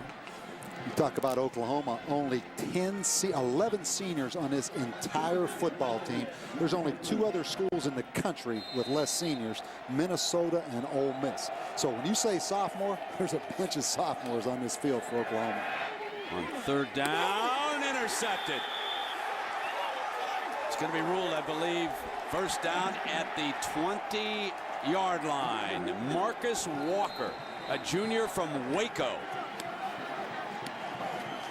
You talk about Oklahoma, only 11 seniors on this entire football team. There's only 2 other schools in the country with less seniors, Minnesota and Ole Miss. So when you say sophomore, there's a bunch of sophomores on this field for Oklahoma. On third down, intercepted. It's going to be ruled, I believe, first down at the 20-yard line. Marcus Walker, a junior from Waco.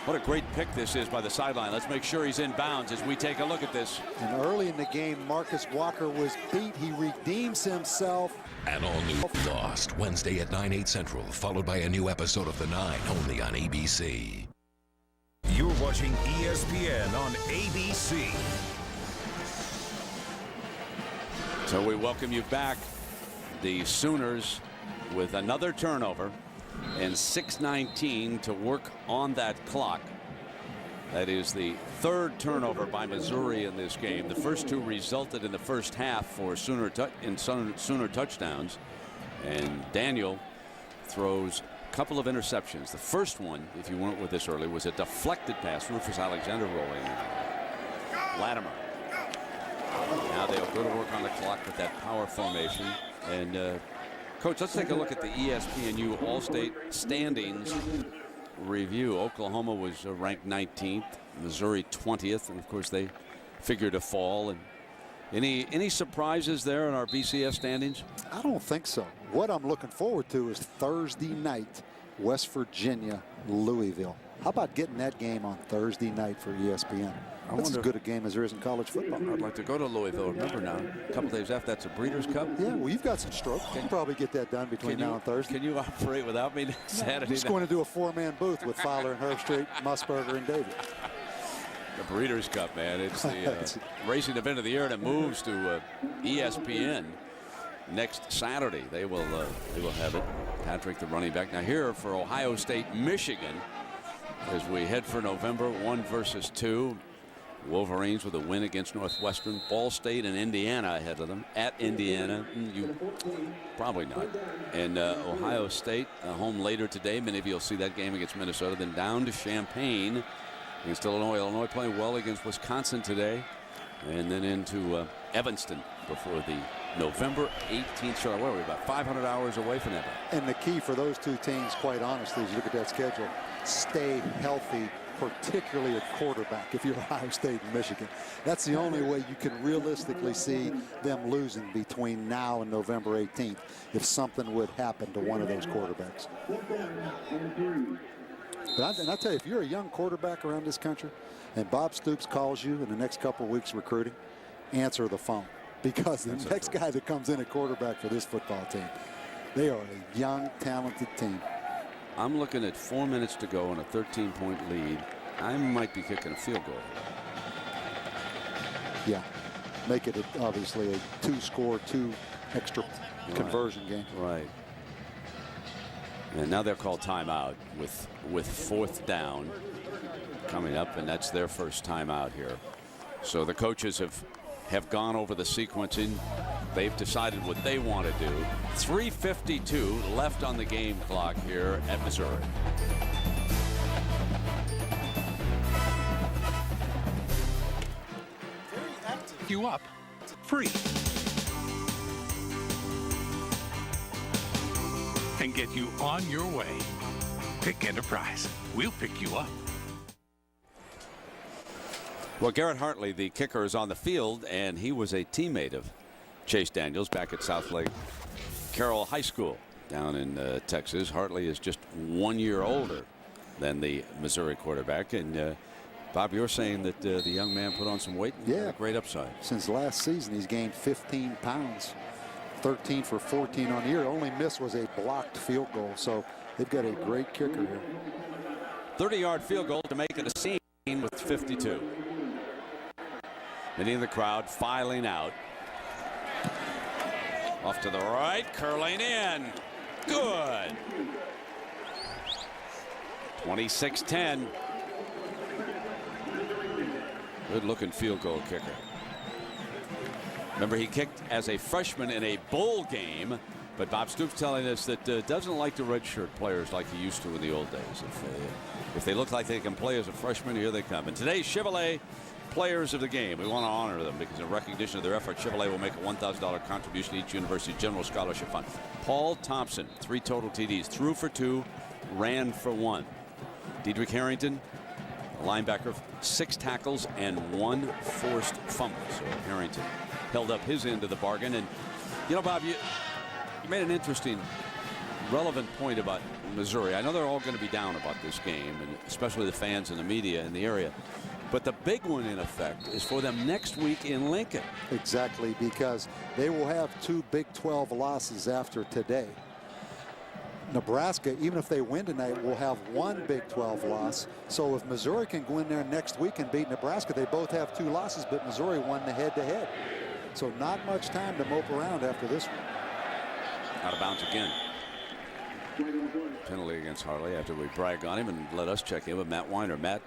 What a great pick this is by the sideline. Let's make sure he's in bounds as we take a look at this. And early in the game, Marcus Walker was beat. He redeems himself. An all-new Lost, Wednesday at 9/8 Central, followed by a new episode of The 9, only on ABC. You're watching ESPN on ABC. So we welcome you back. The Sooners with another turnover and 6:19 to work on that clock. That is the 3rd turnover by Missouri in this game. The first 2 resulted in the first half for Sooner touchdowns. And Daniel throws a couple of interceptions. The first one, if you weren't with us earlier, was a deflected pass. Rufus Alexander rolling. Latimer. Now they'll go to work on the clock with that power formation. And Coach, let's take a look at the ESPNU All-State standings review. Oklahoma was ranked 19th, Missouri 20th, and of course they figured to fall. And any surprises there in our BCS standings? I don't think so. What I'm looking forward to is Thursday night, West Virginia, Louisville. How about getting that game on Thursday night for ESPN? That's as good a game as there is in college football. I'd like to go to Louisville. Remember now, a couple days after that's a Breeders' Cup. Yeah, well, you've got some stroke. You can probably get that done between now and Thursday. Can you operate without me next Saturday? I'm just going to do a 4-man booth with Fowler and Herbstreit, Musburger, and David. The Breeders' Cup, man. It's the racing event of the year, and it moves to ESPN next Saturday. They will have it. Patrick, the running back. Now here for Ohio State, Michigan, as we head for November 1 versus 2. Wolverines with a win against Northwestern. Ball State and Indiana ahead of them. At Indiana, you probably not. And Ohio State home later today. Many of you will see that game against Minnesota. Then down to Champaign against Illinois. Illinois playing well against Wisconsin today. And then into Evanston before the November 18th show. What are we, about 500 hours away from that? And the key for those 2 teams, quite honestly, as you look at that schedule, stay healthy, particularly at quarterback if you're Ohio State and Michigan. That's the only way you can realistically see them losing between now and November 18th if something would happen to one of those quarterbacks. And I tell you, if you're a young quarterback around this country and Bob Stoops calls you in the next couple of weeks recruiting, answer the phone, because the next guy that comes in at quarterback for this football team, they are a young, talented team. I'm looking at 4 minutes to go and a 13-point lead. I might be kicking a field goal. Yeah, make it obviously a 2-score, 2 extra conversion game. Right. And now they're called timeout with 4th down coming up, and that's their first timeout here. So the coaches have gone over the sequencing. They've decided what they want to do. 3:52 left on the game clock here at Missouri. You up free and get you on your way. Pick Enterprise. We'll pick you up. Well, Garrett Hartley, the kicker, is on the field, and he was a teammate of Chase Daniels back at Southlake Carroll High School down in Texas. Hartley is just 1 year older than the Missouri quarterback. And Bob, you're saying that the young man put on some weight and had a great upside. Since last season, he's gained 15 pounds, 13 for 14 on the year. Only miss was a blocked field goal. So they've got a great kicker here. 30-yard field goal to make it a scene with 52. Many of the crowd filing out. Off to the right, curling in. Good. 26-10. Good looking field goal kicker. Remember, he kicked as a freshman in a bowl game, but Bob Stoops telling us that doesn't like to redshirt players like he used to in the old days. If they look like they can play as a freshman, here they come. And today's Chevrolet players of the game, we want to honor them because in recognition of their effort, Chevrolet will make a $1,000 contribution to each university general scholarship fund. Paul Thompson, 3 total TDs, threw for 2, ran for 1. Diedrich Harrington, a linebacker, 6 tackles and 1 forced fumble. So Harrington held up his end of the bargain. And you know, Bob, you made an interesting, relevant point about Missouri. I know they're all going to be down about this game, and especially the fans and the media in the area. But the big one, in effect, is for them next week in Lincoln. Exactly, because they will have 2 Big 12 losses after today. Nebraska, even if they win tonight, will have 1 Big 12 loss. So if Missouri can go in there next week and beat Nebraska, they both have 2 losses, but Missouri won the head-to-head. So not much time to mope around after this one. Out of bounds again. Penalty against Hartley after we brag on him and let us check in with Matt Weiner. Matt.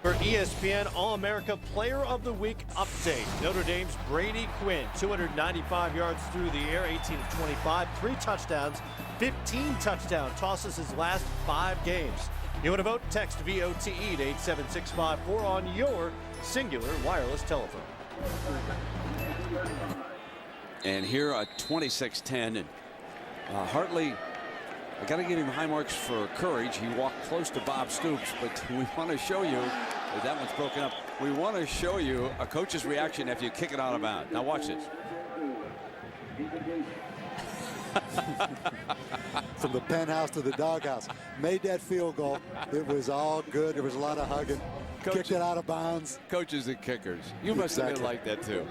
For ESPN All-America Player of the Week update. Notre Dame's Brady Quinn, 295 yards through the air, 18 of 25, 3 touchdowns, 15 touchdown tosses his last 5 games. You want to vote? Text VOTE to 87654 on your singular wireless telephone. And here a 26-10. And Hartley, I got to give him high marks for courage. He walked close to Bob Stoops, but we want to show you that one's broken up. We want to show you a coach's reaction after you kick it out of bounds. Now watch this. From the penthouse to the doghouse, made that field goal. It was all good. There was a lot of hugging. Kicked it out of bounds. Coaches and kickers. You must have been like that too.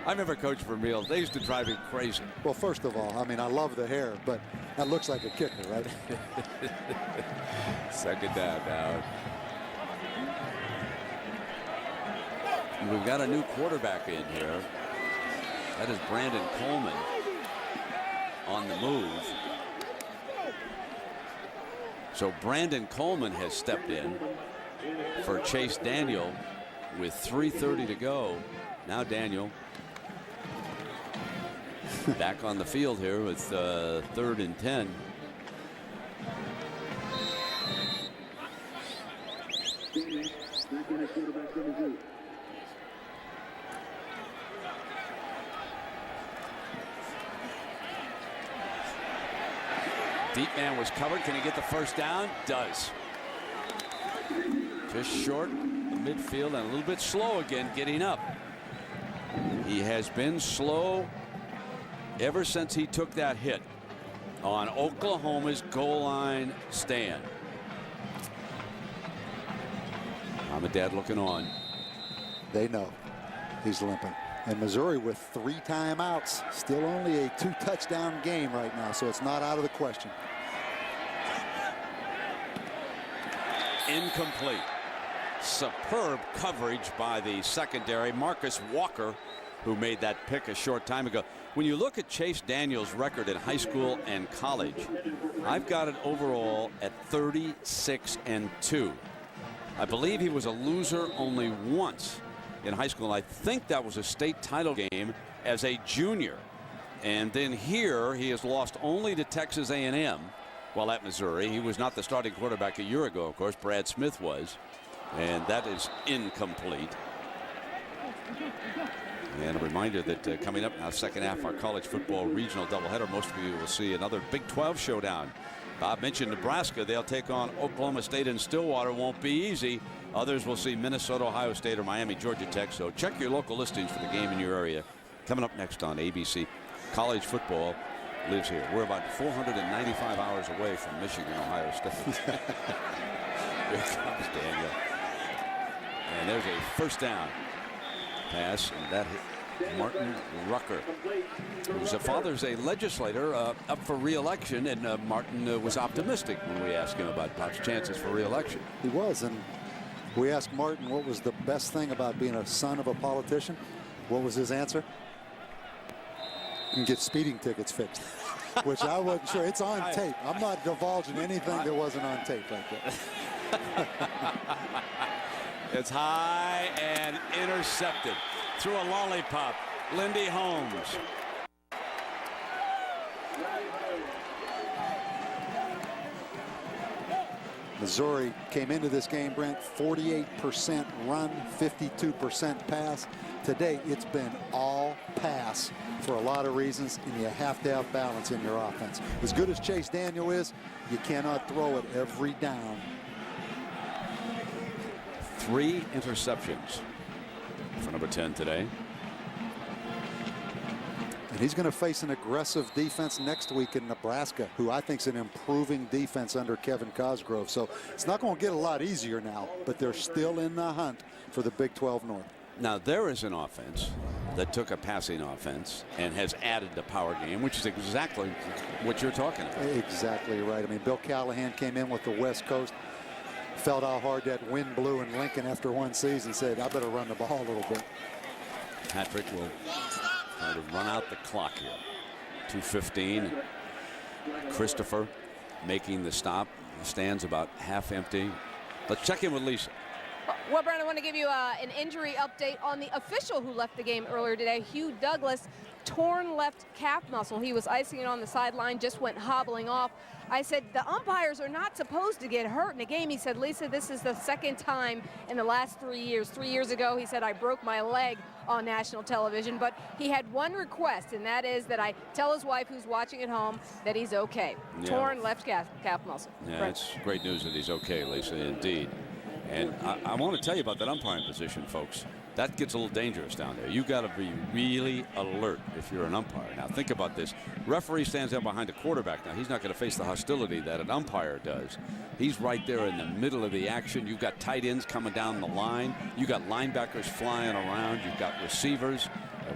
I remember Coach Vermeil. They used to drive him crazy. Well, first of all, I mean, I love the hair, but that looks like a kicker, right? Second down now. We've got a new quarterback in here. That is Brandon Coleman on the move. So Brandon Coleman has stepped in for Chase Daniel with 3:30 to go. Now Daniel back on the field here with 3rd and 10. Deep man was covered. Can he get the first down? Does. Just short of midfield and a little bit slow again getting up. He has been slow ever since he took that hit on Oklahoma's goal line stand. Mom and Dad looking on. They know he's limping. And Missouri with 3 timeouts, still only a 2-touchdown game right now, so it's not out of the question. Incomplete. Superb coverage by the secondary. Marcus Walker, who made that pick a short time ago. When you look at Chase Daniels' record in high school and college, I've got it overall at 36-2. I believe he was a loser only once in high school. I think that was a state title game as a junior. And then here he has lost only to Texas A&M while at Missouri. He was not the starting quarterback a year ago, of course. Brad Smith was. And that is incomplete. And a reminder that coming up now, second half, our college football regional doubleheader. Most of you will see another Big 12 showdown. Bob mentioned Nebraska. They'll take on Oklahoma State in Stillwater. Won't be easy. Others will see Minnesota, Ohio State, or Miami, Georgia Tech. So check your local listings for the game in your area. Coming up next on ABC, college football lives here. We're about 495 hours away from Michigan, Ohio State. Here comes Daniel. And there's a first down pass, and that hit Martin Rucker, whose father's a legislator up for re-election, and Martin was optimistic when we asked him about Pop's chances for re-election. He was, and we asked Martin what was the best thing about being a son of a politician. What was his answer? You can get speeding tickets fixed, which I wasn't sure. It's on tape. I'm not divulging anything that wasn't on tape right there. It's high and intercepted through a lollipop. Lindy Holmes. Missouri came into this game, Brent, 48% run, 52% pass. Today, it's been all pass for a lot of reasons, and you have to have balance in your offense. As good as Chase Daniel is, you cannot throw it every down. 3 interceptions for number 10 today. And he's going to face an aggressive defense next week in Nebraska, who I think is an improving defense under Kevin Cosgrove. So it's not going to get a lot easier now, but they're still in the hunt for the Big 12 North. Now, there is an offense that took a passing offense and has added the power game, which is exactly what you're talking about. Exactly right. I mean, Bill Callahan came in with the West Coast, felt how hard that wind blew in Lincoln after one season, said, I better run the ball a little bit. Patrick will try to run out the clock here. 2:15. Christopher making the stop. The stand's about half empty. Let's check in with Lisa. Well, Brian, I want to give you an injury update on the official who left the game earlier today, Hugh Douglas. Torn left calf muscle. He was icing it on the sideline, just went hobbling off. I said, the umpires are not supposed to get hurt in a game. He said, Lisa, this is the second time in the last 3 years. 3 years ago, he said, I broke my leg on national television. But he had one request, and that is that I tell his wife, who's watching at home, that he's okay. Yeah. Torn left calf muscle. Yeah, Brent. It's great news that he's okay, Lisa, indeed. And I want to tell you about that umpiring position, folks. That gets a little dangerous down there. You've got to be really alert if you're an umpire. Now, think about this. Referee stands out behind the quarterback. Now, he's not going to face the hostility that an umpire does. He's right there in the middle of the action. You've got tight ends coming down the line. You've got linebackers flying around. You've got receivers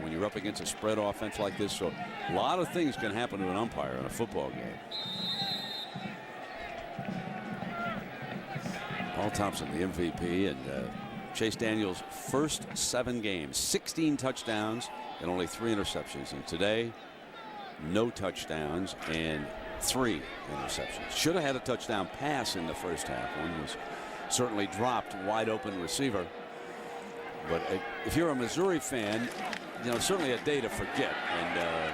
when you're up against a spread offense like this. So a lot of things can happen to an umpire in a football game. Paul Thompson, the MVP, and Chase Daniels' first 7 games, 16 touchdowns and only 3 interceptions. And today, no touchdowns and 3 interceptions. Should have had a touchdown pass in the first half. One was certainly dropped, wide open receiver. But if you're a Missouri fan, you know, certainly a day to forget and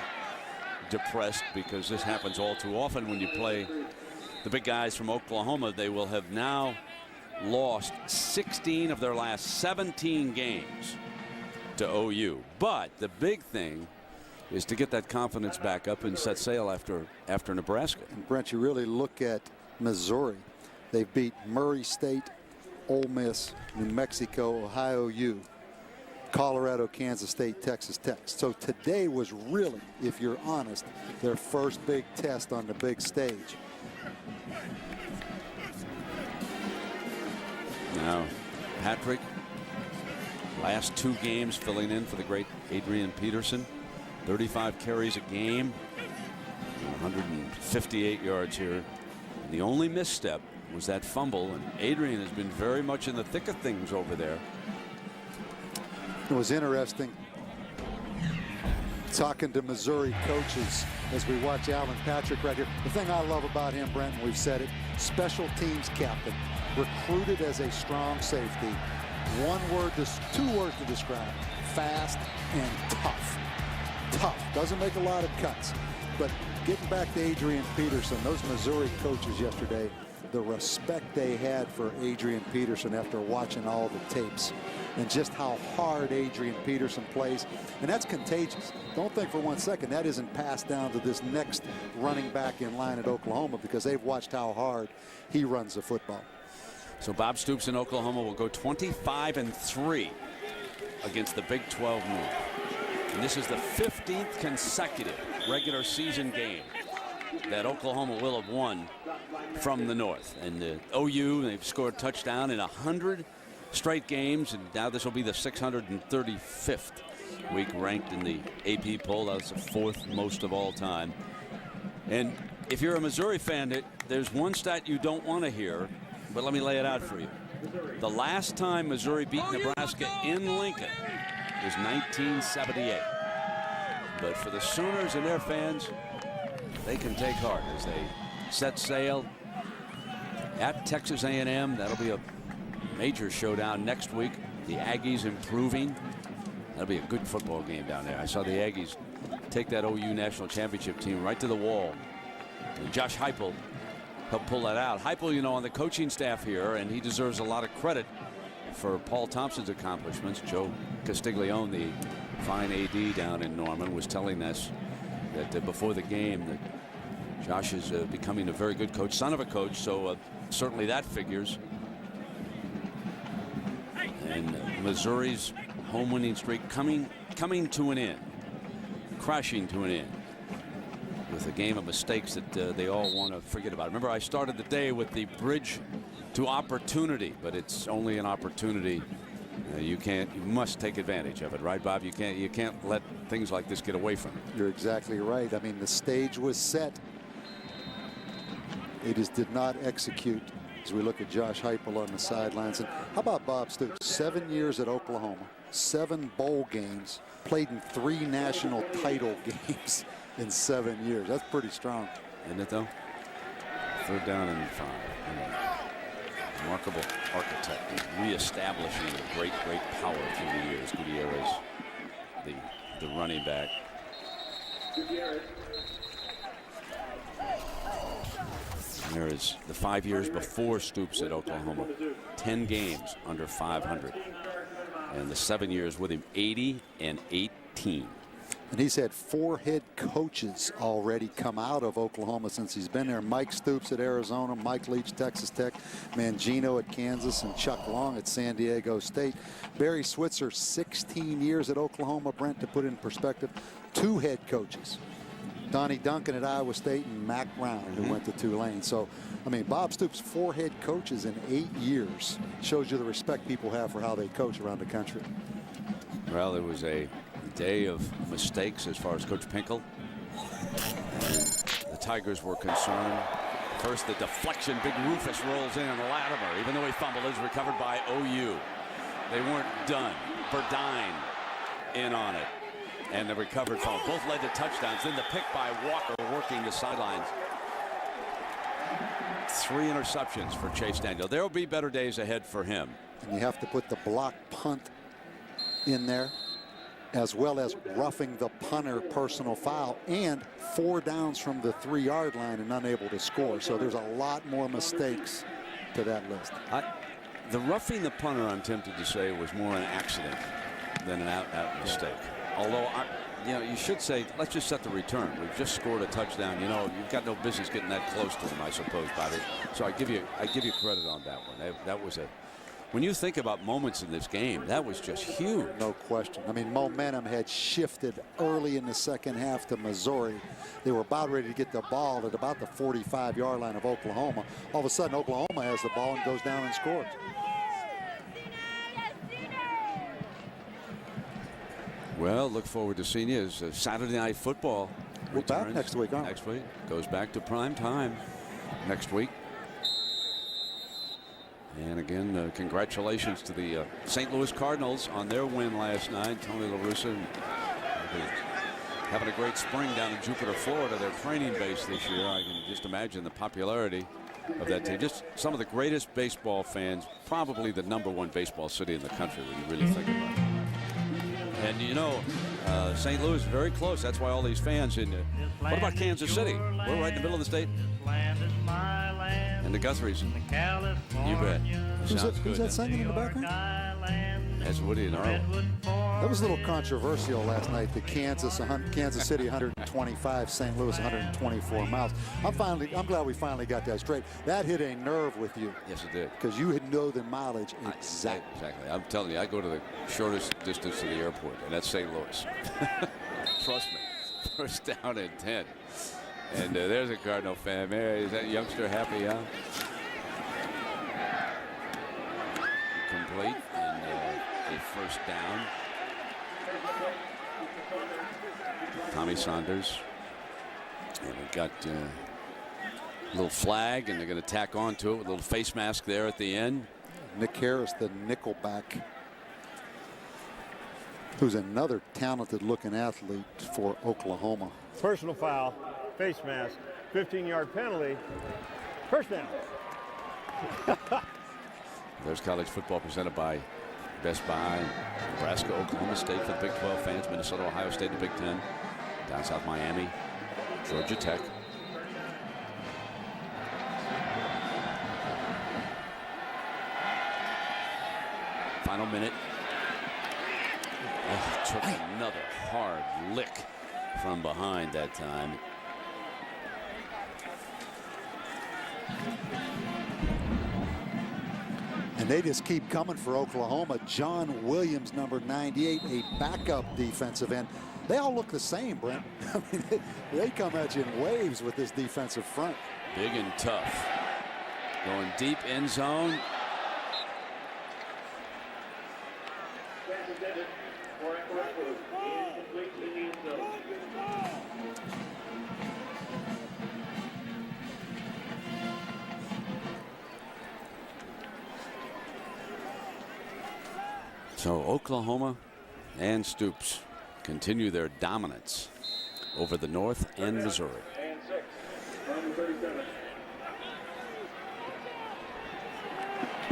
depressed, because this happens all too often when you play the big guys from Oklahoma. They will have now lost 16 of their last 17 games to OU. But the big thing is to get that confidence back up and set sail after Nebraska. And Brent, you really look at Missouri. They've beat Murray State, Ole Miss, New Mexico, Ohio U, Colorado, Kansas State, Texas Tech. So today was really, if you're honest, their first big test on the big stage. Now, Patrick, last 2 games filling in for the great Adrian Peterson. 35 carries a game, 158 yards here. And the only misstep was that fumble, and Adrian has been very much in the thick of things over there. It was interesting talking to Missouri coaches as we watch Alan Patrick right here. The thing I love about him, Brent, and we've said it, special teams captain, recruited as a strong safety. 2 words to describe: fast and tough. Tough. Doesn't make a lot of cuts. But getting back to Adrian Peterson, those Missouri coaches yesterday, the respect they had for Adrian Peterson after watching all the tapes, and just how hard Adrian Peterson plays. And that's contagious. Don't think for one second that isn't passed down to this next running back in line at Oklahoma, because they've watched how hard he runs the football. So Bob Stoops in Oklahoma will go 25-3 against the Big 12 North. And this is the 15th consecutive regular season game that Oklahoma will have won from the North. And the OU, they've scored a touchdown in 100 straight games, and now this will be the 635th week ranked in the AP poll. That's the 4th most of all time. And if you're a Missouri fan, there's one stat you don't want to hear, but let me lay it out for you. The last time Missouri beat Nebraska in Lincoln was 1978. But for the Sooners and their fans, they can take heart as they set sail at Texas A&M. That'll be a major showdown next week. The Aggies improving. That'll be a good football game down there. I saw the Aggies take that OU national championship team right to the wall. And Josh Heupel helped pull that out. Heupel, you know, on the coaching staff here, and he deserves a lot of credit for Paul Thompson's accomplishments. Joe Castiglione, the fine AD down in Norman, was telling us that before the game that Josh is becoming a very good coach, son of a coach, so certainly that figures. And Missouri's home winning streak coming to an end, crashing to an end, with a game of mistakes that they all want to forget about. Remember, I started the day with the bridge to opportunity, but it's only an opportunity. You must take advantage of it, right, Bob? You can't let things like this get away from you. You're exactly right. I mean, the stage was set. They just did not execute. As we look at Josh Heupel on the sidelines. And how about Bob Stoops? 7 years at Oklahoma, 7 bowl games, played in 3 national title games in 7 years. That's pretty strong. Isn't it, though? 3rd down and 5. Remarkable architect, reestablishing a great power through the years. Gutierrez, the running back. There is the 5 years before Stoops at Oklahoma, 10 games under 500, and the 7 years with him, 80-18. And he's had 4 head coaches already come out of Oklahoma since he's been there. Mike Stoops at Arizona, Mike Leach, Texas Tech, Mangino at Kansas, and Chuck Long at San Diego State. Barry Switzer, 16 years at Oklahoma. Brent, to put it in perspective, 2 head coaches. Donnie Duncan at Iowa State and Mac Brown, who went to Tulane. So, I mean, Bob Stoops, 4 head coaches in 8 years. Shows you the respect people have for how they coach around the country. Well, it was a day of mistakes as far as Coach Pinkel. And the Tigers were concerned. First, the deflection. Big Rufus rolls in on Latimer. Even though he fumbled, is recovered by OU. They weren't done. Burdine in on it. And the recovered fumble. Both led to touchdowns. Then the pick by Walker working the sidelines. 3 interceptions for Chase Daniel. There will be better days ahead for him. And you have to put the block punt in there, as well as roughing the punter personal foul, and 4 downs from the 3-yard line and unable to score. So there's a lot more mistakes to that list. The roughing the punter, I'm tempted to say, was more an accident than an out mistake. Although, you should say, let's just set the return. We've just scored a touchdown. You know, you've got no business getting that close to him, I suppose, Bobby. So I give you credit on that one. That was when you think about moments in this game, that was just huge. No question. I mean, momentum had shifted early in the second half to Missouri. They were about ready to get the ball at about the 45-yard line of Oklahoma. All of a sudden, Oklahoma has the ball and goes down and scores. Well, look forward to seeing you as Saturday Night Football We're back returns next week, aren't we? Next week. Goes back to prime time next week. And again, congratulations to the St. Louis Cardinals on their win last night. Tony La Russa having a great spring down in Jupiter, Florida, their training base this year. I can just imagine the popularity of that team. Just some of the greatest baseball fans, probably the #1 baseball city in the country when you really think about it. And you know, St. Louis is very close. That's why all these fans in. What about Kansas City? We're right in the middle of the state. And the Guthries. You bet. Who's that singing in the background? That's Woody and Arlo. That was a little controversial last night. The Kansas City 125, St. Louis 124 miles. I'm glad we finally got that straight. That hit a nerve with you. Yes, it did. Because you know the mileage exactly. Exactly. I'm telling you, I go to the shortest distance to the airport, and that's St. Louis. Trust me. First down and 10. And there's a Cardinal fan. Man, is that youngster happy, huh? Complete and a first down. Tommy Saunders. And we've got a little flag, and they're going to tack on to it with a little face mask there at the end. Nick Harris, the nickelback, who's another talented looking athlete for Oklahoma. Personal foul, face mask, 15-yard penalty, first down. There's college football presented by Best Buy, Nebraska, Oklahoma State for the Big 12 fans, Minnesota, Ohio State, the Big 10, down south Miami, Georgia Tech. Final minute. Oh, took another hard lick from behind that time. And they just keep coming for Oklahoma. John Williams, number 98, a backup defensive end. They all look the same, Brent. I mean, they come at you in waves with this defensive front. Big and tough. Going deep end zone. So Oklahoma and Stoops continue their dominance over the North and Missouri.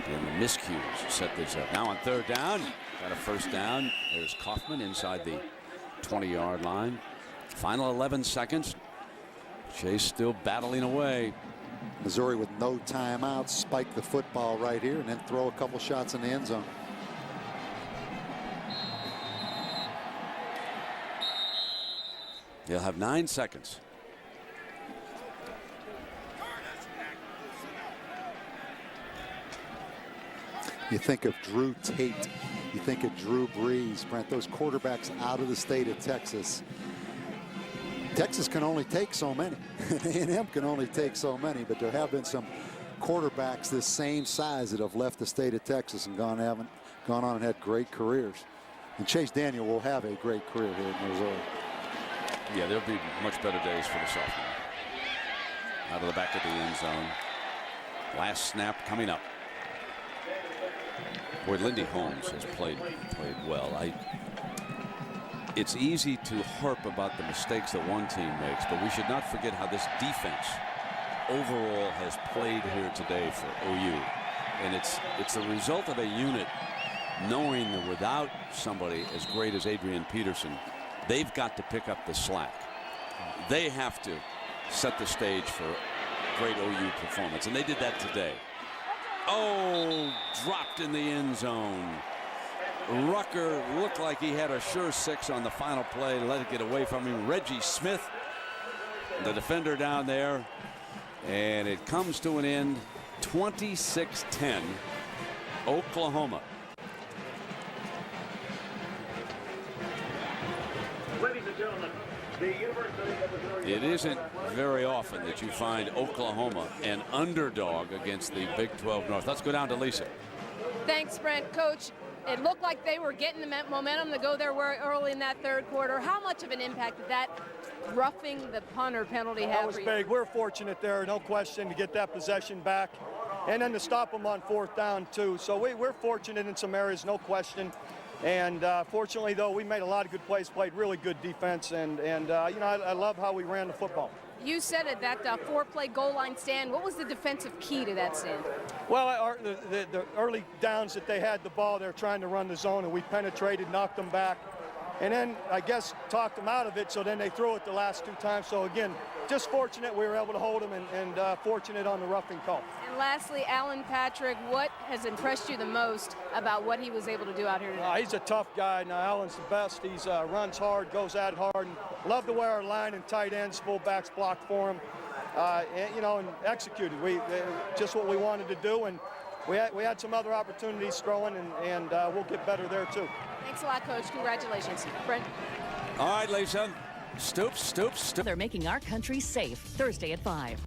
And the miscues set this up. Now on third down, got a first down. There's Kaufman inside the 20-yard line. Final 11 seconds. Chase still battling away. Missouri with no timeouts, spike the football right here and then throw a couple shots in the end zone. They'll have 9 seconds. You think of Drew Tate. You think of Drew Brees. Brent, those quarterbacks out of the state of Texas. Texas can only take so many. A&M can only take so many, but there have been some quarterbacks this same size that have left the state of Texas and gone on and had great careers. And Chase Daniel will have a great career here in Missouri. Yeah, there'll be much better days for the sophomore. Out of the back of the end zone. Last snap coming up. Boy, Lindy Holmes has played well. It's easy to harp about the mistakes that one team makes, but we should not forget how this defense overall has played here today for OU. And it's the result of a unit knowing that without somebody as great as Adrian Peterson, they've got to pick up the slack. They have to set the stage for great OU performance, and they did that today. Oh, dropped in the end zone. Rucker looked like he had a sure 6 on the final play. Let it get away from him. Reggie Smith, the defender down there. And it comes to an end, 26-10, Oklahoma. Ladies and gentlemen, the University of Missouri. It isn't very often that you find Oklahoma an underdog against the Big 12 North. Let's go down to Lisa. Thanks, Brent. Coach, It looked like they were getting the momentum to go there early in that third quarter. How much of an impact did that roughing the punter penalty have? That was big. We're fortunate there, no question, to get that possession back, and then to stop them on fourth down too. So we're fortunate in some areas, no question. And fortunately, though, we made a lot of good plays, played really good defense, and you know, I love how we ran the football. You said it, that 4-play goal line stand. What was the defensive key to that stand? Well, the early downs that they had the ball, they were trying to run the zone, and we penetrated, knocked them back, and then I guess talked them out of it. So then they threw it the last 2 times. So again, just fortunate we were able to hold them, and fortunate on the roughing call. And lastly, Alan Patrick, what has impressed you the most about what he was able to do out here today? He's a tough guy. Now, Alan's the best. He's runs hard, goes at it hard, and love the way our line and tight ends, fullbacks blocked for him, and, you know, and executed. Just what we wanted to do, and we had some other opportunities throwing, and we'll get better there too. Thanks a lot, Coach. Congratulations. Brent. All right, Lisa. Stoops. They're making our country safe. Thursday at 5.